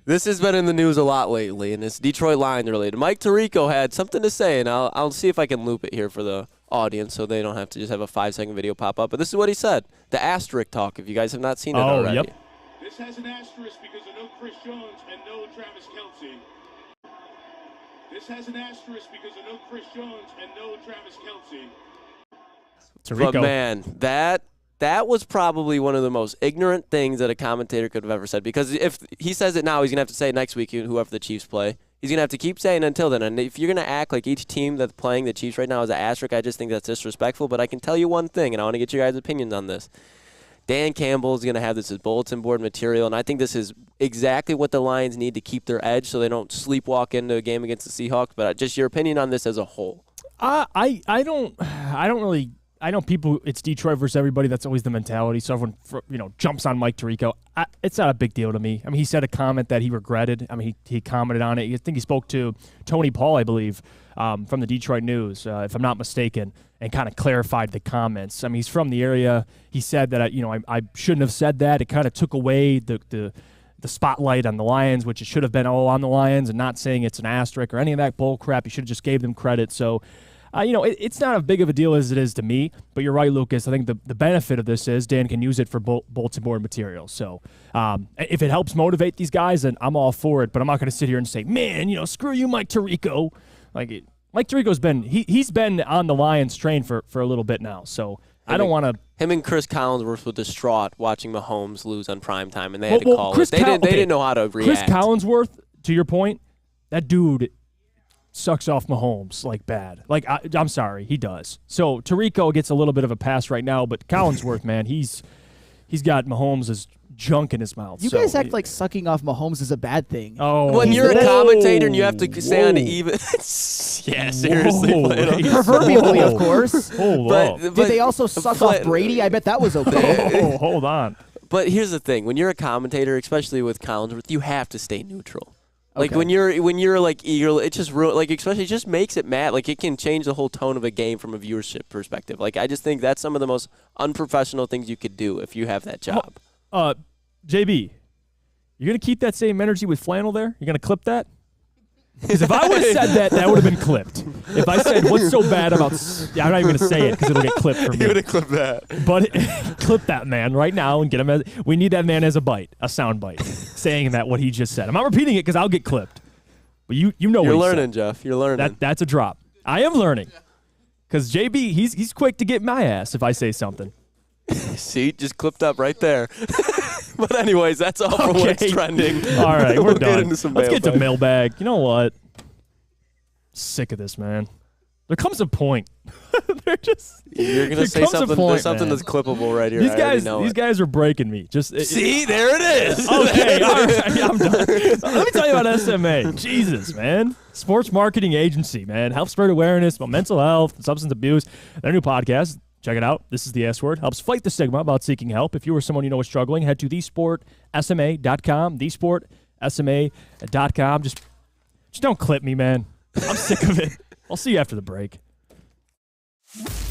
This has been in the news a lot lately, and it's Detroit Lions related. Mike Tirico had something to say, and I'll see if I can loop it here for the audience so they don't have to just have a 5-second video pop up. But this is what he said. The asterisk talk, if you guys have not seen it already. Yep. This has an asterisk because of no Chris Jones and no Travis Kelce. This has an asterisk because of no Chris Jones and no Travis Kelce. But, man, that that was probably one of the most ignorant things that a commentator could have ever said. Because if he says it now, he's going to have to say it next week, whoever the Chiefs play. He's going to have to keep saying it until then. And if you're going to act like each team that's playing the Chiefs right now is an asterisk, I just think that's disrespectful. But I can tell you one thing, and I want to get your guys' opinions on this. Dan Campbell is going to have this as bulletin board material, and I think this is exactly what the Lions need to keep their edge so they don't sleepwalk into a game against the Seahawks. But just your opinion on this as a whole. I don't really. I know people. It's Detroit versus everybody. That's always the mentality. So everyone, jumps on Mike Tirico. It's not a big deal to me. I mean, he said a comment that he regretted. I mean, he commented on it. I think he spoke to Tony Paul, I believe, from the Detroit News, if I'm not mistaken, and kind of clarified the comments. I mean, he's from the area. He said that I shouldn't have said that. It kind of took away the spotlight on the Lions, which it should have been all on the Lions, and not saying it's an asterisk or any of that bull crap. You should have just gave them credit. So. It's not as big of a deal as it is to me, but you're right, Lucas. I think the benefit of this is Dan can use it for bulletin board material. So if it helps motivate these guys, then I'm all for it. But I'm not going to sit here and say, man, screw you, Mike Tirico. Mike Tirico's he's been on the Lions train for a little bit now. So I don't want to. Him and Chris Collinsworth were distraught watching Mahomes lose on primetime, and they had to call it. They didn't know how to react. Chris Collinsworth, to your point, that dude sucks off Mahomes bad. I'm sorry, he does. So Tirico gets a little bit of a pass right now, but Collinsworth, man, he's got Mahomes' junk in his mouth. You guys act like sucking off Mahomes is a bad thing. Oh, when you're a commentator and you have to stay on even. Yeah, seriously. Proverbially, of course. But did they also suck off Brady? I bet that was okay. Hold on. But here's the thing: when you're a commentator, especially with Collinsworth, you have to stay neutral. When you're eager, it just especially it just makes it mad. It can change the whole tone of a game from a viewership perspective. I just think that's some of the most unprofessional things you could do if you have that job. JB, you're gonna keep that same energy with Flannel there? You're gonna clip that? Because if I would have said that would have been clipped. If I said, what's so bad about... I'm not even going to say it because it'll get clipped for me. You would have clipped that. But clip that man right now and get him we need that man as a sound bite, saying what he just said. I'm not repeating it because I'll get clipped. But you know You're what learning, Jeff. You're learning. That's a drop. I am learning. Because JB, he's quick to get my ass if I say something. See, just clipped up right there. But anyways, that's all for what's trending. All right, we're done. Get into some Let's get to mailbag. mailbag. You know what? Sick of this, man. There comes a point. You're gonna say something. There's something that's clippable right here. These guys are breaking me. See, there it is. Okay, all right, I'm done. Let me tell you about SMA. Jesus, man. Sports marketing agency, man. Helps spread awareness about mental health and substance abuse. Their new podcast. Check it out. This is the S Word. Helps fight the stigma about seeking help. If you or someone you know is struggling, head to thesportsma.com. Thesportsma.com. Just don't clip me, man. I'm sick of it. I'll see you after the break.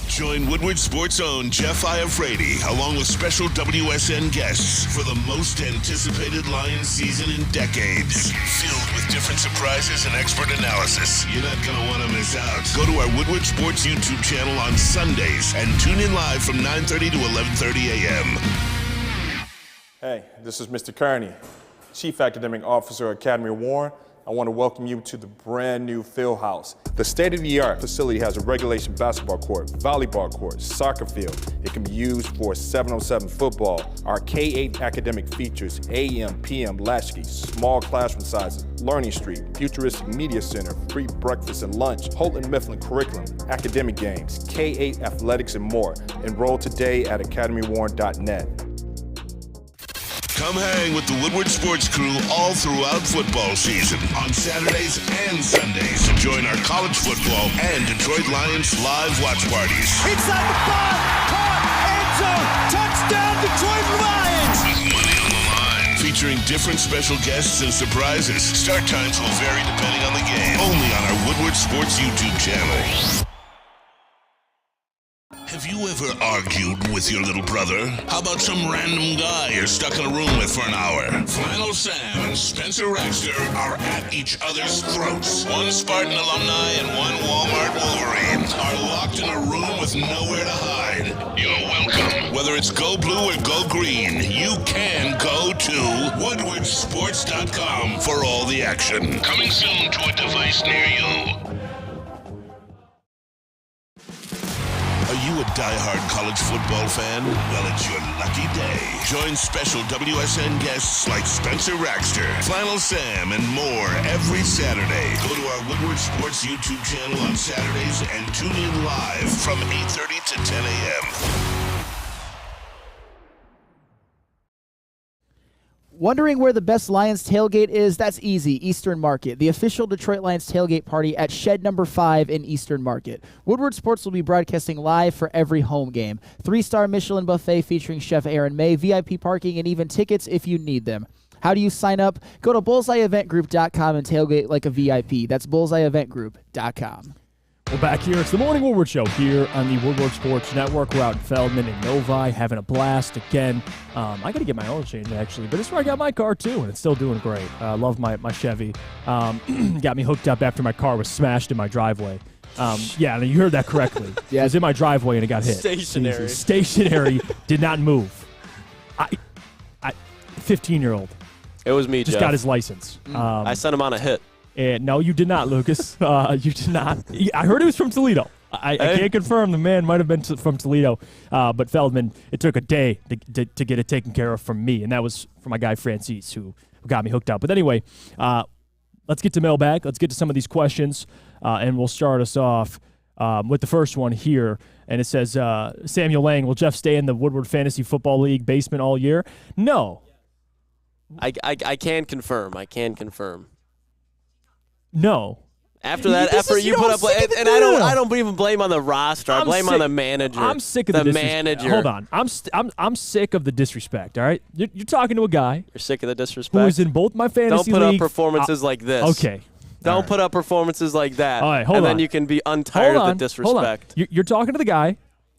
Join Woodward Sports' own Jeff Iafrate, along with special WSN guests for the most anticipated Lions season in decades. Filled with different surprises and expert analysis. You're not going to want to miss out. Go to our Woodward Sports YouTube channel on Sundays and tune in live from 9:30 to 11:30 a.m. Hey, this is Mr. Kearney, Chief Academic Officer, Academy Warren. I want to welcome you to the brand new field house. The state-of-the-art facility has a regulation basketball court, volleyball court, soccer field. It can be used for 7-on-7 football. Our K-8 academic features AM, PM, latchkey, small classroom sizes, learning street, futuristic media center, free breakfast and lunch, Holton Mifflin curriculum, academic games, K-8 athletics, and more. Enroll today at academywarren.net. Come hang with the Woodward Sports crew all throughout football season on Saturdays and Sundays. Join our college football and Detroit Lions live watch parties. Inside the 5, caught, end zone, touchdown, Detroit Lions! With money on the line, featuring different special guests and surprises. Start times will vary depending on the game. Only on our Woodward Sports YouTube channel. Have you ever argued with your little brother? How about some random guy you're stuck in a room with for an hour? Flannel Sam and Spencer Raxter are at each other's throats. One Spartan alumni and one Walmart Wolverine are locked in a room with nowhere to hide. You're welcome. Whether it's go blue or go green, you can go to woodwardsports.com for all the action. Coming soon to a device near you. Are you a diehard college football fan? Well, it's your lucky day. Join special WSN guests like Spencer Raxter, Flannel Sam, and more every Saturday. Go to our Woodward Sports YouTube channel on Saturdays and tune in live from 8:30 to 10 a.m. Wondering where the best Lions tailgate is? That's easy. Eastern Market, the official Detroit Lions tailgate party at Shed Number 5 in Eastern Market. Woodward Sports will be broadcasting live for every home game. 3-star Michelin buffet featuring Chef Ermanni, VIP parking, and even tickets if you need them. How do you sign up? Go to bullseyeeventgroup.com and tailgate like a VIP. That's bullseyeeventgroup.com. We're back here. It's the Morning Woodward Show here on the Woodward Sports Network. We're out in Feldman and Novi having a blast again. I got to get my oil change, actually, but it's where I got my car, too, and it's still doing great. I love my Chevy. Got me hooked up after my car was smashed in my driveway. Yeah, you heard that correctly. Yeah. It was in my driveway, and it got hit. Stationary. Stationary, did not move. 15-year-old. It was me, Just Jeff. got his license. I sent him on a hit. No, you did not, Lucas. You did not. I heard he was from Toledo. I can't confirm. The man might have been from Toledo. But Feldman, it took a day to get it taken care of from me, and that was from my guy Francis, who got me hooked up. But anyway, let's get to mailbag. Let's get to some of these questions, and we'll start us off with the first one here. And it says, Samuel Lang, will Jeff stay in the Woodward Fantasy Football League basement all year? No. I can confirm. I can confirm. No. After that effort you put up, and I don't even blame on the roster. I blame on the manager. I'm sick of the manager. Hold on. I'm sick of the disrespect, all right? You're talking to a guy. You're sick of the disrespect? Who is in both my fantasy Don't put leagues. up performances like this. Okay. Don't put up performances like that. All right, hold and on. then you can be untired of the disrespect. Hold on. You're talking to the guy,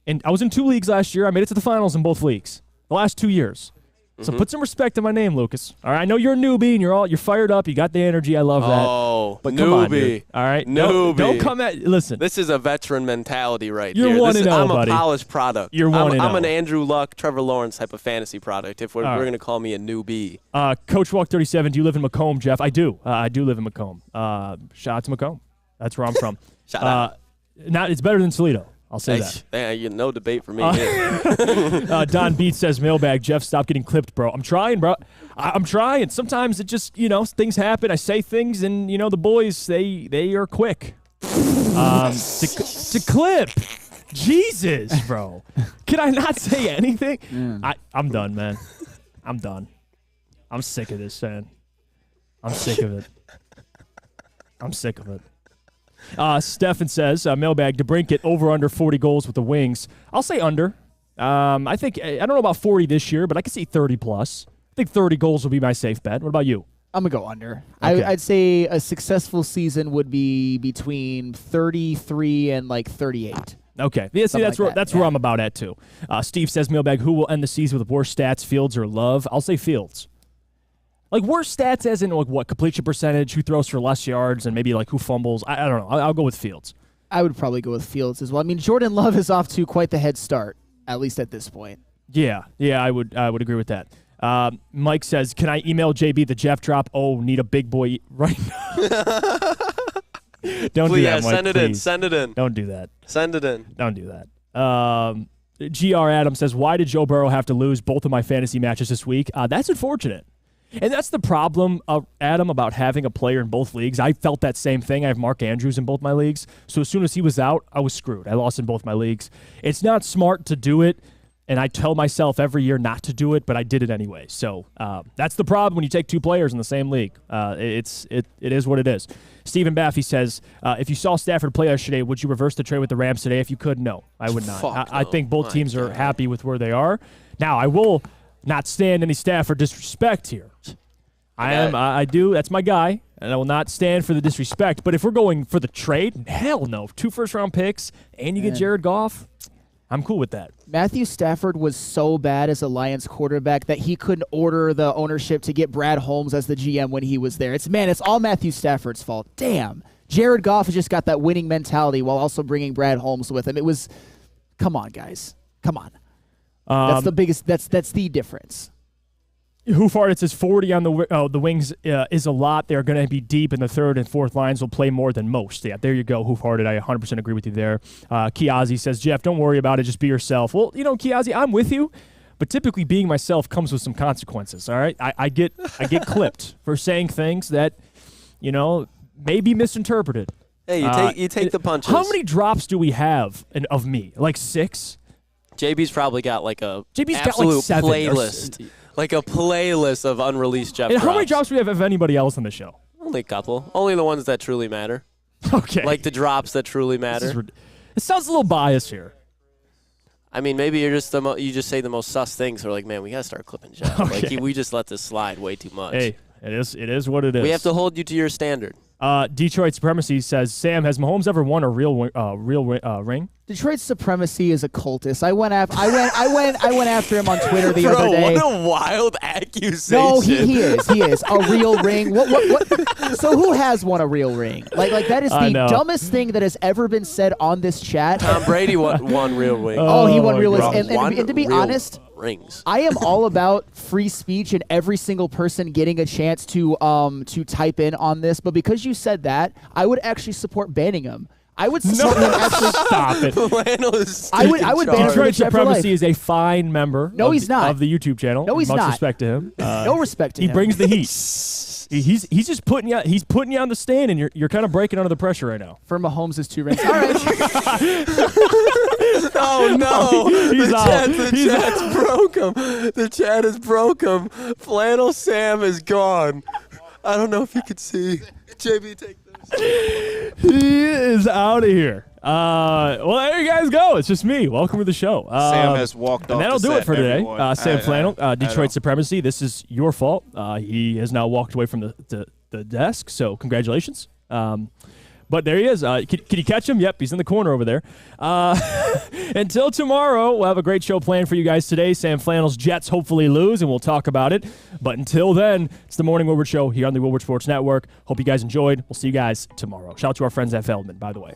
and I was in 2 leagues last year. I made it to the finals in both leagues the last 2 years. So put some respect in my name, Lucas. All right, I know you're a newbie and you're fired up. You got the energy. I love that. Oh, but newbie. Come on, dude. All right, newbie. Don't come at. Listen, this is a veteran mentality right you're here. You're 1-0, I'm buddy. a polished product. You're 1-0. I'm an Andrew Luck, Trevor Lawrence type of fantasy product. If we're going to call me a newbie. Coach Walk 37. Do you live in Macomb, Jeff? I do. I do live in Macomb. Shout out to Macomb. That's where I'm from. Shout out. It's better than Toledo. I'll say that. No debate for me here. Don Beats says, mailbag, Jeff, stop getting clipped, bro. I'm trying, bro. I'm trying. Sometimes it just, things happen. I say things, and, the boys, they are quick to clip. Jesus, bro. Can I not say anything? I'm done, man. I'm done. I'm sick of this, man. I'm sick of it. I'm sick of it. Stefan says, mailbag, DeBrincat over under 40 goals with the Wings. I'll say under. I don't know about 40 this year, but I can see 30 plus. I think 30 goals will be my safe bet. What about you? I'm going to go under. Okay. I'd say a successful season would be between 33 and 38. Okay. Yeah, see, that's where I'm about at, too. Steve says, mailbag, who will end the season with worse stats, Fields or Love? I'll say Fields. Worse stats as in, what, completion percentage, who throws for less yards, and maybe, who fumbles. I don't know. I'll go with Fields. I would probably go with Fields as well. I mean, Jordan Love is off to quite the head start, at least at this point. Yeah, I would agree with that. Mike says, can I email JB the Jeff drop? Oh, need a big boy right now. Don't do that, Mike, send it in. Send it in. Don't do that. Send it in. Don't do that. GR Adam says, why did Joe Burrow have to lose both of my fantasy matches this week? That's unfortunate. And that's the problem, Adam, about having a player in both leagues. I felt that same thing. I have Mark Andrews in both my leagues. So as soon as he was out, I was screwed. I lost in both my leagues. It's not smart to do it, and I tell myself every year not to do it, but I did it anyway. So that's the problem when you take 2 players in the same league. It is what it is. Stephen Baffy says, if you saw Stafford play yesterday, would you reverse the trade with the Rams today? If you could, no, I would not. I think both teams are happy with where they are. Now, I will not stand any Stafford disrespect here. I do. That's my guy, and I will not stand for the disrespect. But if we're going for the trade, hell no. 2 first-round picks, and you get Jared Goff, I'm cool with that. Matthew Stafford was so bad as a Lions quarterback that he couldn't order the ownership to get Brad Holmes as the GM when he was there. It's all Matthew Stafford's fault. Damn. Jared Goff has just got that winning mentality while also bringing Brad Holmes with him. Come on, guys. Come on. That's the biggest. That's the difference. Who farted says 40 on the Wings is a lot. They're going to be deep, and the third and fourth lines will play more than most. Yeah, there you go. Who farted? I 100% agree with you there. Kiazi says, Jeff, don't worry about it. Just be yourself. Well, Kiazi, I'm with you, but typically being myself comes with some consequences. All right, I get clipped for saying things that may be misinterpreted. Hey, you take the punches. How many drops do we have of me? Like 6? JB's probably got like a JB's absolute got like 7 playlist. Like a playlist of unreleased Jeff And drops. how many drops do we have of anybody else on the show? Only a couple. Only the ones that truly matter. Okay. Like the drops that truly matter. It sounds a little biased here. I mean, maybe you're just you just say the most sus things. We're like, man, we gotta start clipping Jeff. Okay. Like we just let this slide way too much. Hey, it is what it is. We have to hold you to your standard. Detroit Supremacy says, Sam, has Mahomes ever won a real ring? Detroit Supremacy is a cultist. I went after him on Twitter the other day. What a wild accusation. No, he is a real ring. What? So who has won a real ring? Like that is the dumbest thing that has ever been said on this chat. Tom Brady won real rings. Oh, he won real rings. And to be honest, rings. I am all about free speech and every single person getting a chance to type in on this. But because you said that, I would actually support banning him. I would support him actually. Stop it. I would ban him. Detroit Supremacy is a fine member. No, he's not. Of the YouTube channel. No, he's Much not. respect to him. No respect to him. He brings the heat. He's just putting you. He's putting you on the stand, and you're kind of breaking under the pressure right now. For Mahomes' 2 rings. All right. Oh no! He's out. The chat's broke him. The chat has broke him. Flannel Sam is gone. I don't know if you could see. JB, take this. He is out of here. Well, there you guys go. It's just me. Welcome to the show. Sam has walked off. And that'll the do set, it for today. everyone. Sam Flannel, Detroit know. Supremacy. This is your fault. He has now walked away from the desk, so congratulations. But there he is. Can you catch him? Yep, he's in the corner over there. Until tomorrow, we'll have a great show planned for you guys today. Sam Flannel's Jets hopefully lose, and we'll talk about it. But until then, it's the Morning Woodward Show here on the Woodward Sports Network. Hope you guys enjoyed. We'll see you guys tomorrow. Shout out to our friends at Feldman, by the way.